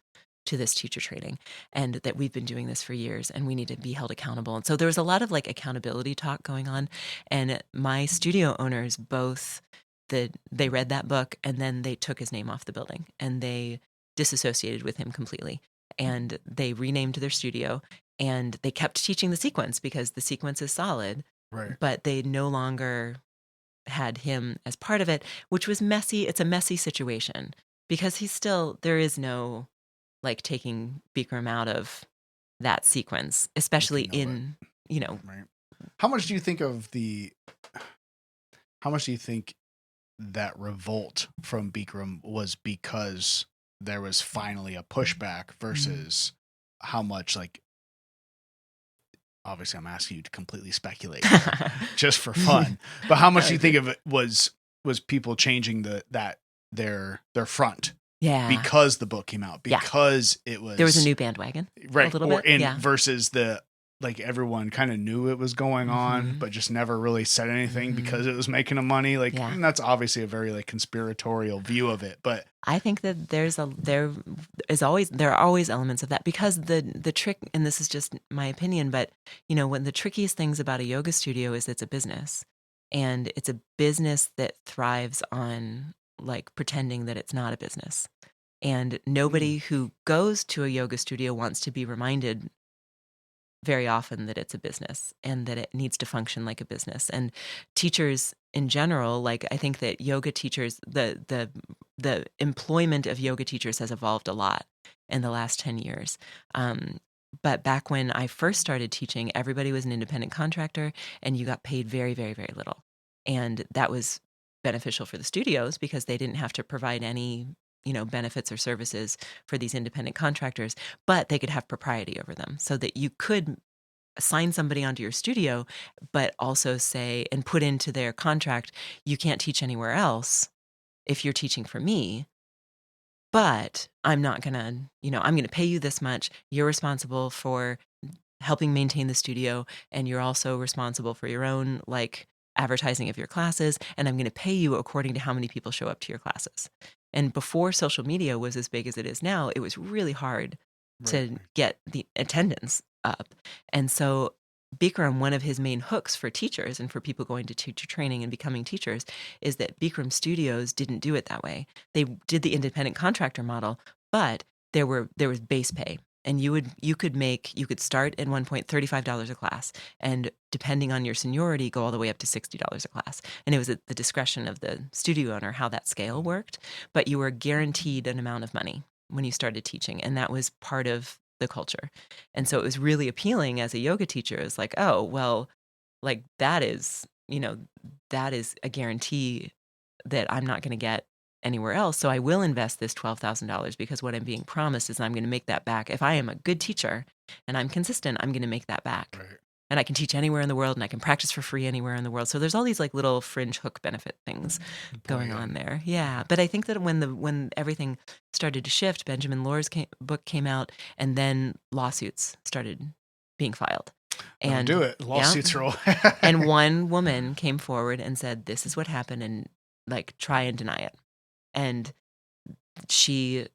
to this teacher training, and that we've been doing this for years and we need to be held accountable. And so there was a lot of like accountability talk going on. And my studio owners both, they read that book and then they took his name off the building and they disassociated with him completely. And they renamed their studio and they kept teaching the sequence because the sequence is solid. Right. But they no longer had him as part of it, which was messy. It's a messy situation because there is no like taking Bikram out of that sequence, especially in, Right. How much do you think that revolt from Bikram was because there was finally a pushback versus how much, like, obviously I'm asking you to completely speculate just for fun, but how much do you think of it was people changing their front? Yeah. Because the book came out, because there was a new bandwagon, right? A little bit, versus like everyone kind of knew it was going on, but just never really said anything because it was making them money. Like, and that's obviously a very like conspiratorial view of it, but I think that there are always elements of that, because the trick, and this is just my opinion, but when the trickiest things about a yoga studio is it's a business, and it's a business that thrives on like pretending that it's not a business. And nobody who goes to a yoga studio wants to be reminded very often that it's a business and that it needs to function like a business. And teachers in general, like, I think that yoga teachers, the employment of yoga teachers has evolved a lot in the last 10 years. But back when I first started teaching, everybody was an independent contractor and you got paid very, very, very little. And that was beneficial for the studios because they didn't have to provide any benefits or services for these independent contractors, but they could have propriety over them so that you could assign somebody onto your studio, but also say and put into their contract, you can't teach anywhere else if you're teaching for me, but I'm not gonna, I'm gonna pay you this much. You're responsible for helping maintain the studio, and you're also responsible for your own like advertising of your classes, and I'm going to pay you according to how many people show up to your classes. And before social media was as big as it is now, it was really hard to get the attendance up. And so Bikram, one of his main hooks for teachers and for people going to teacher training and becoming teachers, is that Bikram Studios didn't do it that way. They did the independent contractor model, but there was base pay. And you could start at one point $35 a class, and depending on your seniority, go all the way up to $60 a class. And it was at the discretion of the studio owner how that scale worked, but you were guaranteed an amount of money when you started teaching, and that was part of the culture. And so it was really appealing as a yoga teacher. It's like, oh, well, like that is a guarantee that I'm not going to get anywhere else. So I will invest this $12,000 because what I'm being promised is I'm going to make that back. If I am a good teacher and I'm consistent, I'm going to make that back. Right. And I can teach anywhere in the world and I can practice for free anywhere in the world. So there's all these like little fringe hook benefit things going on there. Yeah. But I think that when everything started to shift, Benjamin Lohr's book came out, and then lawsuits started being filed. And do it. Lawsuits roll. And one woman came forward and said, this is what happened, and like try and deny it. And she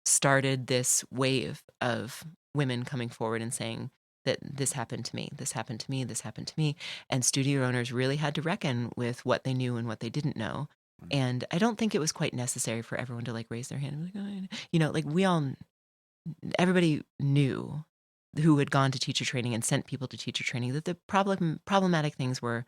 started this wave of women coming forward and saying that this happened to me, this happened to me, this happened to me. And studio owners really had to reckon with what they knew and what they didn't know. And I don't think it was quite necessary for everyone to like raise their hand and be like, like everybody knew who had gone to teacher training and sent people to teacher training that the problematic things were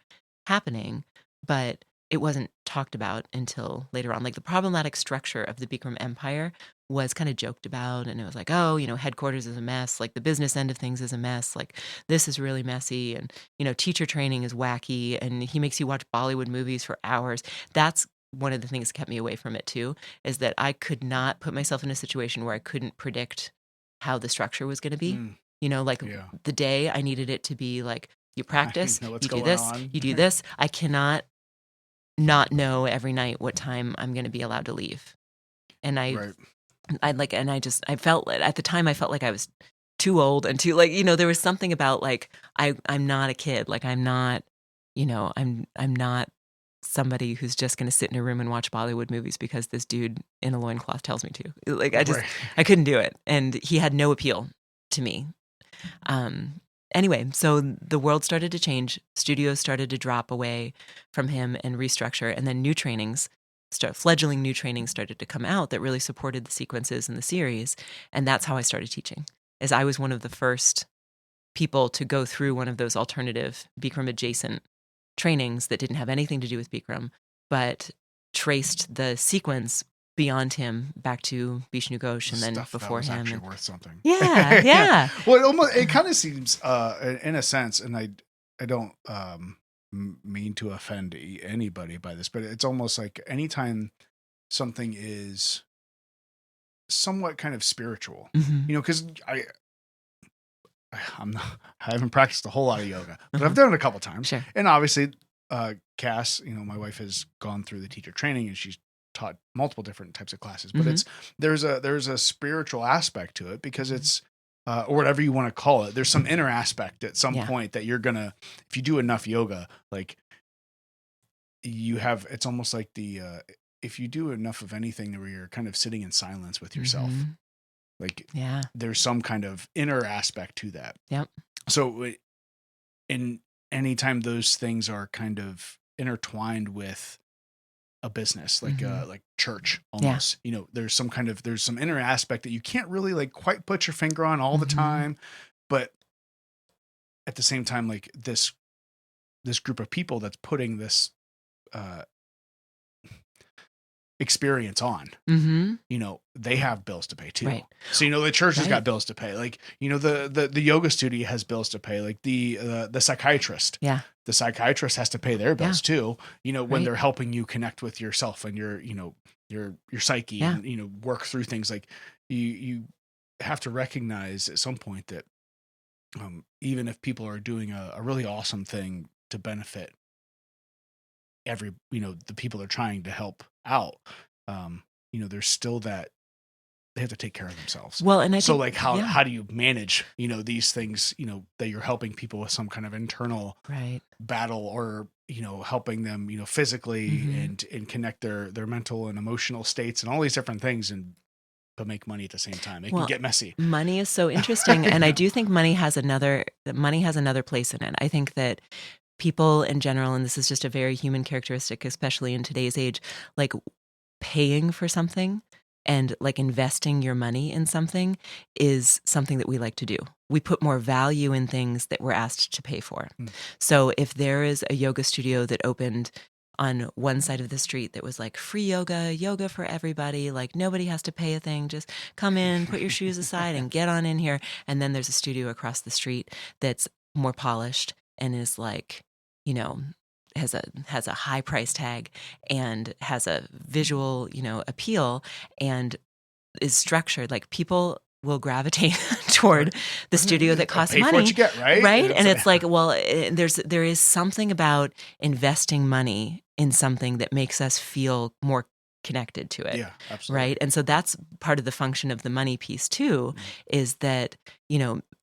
happening, but it wasn't talked about until later on. Like the problematic structure of the Bikram empire was kind of joked about, and it was like, oh, headquarters is a mess, like the business end of things is a mess, like this is really messy, and teacher training is wacky, and he makes you watch Bollywood movies for hours. That's one of the things that kept me away from it too, is that I could not put myself in a situation where I couldn't predict how the structure was going to be. Like the day I needed it to be like, you practice, know what's you do going this, on. you do this. I cannot not know every night what time I'm going to be allowed to leave. And I felt at the time, I felt like I was too old and too there was something about like, I'm not a kid. Like I'm not, I'm not somebody who's just going to sit in a room and watch Bollywood movies because this dude in a loincloth tells me to. Like I couldn't do it. And he had no appeal to me. Anyway, so the world started to change. Studios started to drop away from him and restructure. And then fledgling new trainings started to come out that really supported the sequences in the series. And that's how I started teaching, as I was one of the first people to go through one of those alternative Bikram adjacent trainings that didn't have anything to do with Bikram, but traced the sequence beyond him back to Vishnu Ghosh and then before him. Actually worth something. Yeah, yeah. Well, it kind of seems, in a sense, and I don't mean to offend anybody by this, but it's almost like anytime something is somewhat kind of spiritual, because I haven't practiced a whole lot of yoga, but I've done it a couple times. Sure. And obviously, Cass, my wife has gone through the teacher training and she's taught multiple different types of classes, but there's a spiritual aspect to it because it's, or whatever you want to call it. There's some inner aspect at some point that you're gonna, if you do enough yoga, like it's almost like if you do enough of anything where you're kind of sitting in silence with yourself, like there's some kind of inner aspect to that. Yep. So in anytime those things are kind of intertwined with a business, like church almost, there's some inner aspect that you can't really like quite put your finger on all the time, but at the same time, like this group of people that's putting this experience on, they have bills to pay too. Right. So, the church has got bills to pay. Like, the yoga studio has bills to pay. Like the psychiatrist. Yeah. The psychiatrist has to pay their bills too, when they're helping you connect with yourself and your psyche and, work through things. Like you have to recognize at some point that, even if people are doing a really awesome thing to benefit the people they're trying to help out, there's still that they have to take care of themselves. Well, and how do you manage, these things, that you're helping people with some kind of internal battle or, helping them, physically and connect their mental and emotional states and all these different things but make money at the same time. It can get messy. Money is so interesting. And I do think money has another place in it. I think that people in general, and this is just a very human characteristic, especially in today's age, like paying for something and like investing your money in something is something that we like to do. We put more value in things that we're asked to pay for. So if there is a yoga studio that opened on one side of the street that was like free yoga for everybody, like nobody has to pay a thing, just come in, put your shoes aside and get on in here. And then there's a studio across the street that's more polished and is like, has a high price tag and has a visual, appeal and is structured. Like people will gravitate toward the studio that costs pay money. For what you get, right? Right. And it's like, well, there is something about investing money in something that makes us feel more connected to it. Yeah, absolutely. Right. And so that's part of the function of the money piece too, is that,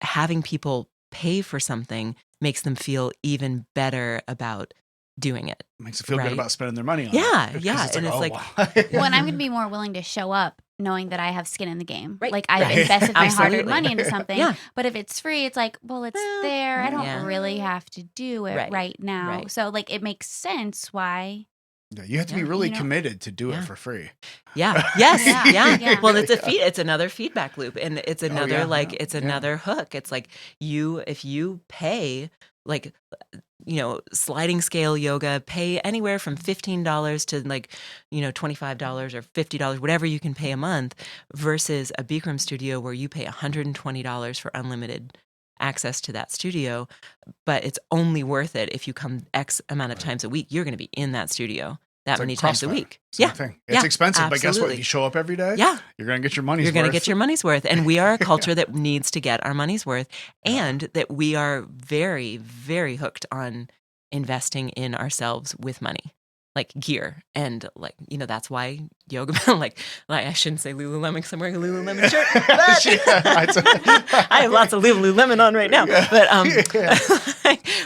having people pay for something makes them feel even better about doing it. Makes them feel good about spending their money on it. Yeah. It's and it's like, well, and I'm going to be more willing to show up knowing that I have skin in the game. Right. Like I've invested my hard-earned money into something. But if it's free, it's like, well, it's there. I don't really have to do it right now. Right. So like it makes sense why. Yeah, you have to be really committed to do it for free. Yeah. Yes. Yeah. Well, it's another feedback loop, and it's another it's another hook. It's like if you pay like, sliding scale yoga, pay anywhere from $15 to like, $25 or $50, whatever you can pay a month, versus a Bikram studio where you pay $120 for unlimited access to that studio, but it's only worth it if you come X amount of times a week. You're going to be in that studio that many times a week. Same thing. It's expensive, but guess what? If you show up every day, you're going to get your money's worth. You're going to get your money's worth. And we are a culture that needs to get our money's worth, and that we are very, very hooked on investing in ourselves with money. Like gear, and like, you know, that's why yoga, like I shouldn't say Lululemon because I'm wearing a Lululemon shirt. I have lots of Lululemon on right now, but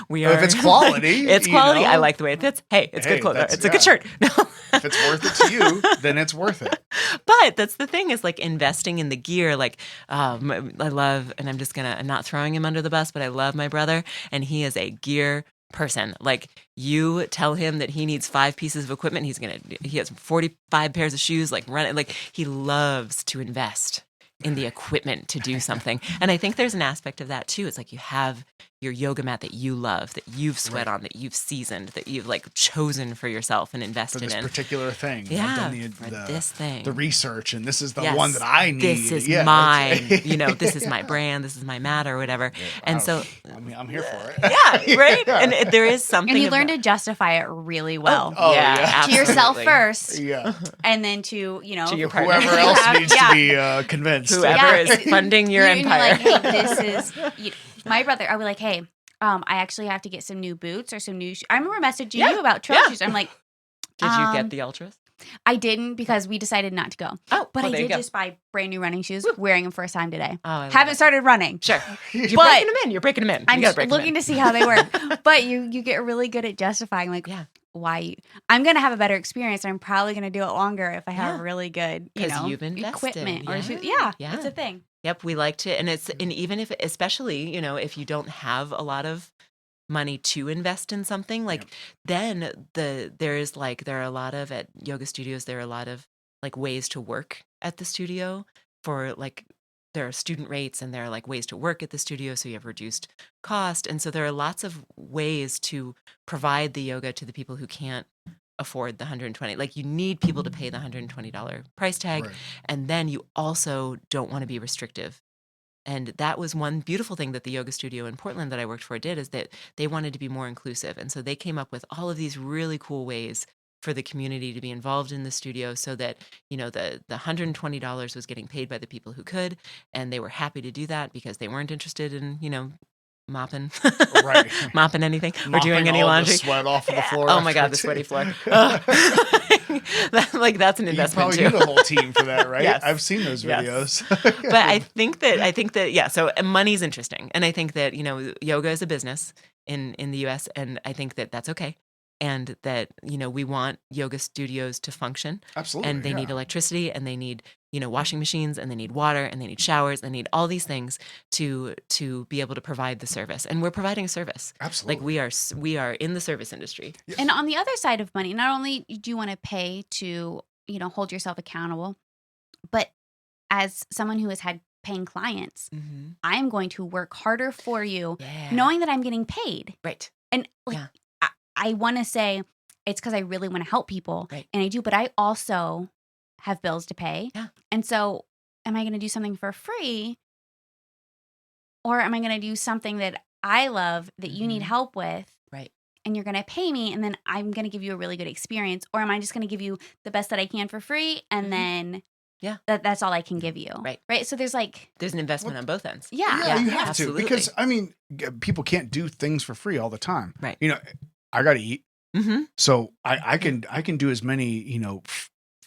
we are. If it's quality, it's quality. I like the way it fits. Hey, it's good clothes. It's a good shirt. If it's worth it to you, then it's worth it. But that's the thing, is like investing in the gear. Like I love, and I'm not throwing him under the bus, but I love my brother, and he is a gear person. Like, you tell him that he needs 5 pieces of equipment, he has 45 pairs of shoes, like run it. Like, he loves to invest in the equipment to do something. And I think there's an aspect of that too. It's like you have your yoga mat that you love, that you've sweat on, that you've seasoned, that you've like chosen for yourself and invested in. For this particular thing. Yeah, I've done this thing. The research, and this is the one that I need. This is mine. This is my brand. This is my mat or whatever. Yeah, and so, I mean, I'm here for it. Yeah, right? And there is something. And you learn to justify it really well. Oh yeah. To yourself first. Yeah. And then to your partner. Whoever else needs to be convinced. Whoever is funding your empire. And you're like, hey, this is... my brother, I'll be like, hey, I actually have to get some new boots or some new shoes. I remember messaging you about trail shoes. I'm like, did you get the Ultras? I didn't, because we decided not to go. Oh, but I did just buy brand new running shoes, wearing them first time today. Oh, haven't started running. Sure. You're breaking them in. You're breaking them in. I'm looking to see how they work. But you get really good at justifying, like, why I'm going to have a better experience. And I'm probably going to do it longer if I have really good, you've invested. Equipment or shoes. Yeah, it's a thing. Yep, we like to, and even if, especially, if you don't have a lot of money to invest in something, like then there are a lot of, at yoga studios, there are a lot of like ways to work at the studio for like, there are student rates and there are like ways to work at the studio, so you have reduced cost. And so there are lots of ways to provide the yoga to the people who can't afford the $120. Like, you need people to pay the $120 price tag. Right. And then you also don't want to be restrictive. And that was one beautiful thing that the yoga studio in Portland that I worked for did, is that they wanted to be more inclusive. And so they came up with all of these really cool ways for the community to be involved in the studio, so that, the $120 was getting paid by the people who could. And they were happy to do that because they weren't interested in, mopping, mopping anything, or doing any laundry. The sweat off of the floor. Oh my God, the sweaty floor. That's an investment too. You probably need a whole team for that, right? Yes. I've seen those videos. But I think that, so money's interesting. And I think that, yoga is a business in the US, and I think that that's okay. And that, we want yoga studios to function. Absolutely. And they need electricity, and they need, washing machines, and they need water, and they need showers, they need all these things to be able to provide the service. And we're providing a service. Absolutely. Like, we are in the service industry. Yes. And on the other side of money, not only do you want to pay to, hold yourself accountable, but as someone who has had paying clients, I'm going to work harder for you, knowing that I'm getting paid. Right. And I want to say it's because I really want to help people, and I do, but I also have bills to pay. Yeah. And so am I going to do something for free, or am I going to do something that I love that you need help with? Right. And you're going to pay me, and then I'm going to give you a really good experience, or am I just going to give you the best that I can for free, and then that's all I can give you. Right. So there's an investment on both ends. Yeah, you have absolutely. to, because I mean, people can't do things for free all the time. Right. I got to eat. So I can do as many,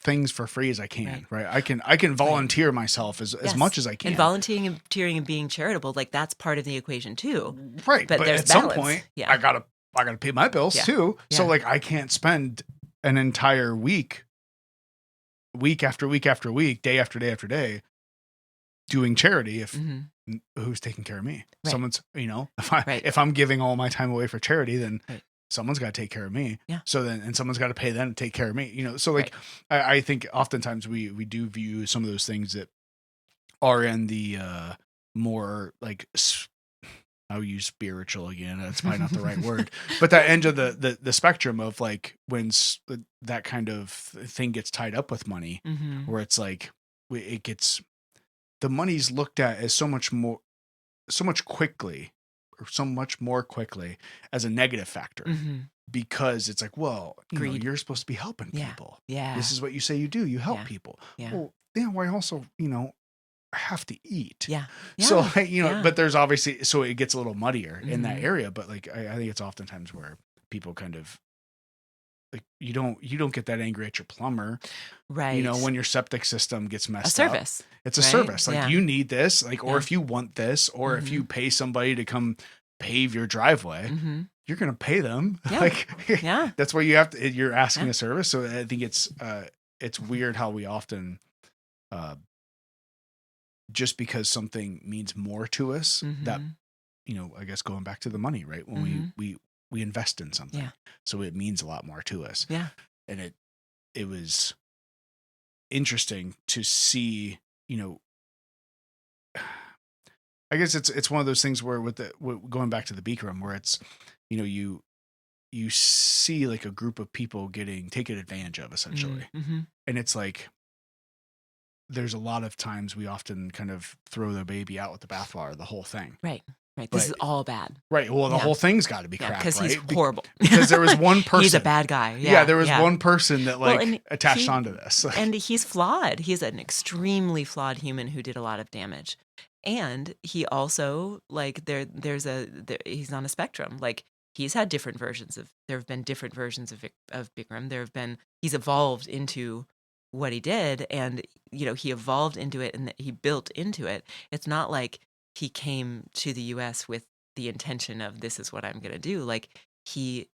things for free as I can, right? I can volunteer myself as much as I can. And volunteering and being charitable, like, that's part of the equation too. Right. But there's at balance. some point, I gotta pay my bills too. So like, I can't spend an entire week after week after week, day after day after day, doing charity if who's taking care of me? Right. Someone's, if I'm giving all my time away for charity, then someone's got to take care of me. Yeah. So then, and someone's got to pay them to take care of me, so like, I think oftentimes we do view some of those things that are in the, more like, I'll use spiritual again. That's probably not the right word, but that end of the spectrum of like, when that kind of thing gets tied up with money, where it's like, the money's looked at as so much more quickly as a negative factor. because it's like, well, Greed. you're supposed to be helping people. Yeah. This is what you say you do. You help people. Yeah. Well, I also, have to eat. Yeah. So, but there's obviously, so it gets a little muddier in that area. But like, I think it's oftentimes where people kind of like, you don't get that angry at your plumber. Right. When your septic system gets messed up. A service. It's a service. Like you need this, like, or if you want this, or if you pay somebody to come pave your driveway, you're going to pay them. Yeah. Like, that's where you're asking a service. So I think it's weird how we often, just because something means more to us, that, I guess going back to the money, right? When we invest in something, so it means a lot more to us. Yeah. And it was interesting to see, I guess it's one of those things where going back to the Bikram, where it's, you see like a group of people getting taken advantage of essentially. And it's like, there's a lot of times we often kind of throw the baby out with the bathwater, the whole thing. Right. This is all bad. Right. Well, the whole thing's got to be crap, because right? he's horrible. Because there was one person. He's a bad guy. There was one person that attached onto this. And he's flawed. He's an extremely flawed human who did a lot of damage. And he also, like, he's on a spectrum. Like, he's had different versions there have been different versions of Bikram. He's evolved into what he did, and, he evolved into it and he built into it. It's not like he came to the US with the intention of, this is what I'm going to do. Like, he,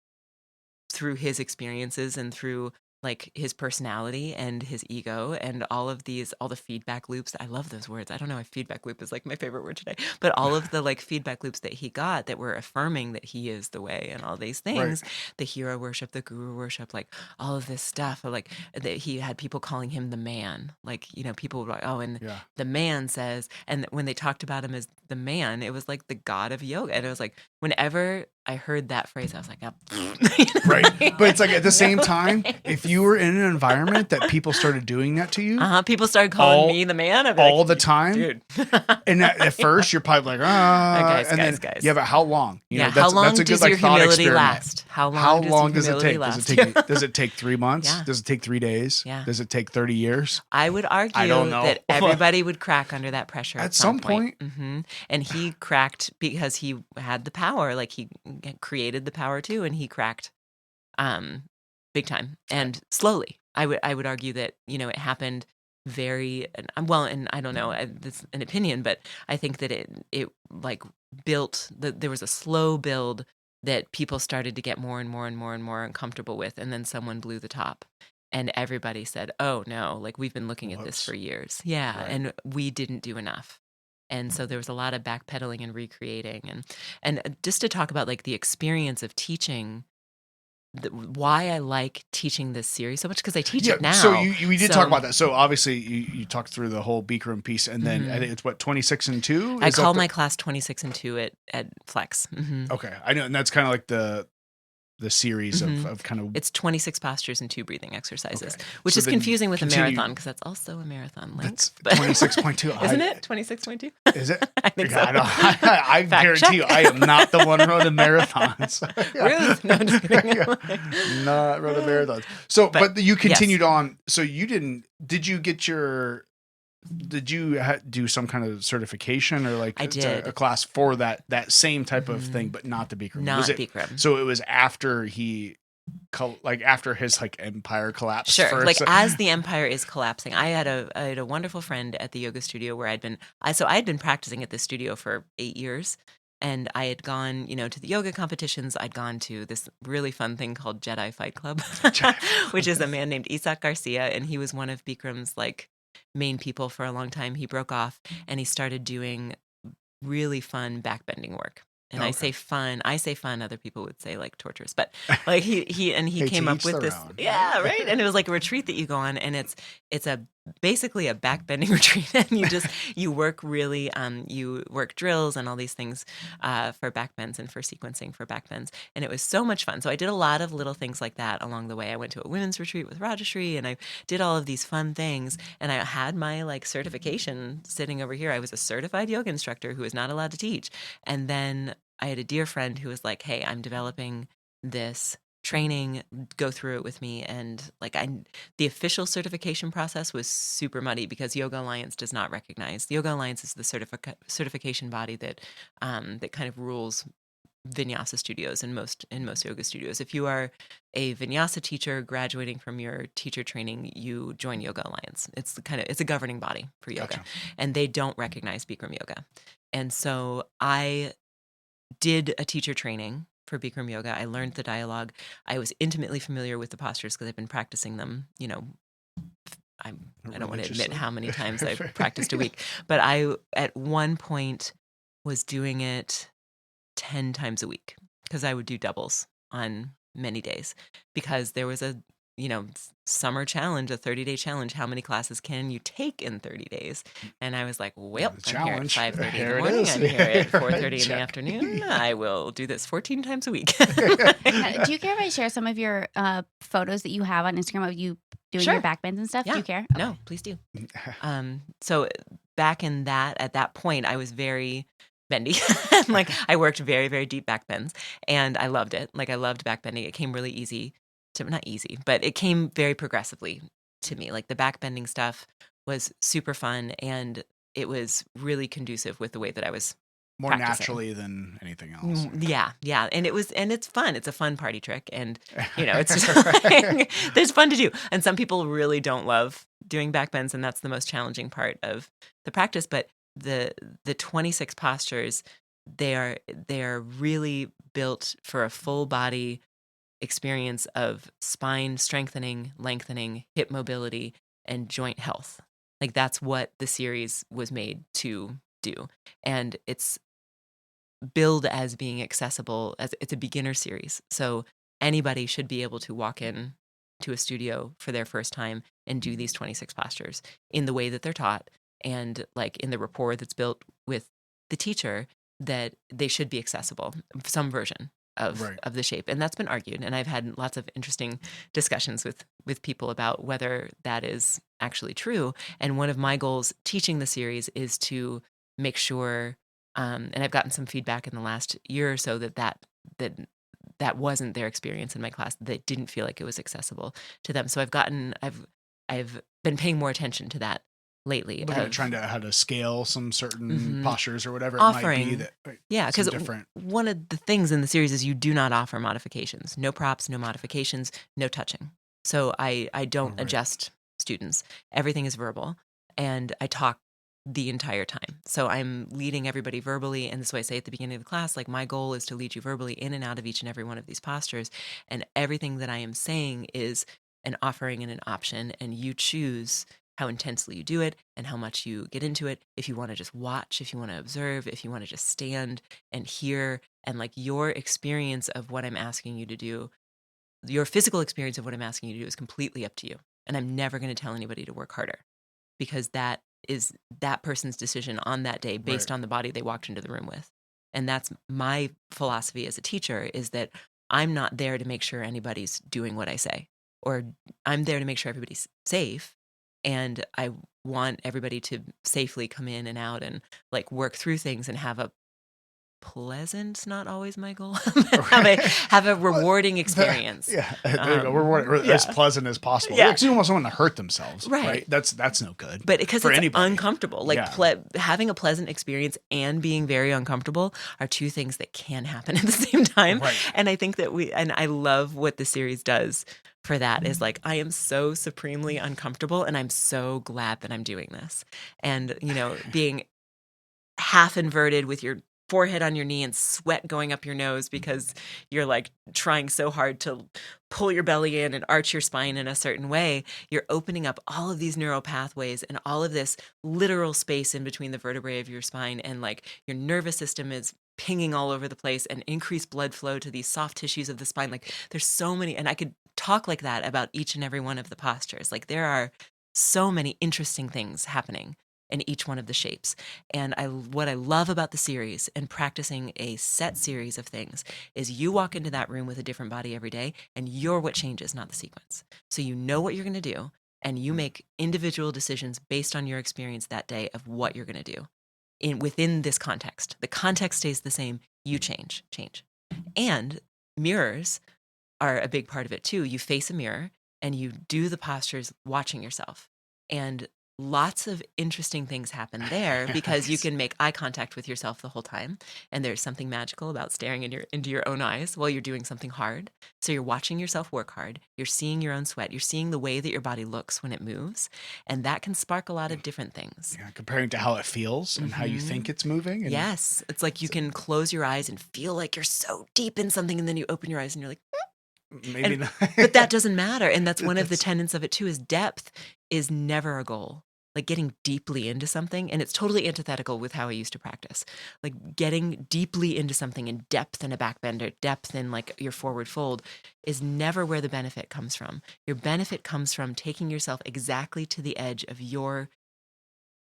through his experiences and through like his personality and his ego and all the feedback loops. I love those words. I don't know if feedback loop is like my favorite word today, but all of the like feedback loops that he got that were affirming that he is the way and all these things, the hero worship, the guru worship, like all of this stuff, like that he had people calling him the man, like, people were like, oh, and the man says, and when they talked about him as the man, it was like the god of yoga. And it was like, whenever I heard that phrase, I was like, oh. Right. But it's like at the same time, if you were in an environment that people started doing that to you, people started calling me the man all the time, dude. And at first you're probably like, guys, yeah, but how long? How long that's a does good, your humility last? How long does it take? Last? Does it take 3 months? Yeah. Does it take 3 days? Yeah. Does it take 30 years? I would argue that everybody would crack under that pressure at some point. And he cracked because he had the power. Like, he created the power too, and he cracked big time and slowly. I would argue that, it happened very well, and I don't know, this is an opinion, but I think that it like built there was a slow build that people started to get more and more and more and more uncomfortable with, and then someone blew the top. And everybody said, oh no, like, we've been looking at this for years. Yeah. Right. And we didn't do enough. And so there was a lot of backpedaling and recreating. And just to talk about like the experience of teaching, why I like teaching this series so much, because I teach it now. So we did talk about that. So obviously you talked through the whole Bikram piece, and then I think it's 26 and 2? I call my class 26 and 2 at Flex. Okay. I know. And that's kind of like the series of kind of... It's 26 postures and 2 breathing exercises, which is confusing with a marathon, because that's also a marathon length. That's 26.2. Isn't it 26.2? Is it? I think so. I guarantee you, I am not the one running marathons. Ruth? No, I'm just kidding. Not running marathons. So, but you continued on. So did you get your... Did you do some kind of certification or like a class for that same type of thing, but not the Bikram? Not Bikram. So it was after after his like empire collapsed. Sure. First. Like, as the empire is collapsing, I had a wonderful friend at the yoga studio where I had been practicing at this studio for 8 years. And I had gone, to the yoga competitions. I'd gone to this really fun thing called Jedi Fight Club, which is a man named Isaac Garcia. And he was one of Bikram's like main people for a long time. He broke off and he started doing really fun backbending work. And I say fun, other people would say like torturous, but like he came up with this. Yeah, right. And it was like a retreat that you go on, and it's basically a backbending retreat, and you work really you work drills and all these things for backbends and for sequencing for backbends. And it was so much fun. So I did a lot of little things like that along the way. I went to a women's retreat with Rajashri, and I did all of these fun things, and I had my like certification sitting over here. I was a certified yoga instructor who is not allowed to teach. And then I had a dear friend who was like, hey, I'm developing this training, go through it with me. And like the official certification process was super muddy because Yoga Alliance does not recognize. The Yoga Alliance is the certification body that that kind of rules vinyasa studios in most yoga studios. If you are a vinyasa teacher graduating from your teacher training, you join Yoga Alliance. It's a governing body for yoga. Gotcha. And they don't recognize Bikram yoga. And so I did a teacher training for Bikram yoga. I learned the dialogue. I was intimately familiar with the postures because I've been practicing them, I don't want to admit how many times I've practiced a week, but I at one point was doing it 10 times a week because I would do doubles on many days because there was a summer challenge, a 30-day challenge. How many classes can you take in 30 days? And I was like, well, I'm here at 5:30 in the morning. I'm here at 4:30 in the afternoon. I will do this 14 times a week. Do you care if I share some of your photos that you have on Instagram of you doing your back bends and stuff? Yeah. Do you care? Okay. No, please do. So back at that point, I was very bendy. Like I worked very, very deep back bends and I loved it. Like I loved back bending. It came really easy not easy, but it came very progressively to me. Like the back bending stuff was super fun and it was really conducive with the way that I was more practicing. Naturally than anything else. Yeah. And it's fun. It's a fun party trick. And it's just like, there's fun to do. And some people really don't love doing back bends. And that's the most challenging part of the practice. But the 26 postures, they are really built for a full body experience of spine strengthening, lengthening, hip mobility, and joint health. Like that's what the series was made to do. And it's billed as being accessible as it's a beginner series. So anybody should be able to walk in to a studio for their first time and do these 26 postures in the way that they're taught and like in the rapport that's built with the teacher that they should be accessible, some version of the shape. And that's been argued. And I've had lots of interesting discussions with people about whether that is actually true. And one of my goals teaching the series is to make sure, and I've gotten some feedback in the last year or so that wasn't their experience in my class. They didn't feel like it was accessible to them. So I've been paying more attention to that lately. Trying to how to scale some certain postures or whatever offering, it might be. Yeah, because one of the things in the series is you do not offer modifications. No props, no modifications, no touching. So I don't adjust students. Everything is verbal, and I talk the entire time. So I'm leading everybody verbally, and this is what I say at the beginning of the class, like my goal is to lead you verbally in and out of each and every one of these postures, and everything that I am saying is an offering and an option, and you choose how intensely you do it and how much you get into it. If you want to just watch, if you want to observe, if you want to just stand and hear, and like your experience of what I'm asking you to do, your physical experience of what I'm asking you to do is completely up to you. And I'm never going to tell anybody to work harder because that is that person's decision on that day based on the body they walked into the room with. And that's my philosophy as a teacher is that I'm not there to make sure anybody's doing what I say, or I'm there to make sure everybody's safe. And I want everybody to safely come in and out and like work through things and have a pleasant, not always my goal, have a rewarding experience. There you go. As pleasant as possible. Yeah. Because you don't want someone to hurt themselves. Right. That's no good. But because it's anybody. Uncomfortable. Like having a pleasant experience and being very uncomfortable are two things that can happen at the same time. Right. And I think that I love what the series does for that is like, I am so supremely uncomfortable and I'm so glad that I'm doing this. And, being half inverted with your forehead on your knee and sweat going up your nose because you're like trying so hard to pull your belly in and arch your spine in a certain way, you're opening up all of these neural pathways and all of this literal space in between the vertebrae of your spine. And like your nervous system is pinging all over the place and increased blood flow to these soft tissues of the spine. Like there's so many, and I could talk like that about each and every one of the postures. Like there are so many interesting things happening in each one of the shapes. And what I love about the series and practicing a set series of things is you walk into that room with a different body every day and you're what changes, not the sequence. So you know what you're going to do and you make individual decisions based on your experience that day of what you're going to do within this context. The context stays the same. You change. And mirrors are a big part of it too. You face a mirror and you do the postures watching yourself. And lots of interesting things happen there because you can make eye contact with yourself the whole time. And there's something magical about staring into your own eyes while you're doing something hard. So you're watching yourself work hard. You're seeing your own sweat. You're seeing the way that your body looks when it moves. And that can spark a lot of different things. Yeah, comparing to how it feels and how you think it's moving. And yes. It's like you can close your eyes and feel like you're so deep in something, and then you open your eyes and you're like, maybe not. But that doesn't matter. And that's one of the tenets of it too, is depth is never a goal. Like getting deeply into something, and it's totally antithetical with how I used to practice. Like getting deeply into something in depth in a backbender, depth in like your forward fold is never where the benefit comes from. Your benefit comes from taking yourself exactly to the edge of your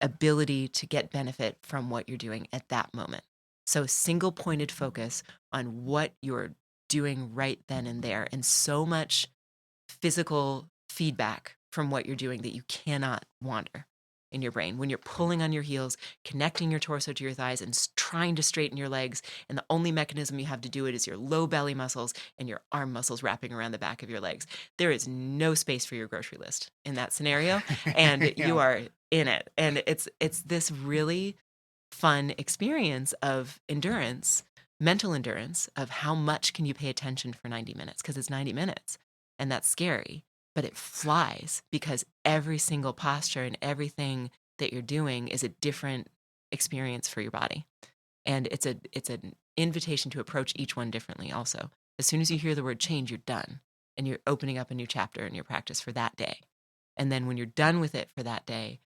ability to get benefit from what you're doing at that moment. So single pointed focus on what you're doing right then and there, and so much physical feedback from what you're doing that you cannot wander in your brain. When you're pulling on your heels, connecting your torso to your thighs and trying to straighten your legs, and the only mechanism you have to do it is your low belly muscles and your arm muscles wrapping around the back of your legs. There is no space for your grocery list in that scenario, and you are in it. And it's this really fun experience of endurance, mental endurance, of how much can you pay attention for 90 minutes, because it's 90 minutes. And that's scary, but it flies because every single posture and everything that you're doing is a different experience for your body. And it's an invitation to approach each one differently also. As soon as you hear the word change, you're done. And you're opening up a new chapter in your practice for that day. And then when you're done with it for that day,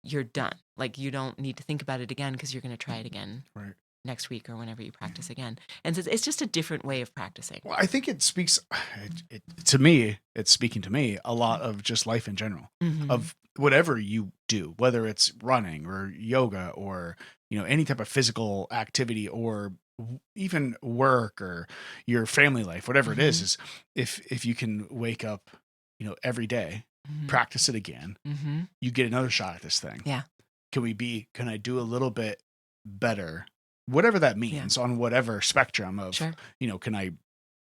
you're done. Like you don't need to think about it again because you're going to try it again. Right. Next week or whenever you practice again. And so it's just a different way of practicing. Well, I think it speaks to me, it's speaking to me a lot of just life in general, of whatever you do, whether it's running or yoga or, any type of physical activity or even work or your family life, whatever it is if you can wake up, every day, practice it again, you get another shot at this thing. Yeah. Can I do a little bit better? Whatever that means on whatever spectrum of, can I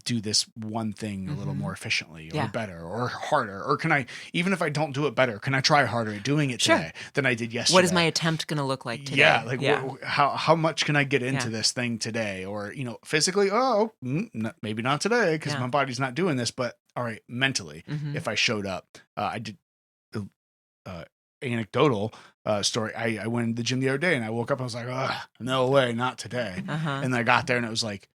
do this one thing a little more efficiently or better or harder? Or can I, even if I don't do it better, can I try harder at doing it today than I did yesterday? What is my attempt going to look like today? Yeah. Like how much can I get into this thing today? Or, physically, maybe not today because my body's not doing this, but all right, mentally, if I showed up, I did anecdotal story. I went to the gym the other day and I woke up and I was like, no way, not today. And then I got there and it was like,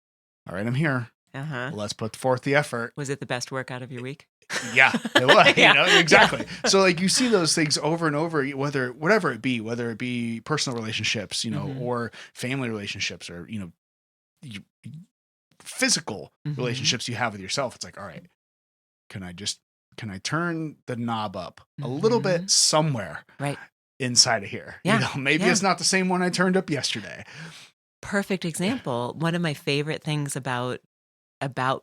all right, I'm here. Let's put forth the effort. Was it the best workout of your week? Yeah, it was. Exactly. So like you see those things over and over, whatever it be personal relationships, or family relationships or, physical relationships you have with yourself. It's like, all right, can I turn the knob up a little bit somewhere inside of here? Maybe it's not the same one I turned up yesterday. Perfect example. One of my favorite things about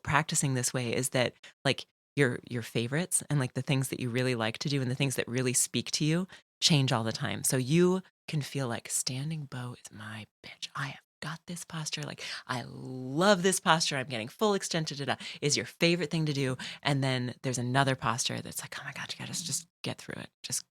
practicing this way is that like your favorites and like the things that you really like to do and the things that really speak to you change all the time. So you can feel like standing bow is my bitch. I have got this posture. Like I love this posture. I'm getting full extension. Is your favorite thing to do. And then there's another posture that's like, oh my God, you gotta just get through it. Just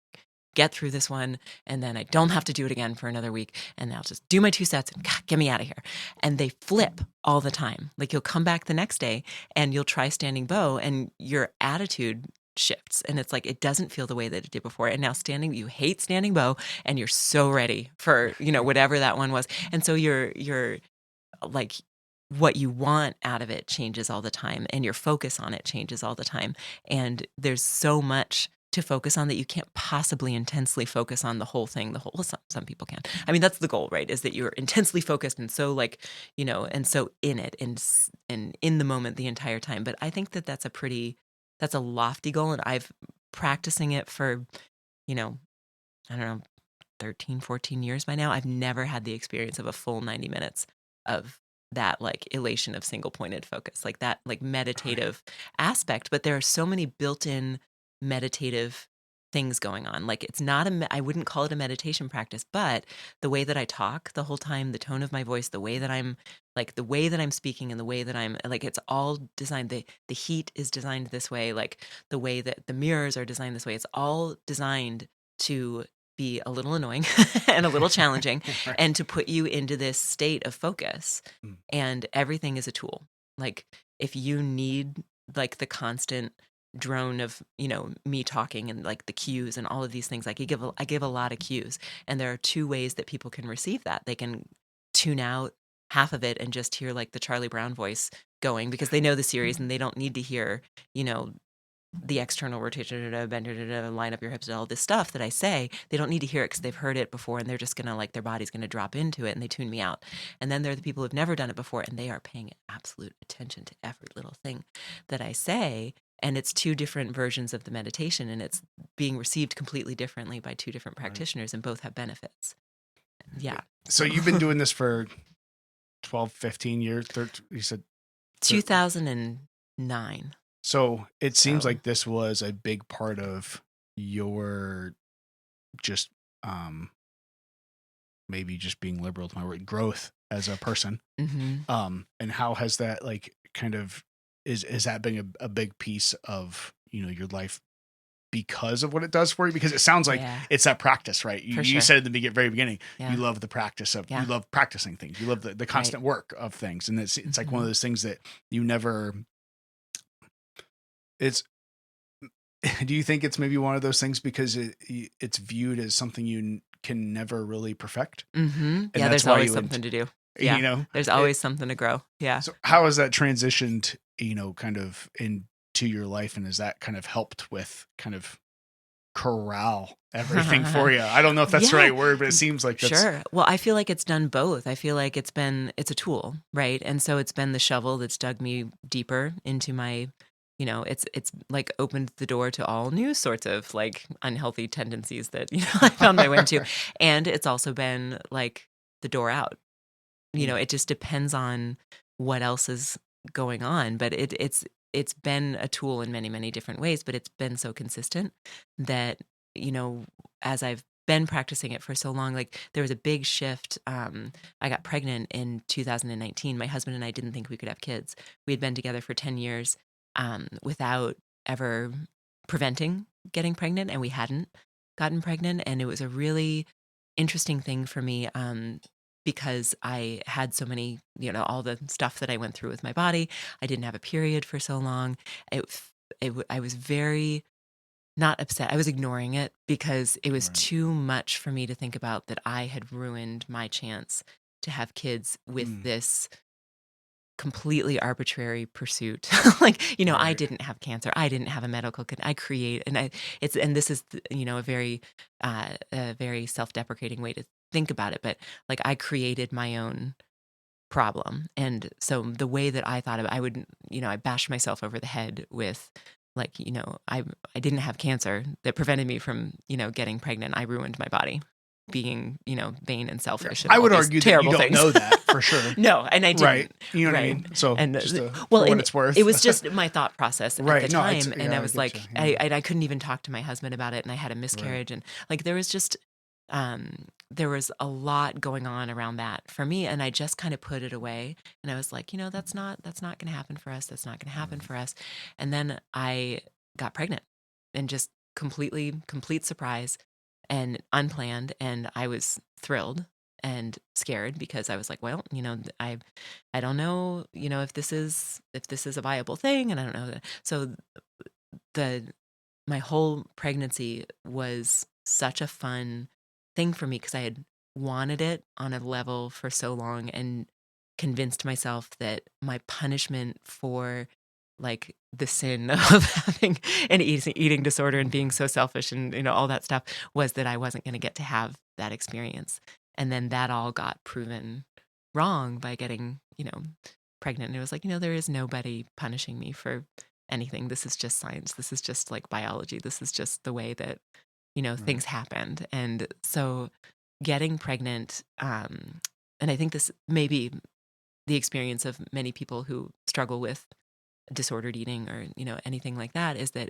get through this one. And then I don't have to do it again for another week. And I'll just do my 2 sets and get me out of here. And they flip all the time. Like you'll come back the next day and you'll try standing bow and your attitude shifts. And it's like, it doesn't feel the way that it did before. And now you hate standing bow and you're so ready for, whatever that one was. And so you're like, what you want out of it changes all the time and your focus on it changes all the time. And there's so much to focus on that you can't possibly intensely focus on the whole thing. Some people can. I mean, that's the goal, right? Is that you're intensely focused and so like, and so in it and in the moment the entire time. But I think that that's a lofty goal. And I've practicing it for, I don't know, 13, 14 years by now. I've never had the experience of a full 90 minutes of that like elation of single pointed focus, like that like meditative aspect. But there are so many built-in meditative things going on. Like it's not I wouldn't call it a meditation practice, but the way that I talk the whole time, the tone of my voice, the way that I'm speaking, and the way that I'm like, it's all designed. The heat is designed this way, like the way that the mirrors are designed this way. It's all designed to be a little annoying and a little challenging Right. and to put you into this state of focus. Mm. And everything is a tool. Like if you need like the constant drone of me talking and like the cues and all of these things, like I give a lot of cues, and there are two ways that people can receive that. They can tune out half of it and just hear like the Charlie Brown voice going because they know the series and they don't need to hear the external rotation, bend, line up your hips, all this stuff that I say. They don't need to hear it because they've heard it before, and they're just gonna like their body's gonna drop into it, and they tune me out. And then there are the people who've never done it before, and they are paying absolute attention to every little thing that I say. And it's two different versions of the meditation, and it's being received completely differently by two different practitioners, and both have benefits. Yeah. So you've been doing this for 12, 15 years. You said 2009. So it seems like this was a big part of your just maybe just being liberal to my word, growth as a person. Mm-hmm. And how has that like kind of is that being a big piece of your life because of what it does for you? Because it sounds like it's that practice, right? You said at the very beginning, you love the practice of you love practicing things, you love the constant work of things, and it's like one of those things that you never. Do you think it's maybe one of those things because it's viewed as something you can never really perfect? Mm-hmm. Yeah, there's always something to do. Yeah, there's always something to grow. Yeah. So how has that transitioned, kind of into your life, and has that kind of helped with kind of corral everything for you? I don't know if that's the right word, but it seems like that's... Sure. Well, I feel like it's done both. I feel like it's a tool, right? And so it's been the shovel that's dug me deeper into my, it's like opened the door to all new sorts of like unhealthy tendencies that, I found my way into. And it's also been like the door out. It just depends on what else is going on, but it's been a tool in many, many different ways, but it's been so consistent that, as I've been practicing it for so long, like there was a big shift. I got pregnant in 2019. My husband and I didn't think we could have kids. We had been together for 10 years without ever preventing getting pregnant, and we hadn't gotten pregnant. And it was a really interesting thing for me because I had so many, all the stuff that I went through with my body. I didn't have a period for so long. I was very not upset. I was ignoring it because it was too much for me to think about that I had ruined my chance to have kids with this completely arbitrary pursuit. Like, I didn't have cancer. I didn't have a medical and this is, a very self-deprecating way to think about it. But like I created my own problem. And so the way that I thought of it, I bashed myself over the head with like, I didn't have cancer that prevented me from, getting pregnant. I ruined my body being, vain and selfish. And I would argue that you don't things. know that for sure. No, and I didn't. Right. You know what I mean? So and just for what it's worth. It was just my thought process at the time. And I was like, I I couldn't even talk to my husband about it. And I had a miscarriage. And like, there was just, there was a lot going on around that for me. And I just kind of put it away. And I was like, that's not going to happen for us. That's not going to happen for us. And then I got pregnant, and just complete surprise and unplanned. And I was thrilled and scared because I was like, well, I don't know, if this is a viable thing. And I don't know. So my whole pregnancy was such a fun thing for me because I had wanted it on a level for so long and convinced myself that my punishment for like the sin of having an eating disorder and being so selfish and all that stuff was that I wasn't going to get to have that experience. And then that all got proven wrong by getting, pregnant. And it was like, there is nobody punishing me for anything. This is just science. This is just like biology. This is just the way that, things happened. And so getting pregnant, and I think this may be the experience of many people who struggle with disordered eating or anything like that, is that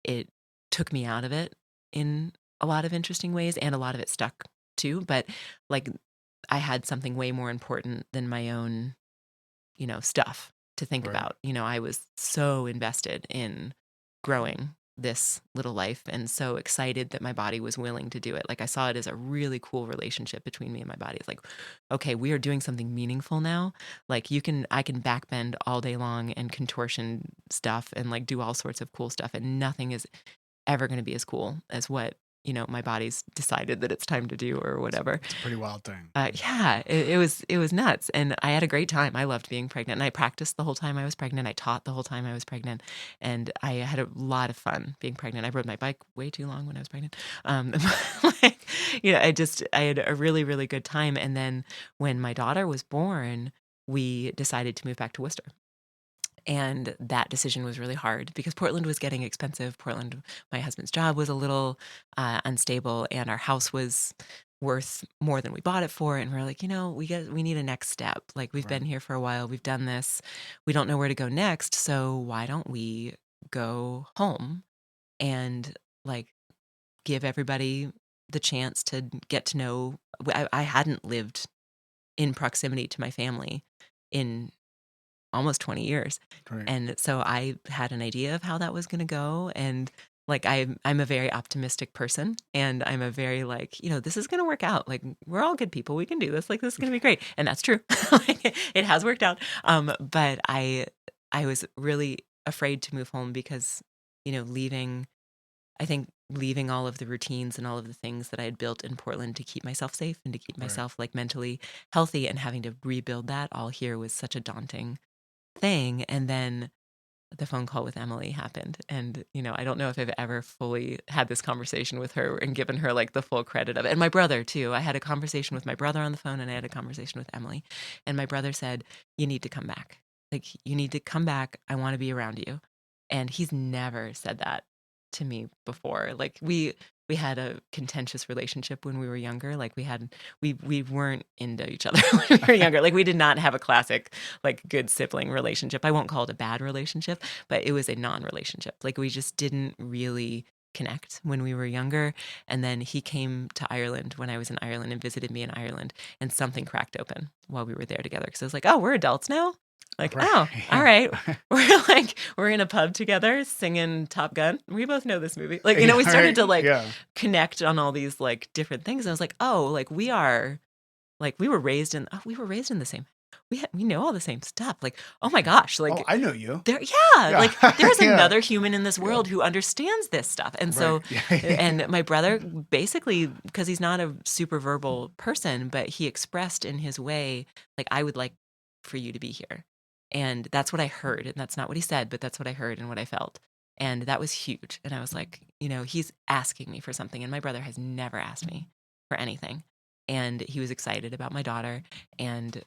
it took me out of it in a lot of interesting ways, and a lot of it stuck too. But like, I had something way more important than my own, stuff to think about. I was so invested in growing this little life and so excited that my body was willing to do it. Like, I saw it as a really cool relationship between me and my body. It's like, okay, we are doing something meaningful now. Like, I can backbend all day long and contortion stuff and like do all sorts of cool stuff, and nothing is ever going to be as cool as what my body's decided that it's time to do or whatever. It's a pretty wild thing. Yeah, it was nuts, and I had a great time. I loved being pregnant, and I practiced the whole time I was pregnant. I taught the whole time I was pregnant, and I had a lot of fun being pregnant. I rode my bike way too long when I was pregnant. I had a really, really good time. And then when my daughter was born, we decided to move back to Worcester. And that decision was really hard because Portland was getting expensive. Portland, my husband's job was a little unstable, and our house was worth more than we bought it for. And we're like, we need a next step. Like, we've been here for a while. We've done this. We don't know where to go next. So why don't we go home and like give everybody the chance to get to know. I hadn't lived in proximity to my family in almost 20 years. Right. And so I had an idea of how that was going to go. And like, I'm a very optimistic person, and I'm a very like, this is going to work out. Like, we're all good people. We can do this. Like, this is going to be great. And that's true. Like, it has worked out. But I was really afraid to move home because, leaving all of the routines and all of the things that I had built in Portland to keep myself safe and to keep myself like mentally healthy, and having to rebuild that all here was such a daunting thing. And then the phone call with Emily happened, and I don't know if I've ever fully had this conversation with her and given her like the full credit of it. And my brother too. I had a conversation with my brother on the phone, and I had a conversation with Emily, and my brother said, "You need to come back. Like, you need to come back. I want to be around you." And he's never said that to me before. Like, we had a contentious relationship when we were younger. Like, we weren't into each other when we were younger. Like, we did not have a classic, like, good sibling relationship. I won't call it a bad relationship, but it was a non-relationship. Like, we just didn't really connect when we were younger. And then he came to Ireland when I was in Ireland and visited me in Ireland, and something cracked open while we were there together. Because I was like, oh, we're adults now? Like, oh, all right. We're in a pub together singing Top Gun. We both know this movie. Like, we started to connect on all these like different things. And I was like, oh, like we were raised in the same, we know all the same stuff. Like, oh my gosh. Like, oh, I know you. Like there's another human in this world who understands this stuff. And so, and my brother basically, because he's not a super verbal person, but he expressed in his way, like, I would like for you to be here. And that's what I heard. And that's not what he said, but that's what I heard and what I felt. And that was huge. And I was like, he's asking me for something. And my brother has never asked me for anything. And he was excited about my daughter. And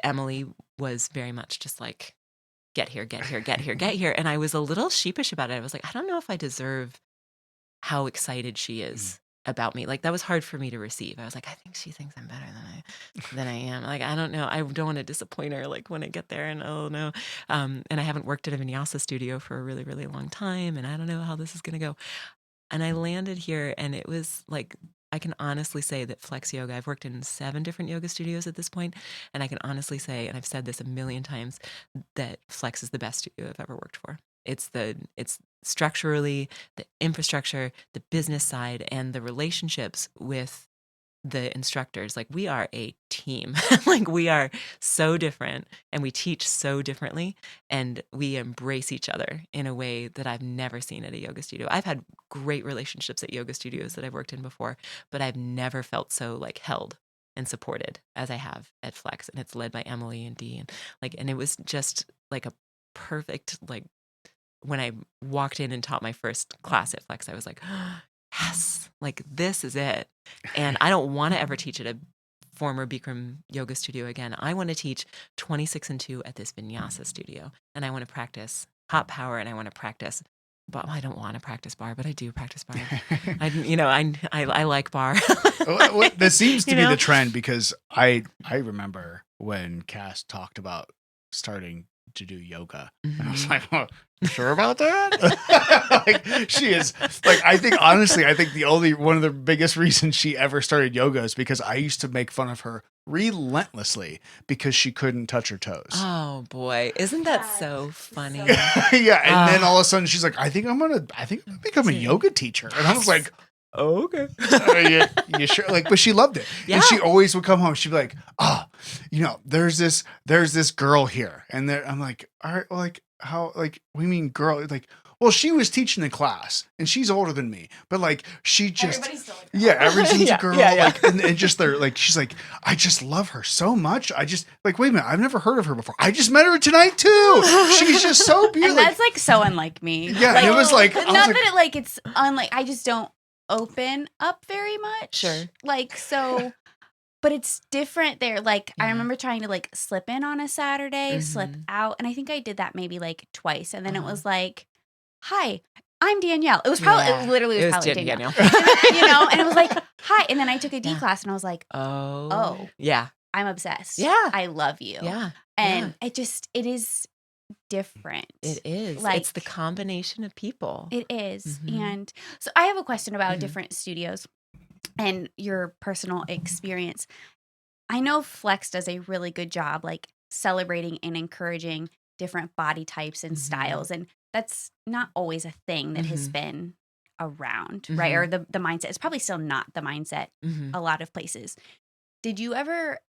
Emily was very much just like, get here, get here, get here, get here. And I was a little sheepish about it. I was like, I don't know if I deserve how excited she is about me. Like, that was hard for me to receive. I was like, I think she thinks I'm better than I am. Like, I don't know. I don't want to disappoint her, like, when I get there, and oh no. And I haven't worked at a vinyasa studio for a really, really long time, and I don't know how this is going to go. And I landed here, and it was like, I can honestly say that Flex Yoga, I've worked in 7 different yoga studios at this point, and I can honestly say, and I've said this a million times, that Flex is the best studio I've ever worked for. It's structurally, the infrastructure, the business side, and the relationships with the instructors. Like, we are a team. Like, we are so different, and we teach so differently, and we embrace each other in a way that I've never seen at a yoga studio. I've had great relationships at yoga studios that I've worked in before, but I've never felt so like held and supported as I have at Flex. And it's led by Emily and Dee, and it was just like a perfect, like, when I walked in and taught my first class at Flex, I was like, oh, yes, like, this is it. And I don't want to ever teach at a former Bikram yoga studio again. I want to teach 26 and 2 at this vinyasa studio. And I want to practice hot power, and I want to practice, but I don't want to practice bar, but I do practice bar. I like bar. Well, that seems to be the trend, because I remember when Cass talked about starting to do yoga. And I was like, oh, you sure about that? Like, she is like, I think one of the biggest reasons she ever started yoga is because I used to make fun of her relentlessly because she couldn't touch her toes. Oh boy, isn't that so funny? Yeah, and then all of a sudden she's like, I think I'm gonna become a yoga teacher, and I was like, oh, okay. You sure? Like, but she loved it, and she always would come home. She'd be like, there's this girl here, and I'm like, all right, well, like how, like we mean girl, like. Well, she was teaching the class, and she's older than me, but like she just, everybody's still a girl. Everybody's a girl. Like, and just they're like, she's like, I just love her so much. I just like, wait a minute, I've never heard of her before. I just met her tonight too. She's just so beautiful. And that's like so unlike me. Yeah, like, it was like, it's unlike. I just don't open up very much. Sure. Like so. But it's different there. Like, I remember trying to like slip in on a Saturday, slip out, and I think I did that maybe like twice, and then it was like, hi, I'm Danielle. It was probably, it literally was probably Danielle. And it was like, hi. And then I took a D class and I was like, oh, yeah, I'm obsessed. Yeah. I love you. Yeah. And it is different. It is. Like, it's the combination of people. It is. And so I have a question about different studios and your personal experience. I know Flex does a really good job, like celebrating and encouraging different body types and styles. And that's not always a thing that has been around, right? Or the mindset. It's probably still not the mindset a lot of places. Did you ever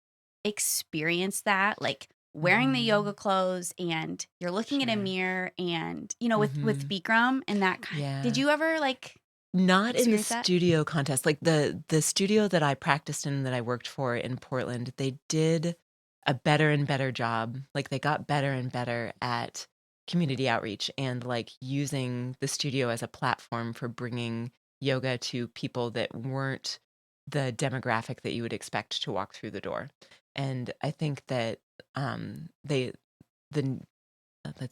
experience that? Like wearing the yoga clothes and you're looking at a mirror and, with Bikram and that kind. Yeah. Did you ever like... Not in the studio contest. Like the studio that I practiced in, that I worked for in Portland, they did a better and better job. Like they got better and better at community outreach and like using the studio as a platform for bringing yoga to people that weren't the demographic that you would expect to walk through the door. And I think that let's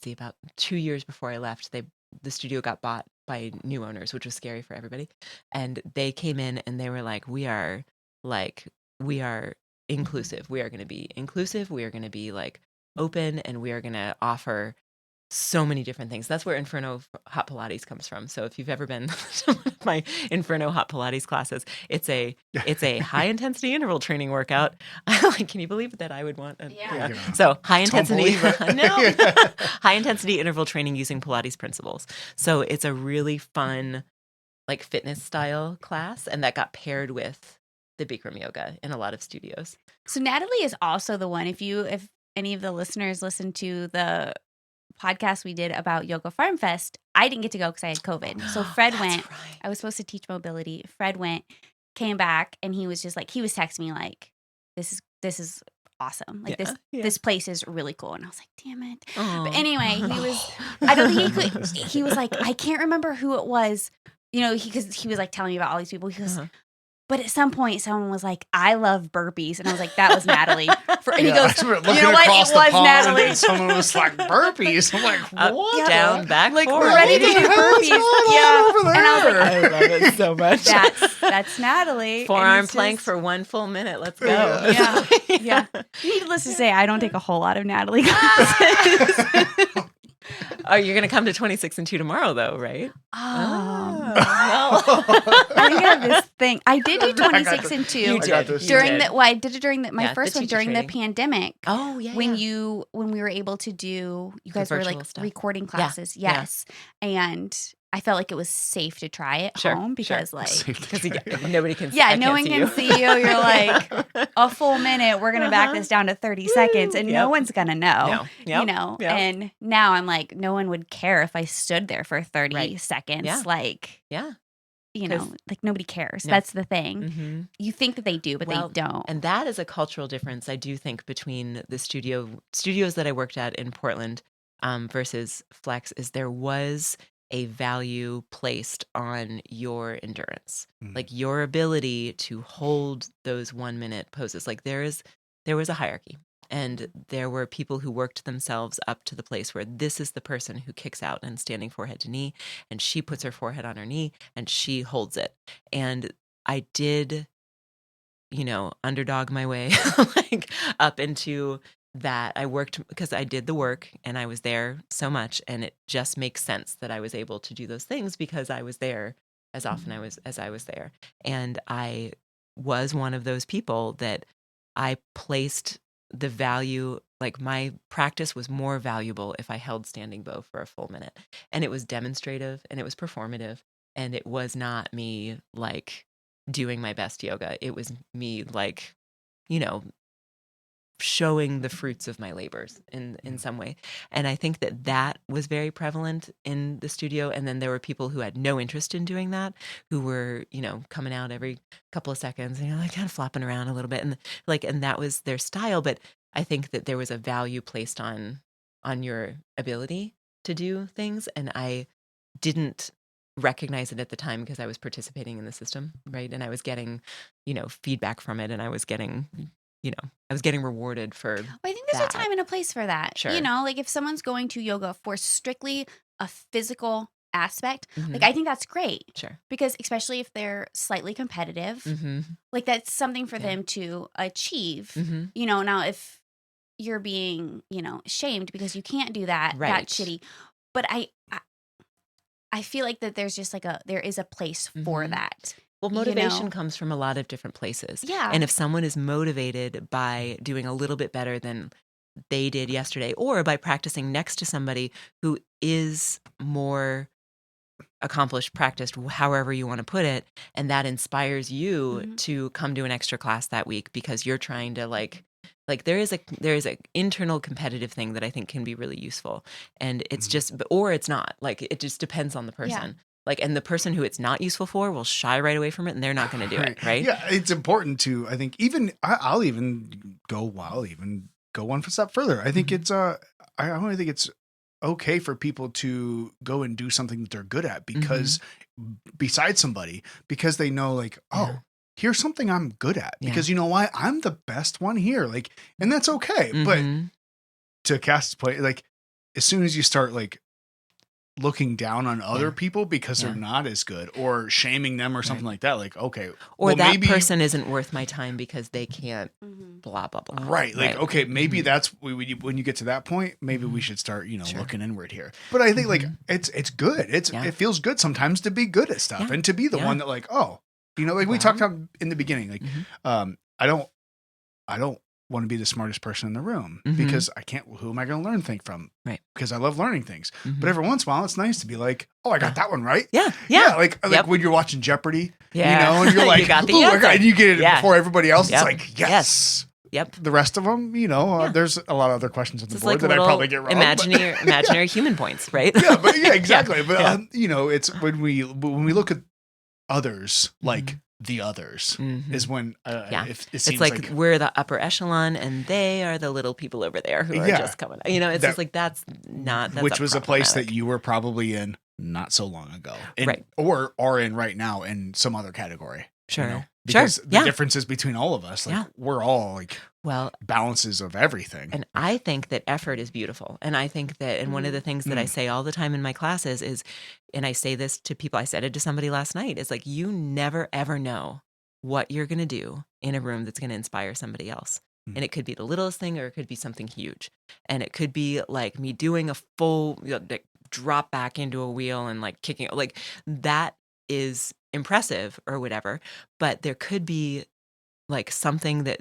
see, about 2 years before I left, the studio got bought by new owners, which was scary for everybody. And they came in and they were like, we are inclusive. We are going to be inclusive. We are going to be like open, and we are going to offer so many different things. That's where Inferno Hot Pilates comes from. So if you've ever been to one of my Inferno Hot Pilates classes, it's a high intensity interval training workout. Like, can you believe that I would want So high intensity, high intensity interval training using Pilates principles. So it's a really fun, like fitness style class, and that got paired with the Bikram yoga in a lot of studios. So Natalie is also the one. If any of the listeners listen to the podcast we did about Yoga Farm Fest, I didn't get to go because I had COVID. So Fred went. Right. I was supposed to teach mobility. Fred went, came back, and he was just like, he was texting me like, "This is awesome. Like this place is really cool." And I was like, "Damn it!" But anyway, he was. I don't think he could. He was like, I can't remember who it was. Because he was like telling me about all these people. He goes. But at some point, someone was like, "I love burpees," and I was like, "That was Natalie." And he goes, "You know what? It was Natalie." And someone was like, "Burpees." I'm like, "What?" Up, down, back, like forward. We're ready to do burpees. Over there? And I was like, I love it so much. That's Natalie. Forearm plank for 1 full minute. Let's go. Yeah. Needless to say, I don't take a whole lot of Natalie classes. Oh, you're going to come to 26 and 2 tomorrow, though, right? Well, I think I have this thing. I did do 26 and 2 during the. Well, I did it during my first one during the pandemic. Oh, yeah. When we were able to do, you guys were like recording classes, yes, and I felt like it was safe to try at home because nobody can. Yeah, no one can see you. You're like a full minute. We're gonna back this down to 30 seconds, and no one's gonna know. And now I'm like, no one would care if I stood there for 30 seconds. Yeah. Like, like nobody cares. No. That's the thing. You think that they do, but they don't. And that is a cultural difference, I do think, between the studios that I worked at in Portland versus Flex. Is there was a value placed on your endurance, like your ability to hold those 1 minute poses. Like there was a hierarchy, and there were people who worked themselves up to the place where this is the person who kicks out and standing forehead to knee, and she puts her forehead on her knee and she holds it. And I did, underdog my way like up into that I worked because I did the work and I was there so much, and it just makes sense that I was able to do those things because I was there as often as I was there. And I was one of those people that I placed the value, like my practice was more valuable if I held standing bow for a full minute. And it was demonstrative and it was performative, and it was not me like doing my best yoga. It was me like, you know, showing the fruits of my labors in some way. And I think that was very prevalent in the studio. And then there were people who had no interest in doing that, who were, you know, coming out every couple of seconds, you know, like kind of flopping around a little bit, and like, and that was their style. But I think that there was a value placed on your ability to do things, and I didn't recognize it at the time because I was participating in the system, right? And I was getting, you know, feedback from it, and I was getting, you know, I was getting rewarded for Well, I think there's a time and a place for that. Sure. You know, like if someone's going to yoga for strictly a physical aspect, Mhm. like I think that's great. Sure. Because especially if they're slightly competitive, Mm-hmm. like that's something for Yeah. them to achieve. Mm-hmm. You know, now if you're being, you know, shamed because you can't do that, Right. that's shitty. But I feel like that there's just like there is a place for Mhm. that. Well, you motivation know? comes from a lot of different places. Yeah. And if someone is motivated by doing a little bit better than they did yesterday, or by practicing next to somebody who is more accomplished, practiced, however you want to put it, and that inspires you Mhm. to come to an extra class that week because you're trying to like there is a internal competitive thing that I think can be really useful. And it's just, or it's not, like it just depends on the person. Yeah. Like, and the person who it's not useful for will shy right away from it, and they're not going to do it, right? Yeah, it's important to, I think, even I'll even go one step further. I think Mhm. it's I only think it's okay for people to go and do something that they're good at because besides somebody, because they know like, oh, Yeah. here's something I'm good at, Yeah. because you know why? I'm the best one here. Like, and that's okay. But Mhm. to cast play, like as soon as you start like looking down on other Yeah. people because Yeah. they're not as good, or shaming them or something like that, like, okay, Or well, that maybe person isn't worth my time because they can't Mhm. blah, blah, blah. right, like, okay, maybe Mhm. that's when you get to that point, maybe we Mhm. should start, you know, Sure. looking inward here. But I think like Mhm. it's good. Yeah. It feels good sometimes to be good at stuff Yeah. and to be the Yeah. one that like, oh, you know, like we talked Well. about in the beginning, like, Mhm. I don't want to be the smartest person in the room Mhm. because I can't. Who am I going to learn things from? Right. Because I love learning things. Mhm. But every once in a while, it's nice to be like, oh, I got that one right. Yeah. Yeah. Like Yep. when you're watching Jeopardy, Yeah. you know, and you're like, You got the ooh, answer. and you get it Yeah. before everybody else. Yep. It's like, yes. Yep. The rest of them, you know, Yeah. there's a lot of other questions on the It's board like that I little probably get wrong. imaginary human points, right? Yeah, but yeah, exactly. But Yeah. you know, it's when we look at others like the others Mhm. is when Yeah. it seems It's like we're the upper echelon and they are the little people over there who are Yeah. just coming. You know, it's just like that's which was a place that problematic. you were probably in not so long ago, and, Right. or are in right now in some other category. Sure. You know? Sure. Because the Yeah. differences between all of us, like Yeah. we're all like Well, balances of everything. and I think that effort is beautiful. And I think that, and one of the things that I say all the time in my classes is, and I say this to people, I said it to somebody last night, is like, you never, ever know what you're going to do in a room that's going to inspire somebody else. And it could be the littlest thing, or it could be something huge. And it could be like me doing a full like, drop back into a wheel and like kicking, like that is impressive or whatever. But there could be like something that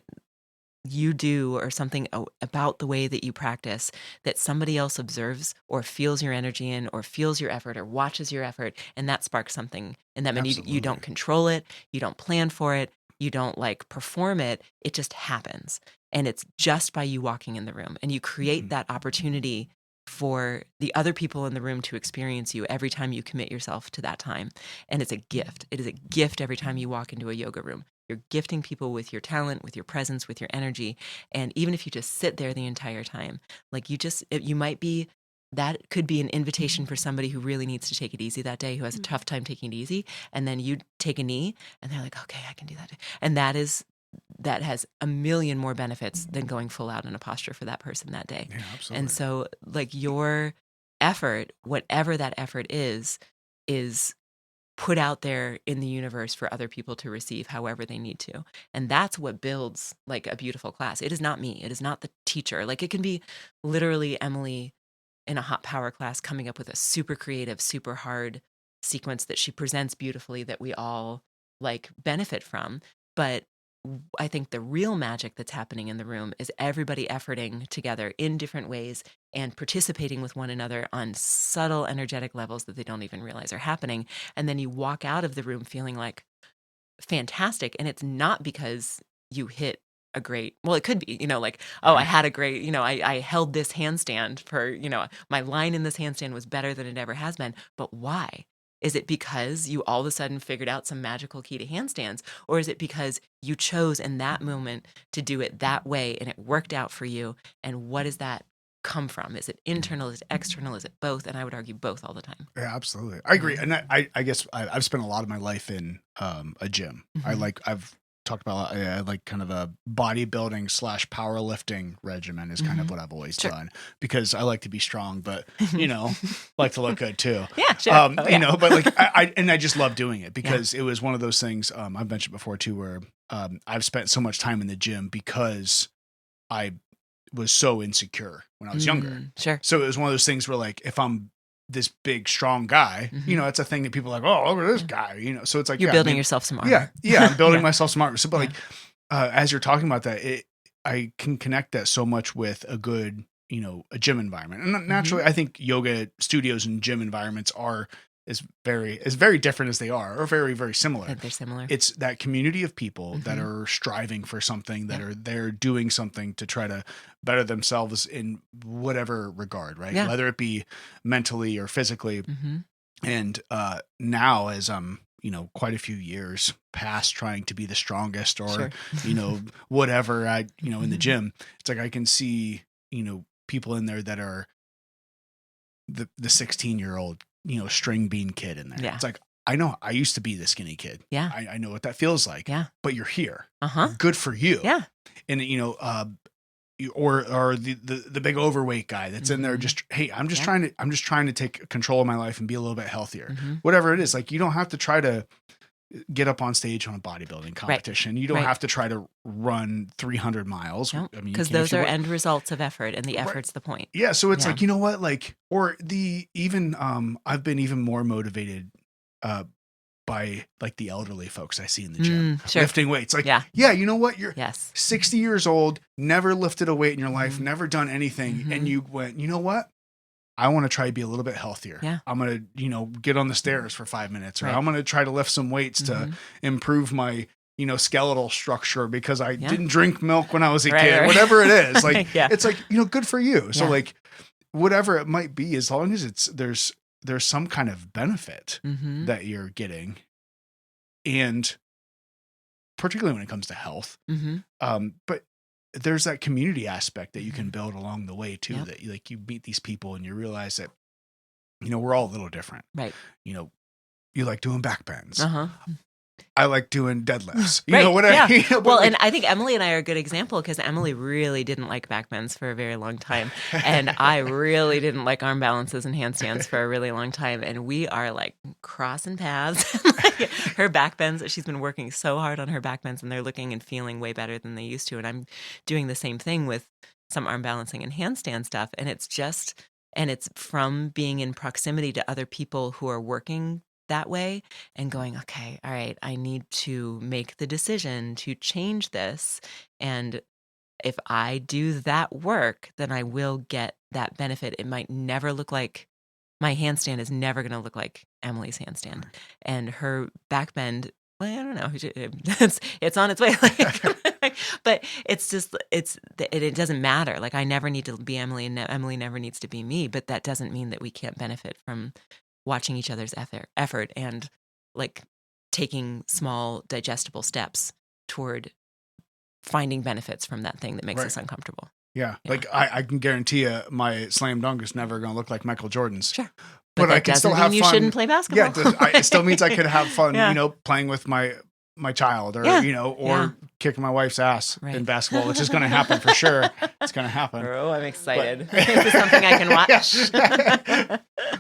you do or something about the way that you practice that somebody else observes or feels your energy in or feels your effort or watches your effort, and that sparks something in them. And you don't control it, you don't plan for it, you don't like perform it, it just happens. And it's just by you walking in the room, and you create that opportunity for the other people in the room to experience you every time you commit yourself to that time. And it's a gift. It is a gift every time you walk into a yoga room. You're gifting people with your talent, with your presence, with your energy. And even if you just sit there the entire time, like you might be, that could be an invitation for somebody who really needs to take it easy that day, who has a tough time taking it easy. And then you take a knee and they're like, okay, I can do that. And that has a million more benefits than going full out in a posture for that person that day. Yeah, absolutely. And so like your effort, whatever that effort is put out there in the universe for other people to receive however they need to. And that's what builds like a beautiful class. It is not me. It is not the teacher. Like it can be literally Emily in a hot power class coming up with a super creative, super hard sequence that she presents beautifully that we all like benefit from. But I think the real magic that's happening in the room is everybody efforting together in different ways and participating with one another on subtle energetic levels that they don't even realize are happening. And then you walk out of the room feeling like fantastic. And it's not because you hit a great, well, it could be, like, oh, I had a great, I held this handstand for, my line in this handstand was better than it ever has been. But why? Is it because you all of a sudden figured out some magical key to handstands? Or is it because you chose in that moment to do it that way and it worked out for you? And what does that come from? Is it internal? Is it external? Is it both? And I would argue both all the time. Yeah, absolutely. I agree. And I guess I've spent a lot of my life in a gym. I've talked about, I like kind of a bodybuilding / powerlifting regimen is kind of what I've always done, because I like to be strong, but like to look good too. Yeah, sure. But like I just love doing it because it was one of those things I've mentioned before too, where I've spent so much time in the gym because I was so insecure when I was younger. Sure. So it was one of those things where like, if I'm this big, strong guy, it's a thing that people are like, oh, look at this guy, so it's like, you're building yourself some armor. Yeah. I'm building myself some armor. So, but like, as you're talking about that, I can connect that so much with a good, a gym environment. And naturally, I think yoga studios and gym environments are as very different as they are, or very, very similar. They're similar. It's that community of people that are striving for something, that are there doing something to try to better themselves in whatever regard, right? Yeah. Whether it be mentally or physically. And now, as I'm, quite a few years past trying to be the strongest or, whatever in the gym, it's like I can see, people in there that are the 16-year-old, string bean kid in there. Yeah. It's like, I know I used to be the skinny kid. Yeah. I know what that feels like. Yeah. But you're here. Good for you. Yeah. And or the big overweight guy that's in there just, hey, I'm just trying to take control of my life and be a little bit healthier. Whatever it is, like, you don't have to try to get up on stage on a bodybuilding competition. You don't have to try to run 300 miles. No, I mean, because those are end results of effort, and the effort's the point. Yeah. So it's like, you know what, like, or I've been even more motivated by like the elderly folks I see in the gym lifting weights. Like, you know what? You're 60 years old, never lifted a weight in your life, never done anything. And you went, you know what? I want to try to be a little bit healthier. Yeah. I'm going to, get on the stairs for 5 minutes, or I'm going to try to lift some weights to improve my, skeletal structure because I didn't drink milk when I was a kid, whatever it is. Like, it's like, good for you. So like, whatever it might be, as long as there's some kind of benefit that you're getting, and particularly when it comes to health. But there's that community aspect that you can build along the way too, that you meet these people and you realize that, we're all a little different. Right. You like doing back bends. I like doing deadlifts. Well, and I think Emily and I are a good example, because Emily really didn't like back bends for a very long time. And I really didn't like arm balances and handstands for a really long time. And we are like crossing paths. Her back bends, she's been working so hard on her back bends, and they're looking and feeling way better than they used to. And I'm doing the same thing with some arm balancing and handstand stuff. And it's from being in proximity to other people who are working that way and going, okay, all right, I need to make the decision to change this. And if I do that work, then I will get that benefit. It might never look like, my handstand is never going to look like Emily's handstand. And her back bend, well, I don't know, it's on its way. But it's just, it doesn't matter. Like, I never need to be Emily, and Emily never needs to be me. But that doesn't mean that we can't benefit from watching each other's effort and like taking small digestible steps toward finding benefits from that thing that makes us uncomfortable. Yeah. Like I can guarantee you my slam dunk is never going to look like Michael Jordan's. Sure. But I can still have fun. You shouldn't play basketball. Yeah. It still means I could have fun, playing with my child, or, or kicking my wife's ass in basketball, which is going to happen for sure. It's going to happen. Oh, I'm excited. This is something I can watch.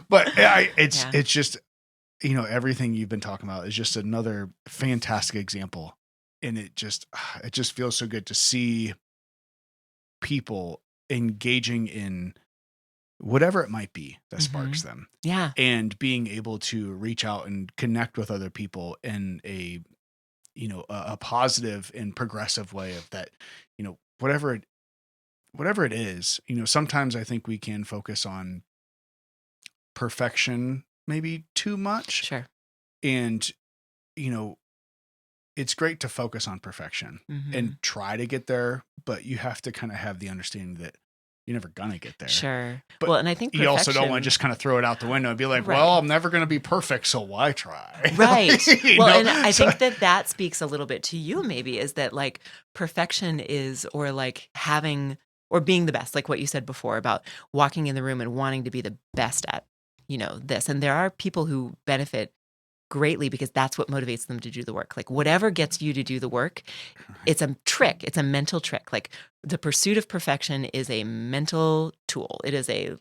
But it's just, everything you've been talking about is just another fantastic example. And it just feels so good to see people engaging in whatever it might be that sparks them. Yeah. And being able to reach out and connect with other people in a positive and progressive way of that, whatever it is, sometimes I think we can focus on perfection maybe too much. Sure. And, it's great to focus on perfection and try to get there, but you have to kind of have the understanding that you're never going to get there. Sure. But well, and I think you also don't want to just kind of throw it out the window and be like, well, I'm never going to be perfect, so why try? Right. Well, and I think that speaks a little bit to you maybe, is that like perfection is, or like having, or being the best, like what you said before about walking in the room and wanting to be the best at, this. And there are people who benefit greatly because that's what motivates them to do the work. Like whatever gets you to do the work, it's a trick. It's a mental trick. Like the pursuit of perfection is a mental tool. It is a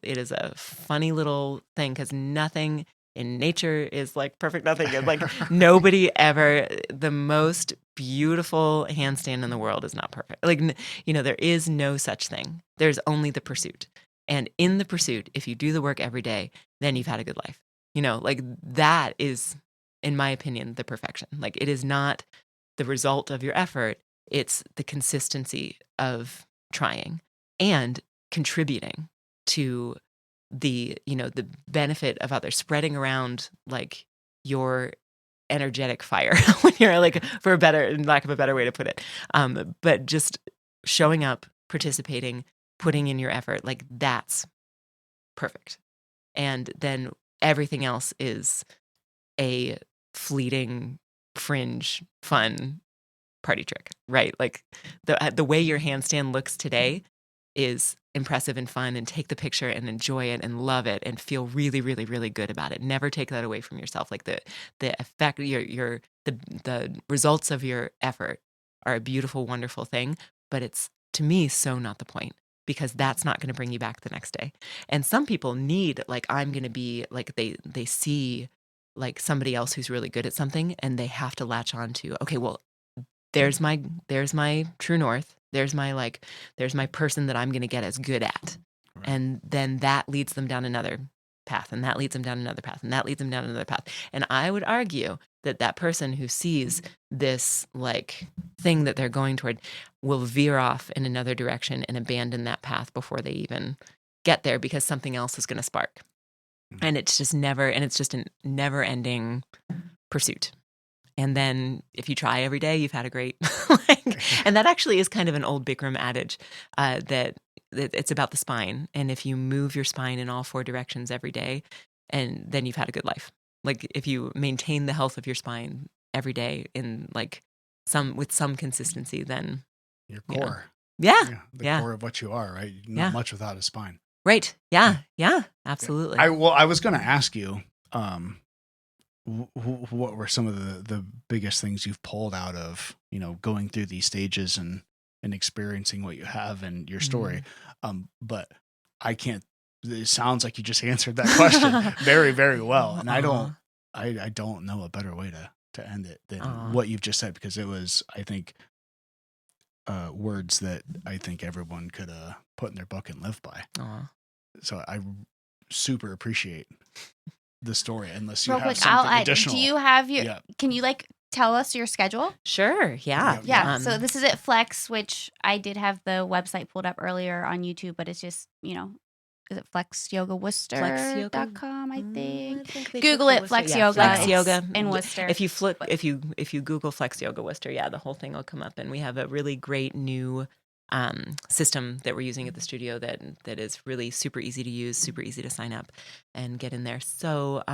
funny little thing because nothing in nature is like perfect. Nothing is like nobody ever, the most beautiful handstand in the world is not perfect. Like, there is no such thing. There's only the pursuit. And in the pursuit, if you do the work every day, then you've had a good life. Like that is, in my opinion, the perfection. Like it is not the result of your effort. It's the consistency of trying and contributing to the benefit of others, spreading around like your energetic fire when you're like, for lack of a better way to put it. But just showing up, participating, putting in your effort, like that's perfect. And then everything else is a fleeting, fringe, fun party trick, right? Like the way your handstand looks today is impressive and fun, and take the picture and enjoy it and love it and feel really, really, really good about it. Never take that away from yourself. Like the effect, the results of your effort are a beautiful, wonderful thing, but it's, to me, so not the point, because that's not going to bring you back the next day. And some people need, like, I'm going to be like, they see like somebody else who's really good at something and they have to latch on to, okay, well, there's my true north. There's my person that I'm going to get as good at. Right. And then that leads them down another path, and that leads them down another path, and that leads them down another path. And I would argue that person who sees this like thing that they're going toward will veer off in another direction and abandon that path before they even get there, because something else is going to spark. And it's just a never ending pursuit. And then if you try every day, you've had a great, and that actually is kind of an old Bikram adage, that it's about the spine. And if you move your spine in all four directions every day, and then you've had a good life. Like if you maintain the health of your spine every day in like with some consistency, then your core. Yeah. The core of what you are, right? Not much without a spine. Right. Yeah. Yeah. Absolutely. I was going to ask you, what were some of the biggest things you've pulled out of, going through these stages and experiencing what you have in your story. But I can't, it sounds like you just answered that question very, very well. And I don't know a better way to end it than what you've just said, because it was, I think, words that I think everyone could put in their book and live by. So I super appreciate the story, unless you Real have quick, something I'll add, additional. do you have your, can you like tell us your schedule? Sure. Yeah. Yeah. So this is at Flex, which I did have the website pulled up earlier on YouTube, but it's just, is it flexyogaworcester.com, I think. Google it, Flex Yoga. Flex Yoga in Worcester. If you Google Flex Yoga Worcester, the whole thing will come up. And we have a really great new system that we're using at the studio that is really super easy to use, super easy to sign up and get in there. So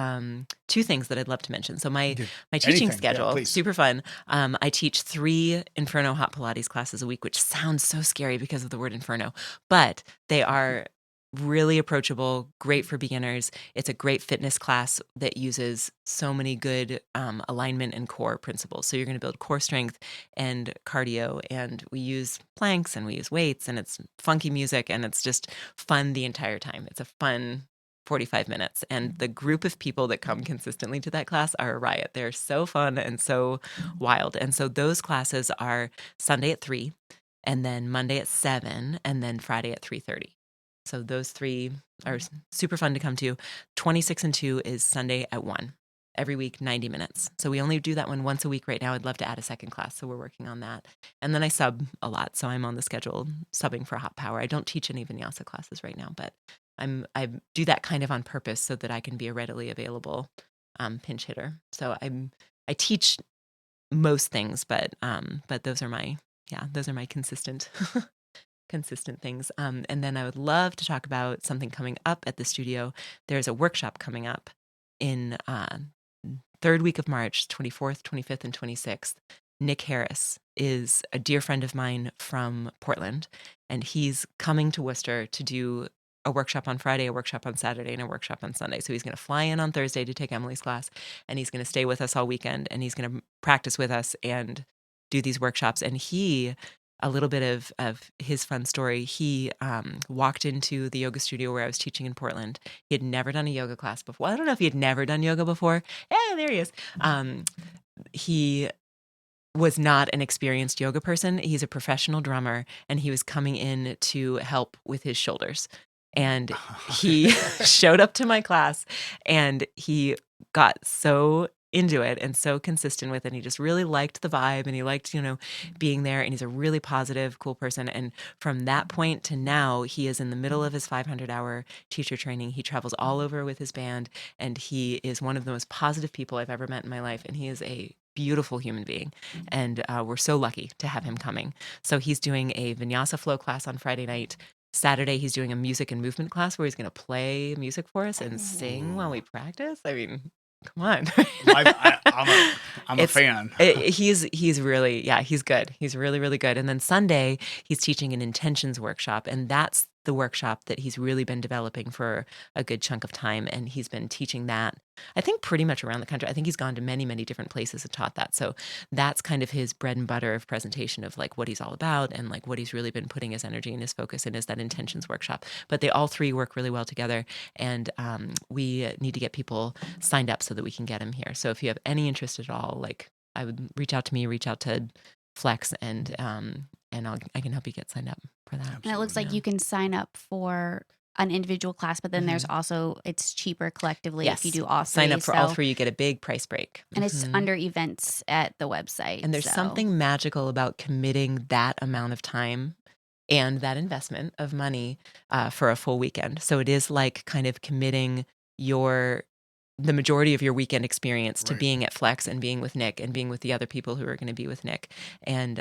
two things that I'd love to mention. So my teaching schedule, super fun. I teach 3 Inferno Hot Pilates classes a week, which sounds so scary because of the word Inferno, but they are really approachable, great for beginners. It's a great fitness class that uses so many good alignment and core principles. So you're going to build core strength and cardio, and we use planks and we use weights, and it's funky music, and it's just fun the entire time. It's a fun 45 minutes. And the group of people that come consistently to that class are a riot. They're so fun and so wild. And so those classes are Sunday at 3. and then Monday at 7, and then Friday at 3:30. So those 3 are super fun to come to. 26 and 2 is Sunday at 1. Every week, 90 minutes. So we only do that one once a week right now. I'd love to add a second class, so we're working on that. And then I sub a lot, so I'm on the schedule subbing for Hot Power. I don't teach any vinyasa classes right now, but I do that kind of on purpose so that I can be a readily available pinch hitter. So I teach most things, but those are my consistent consistent things. And then I would love to talk about something coming up at the studio. There's a workshop coming up in third week of March, 24th, 25th, and 26th. Nick Harris is a dear friend of mine from Portland, and he's coming to Worcester to do a workshop on Friday, a workshop on Saturday, and a workshop on Sunday. So he's going to fly in on Thursday to take Emily's class, and he's going to stay with us all weekend, and he's going to practice with us and do these workshops. And a little bit of his fun story, he walked into the yoga studio where I was teaching in Portland. He had never done a yoga class before. I don't know if he had never done yoga before. Yeah, there he is. He was not an experienced yoga person. He's a professional drummer, and he was coming in to help with his shoulders. And he showed up to my class, and he got so into it and so consistent with it. And he just really liked the vibe, and he liked, being there. And he's a really positive, cool person. And from that point to now, he is in the middle of his 500-hour teacher training. He travels all over with his band, and he is one of the most positive people I've ever met in my life. And he is a beautiful human being. And we're so lucky to have him coming. So he's doing a vinyasa flow class on Friday night. Saturday, he's doing a music and movement class where he's going to play music for us and sing while we practice. I mean, come on. I'm a fan. He's really, he's good. He's really, really good. And then Sunday, he's teaching an intentions workshop. And that's the workshop that he's really been developing for a good chunk of time. And he's been teaching that, I think, pretty much around the country. I think he's gone to many, many different places and taught that. So that's kind of his bread and butter of presentation of like what he's all about, and like what he's really been putting his energy and his focus in is that intentions workshop. But they all 3 work really well together. And we need to get people signed up so that we can get him here. So if you have any interest at all, like I would reach out to Flex, and I can help you get signed up for that. And it looks like you can sign up for an individual class, but then there's also, it's cheaper collectively if you do all 3. Sign up for all 3, you get a big price break. And it's under events at the website. And there's something magical about committing that amount of time and that investment of money for a full weekend. So it is like kind of committing the majority of your weekend experience to being at Flex and being with Nick and being with the other people who are going to be with Nick. And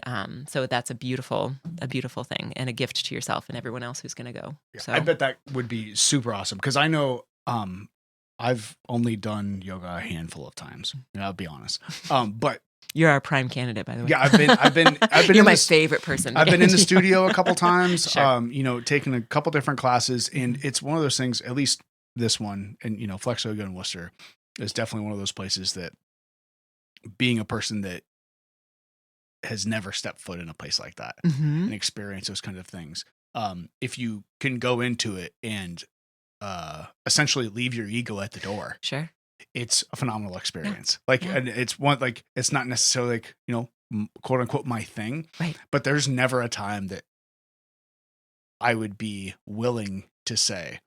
so that's a beautiful thing and a gift to yourself and everyone else who's going to go. Yeah, so I bet that would be super awesome, because I know I've only done yoga a handful of times. I'll be honest. But you're our prime candidate, by the way. Yeah, I've been You're my favorite person. I've been in the studio a couple times, Sure. Taking a couple different classes, and it's one of those things, at least this one, and Flex Yoga in Worcester is definitely one of those places that, being a person that has never stepped foot in a place like that and experience those kind of things, if you can go into it and essentially leave your ego at the door, sure, it's a phenomenal experience. Yeah. And it's not necessarily quote unquote my thing, right? But there's never a time that I would be willing to say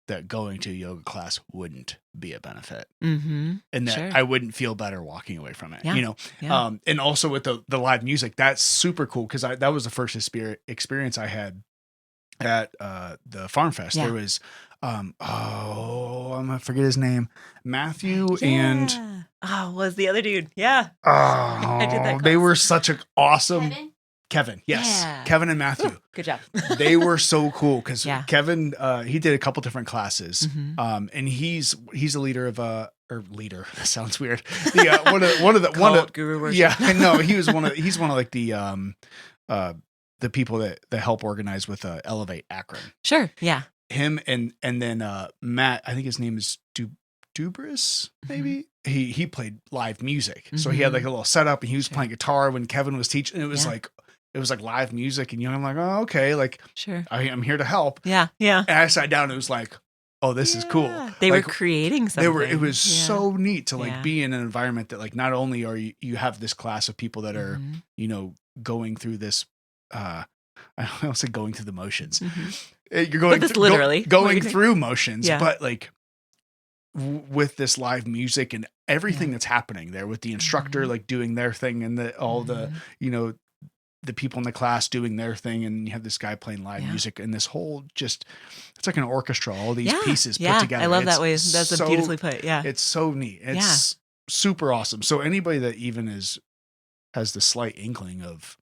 that going to a yoga class wouldn't be a benefit, and that I wouldn't feel better walking away from it. Yeah. And also with the live music, that's super cool, because that was the first experience I had at the Farm Fest. There was I'm gonna forget his name, Matthew, and was the other dude. I did that class. They were such an awesome Kevin? Yes. Yeah. Kevin and Matthew. Good job. They were so cool, because Yeah. Kevin, he did a couple different classes. And he's a leader of leader. That sounds weird. One of guru worship. Yeah. No, he's one of like the people that help organize with Elevate Akron. Sure. Yeah. Him and then Matt, I think his name is Dubris, maybe. He played live music. So he had like a little setup, and he was playing guitar when Kevin was teaching. And it was like live music, and I'm like, oh, okay, like sure, I'm here to help. Yeah. And I sat down, and it was like, oh, this is cool. They were creating something. It was so neat to be in an environment that, like, not only are you have this class of people that are, going through this I don't say going through the motions. Mm-hmm. You're going literally going through motions, yeah. but like with this live music and everything that's happening there with the instructor like doing their thing and the the people in the class doing their thing, and you have this guy playing live music, and this whole it's like an orchestra, all these pieces put together. I love that way. That's so beautifully put. Yeah. It's so neat. It's super awesome. So anybody that even has the slight inkling of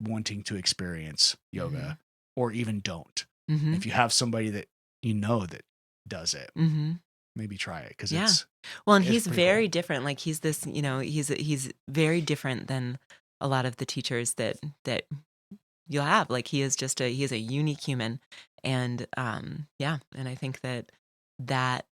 wanting to experience yoga or even don't, if you have somebody that that does it, maybe try it, because it's well, and he's very cool. different. Like he's this, he's very different than a lot of the teachers that you'll have. Like he is a unique human, and and I think that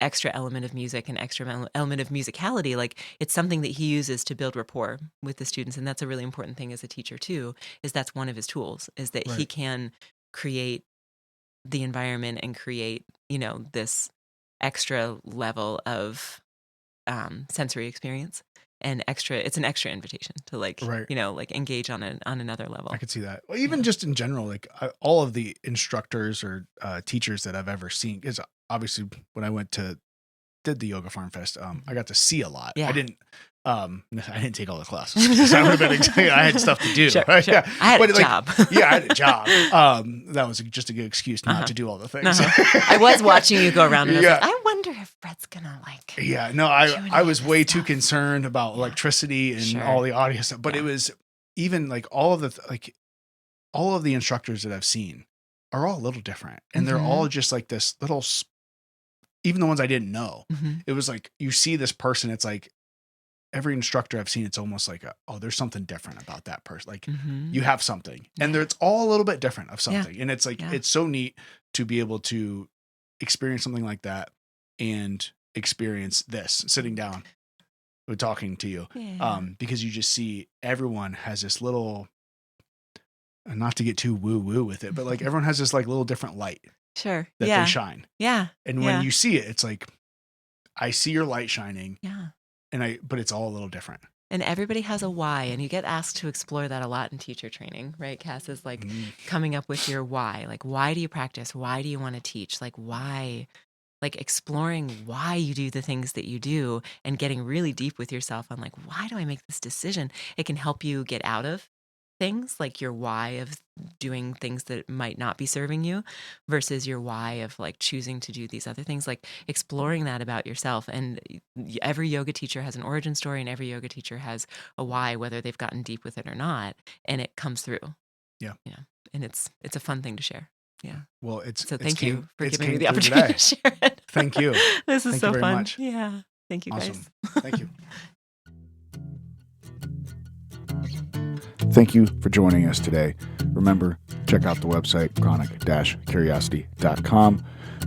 extra element of music and extra element of musicality, like it's something that he uses to build rapport with the students, and that's a really important thing as a teacher too. Is that's one of his tools, is that he can create the environment and create this extra level of sensory experience. And it's an extra invitation to like engage on another level. I could see that. Well, even just in general, like all of the instructors or teachers that I've ever seen, is obviously when I did the Yoga Farm Fest, I got to see a lot. I didn't take all the classes because I would have been. I had stuff to do. Sure. I had a job. I had a job. That was just a good excuse not to do all the things. I was watching you go around, and I was like, I wonder if Brett's gonna like. Yeah, no, I was way too concerned about electricity and all the audio stuff. But it was even like all of the instructors that I've seen are all a little different, and they're all just like this little. Even the ones I didn't know, it was like you see this person. It's like every instructor I've seen, it's almost like there's something different about that person. Like you have something, and it's all a little bit different of something, and it's like it's so neat to be able to experience something like that and experience this sitting down with talking to you, because you just see everyone has this little. Not to get too woo woo with it, but like everyone has this like little different light. Sure. That they shine. Yeah. And when you see it, it's like, I see your light shining. Yeah. But it's all a little different. And everybody has a why, and you get asked to explore that a lot in teacher training, right? Cass is like coming up with your why. Like, why do you practice? Why do you want to teach? Like, why? Like exploring why you do the things that you do and getting really deep with yourself on like, why do I make this decision? It can help you get out of things, like your why of doing things that might not be serving you versus your why of like choosing to do these other things, like exploring that about yourself. And every yoga teacher has an origin story, and every yoga teacher has a why, whether they've gotten deep with it or not, and it comes through. Yeah. And it's a fun thing to share. Yeah. Well, thank you for giving me the opportunity to share it. Thank you. This is so fun. Much. Yeah. Thank you guys. Awesome. Thank you. Thank you for joining us today. Remember, check out the website, chronic-curiosity.com,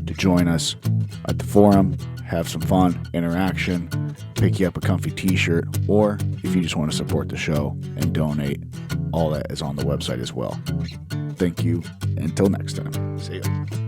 to join us at the forum, have some fun, interaction, pick you up a comfy t-shirt, or if you just want to support the show and donate, all that is on the website as well. Thank you. Until next time. See you.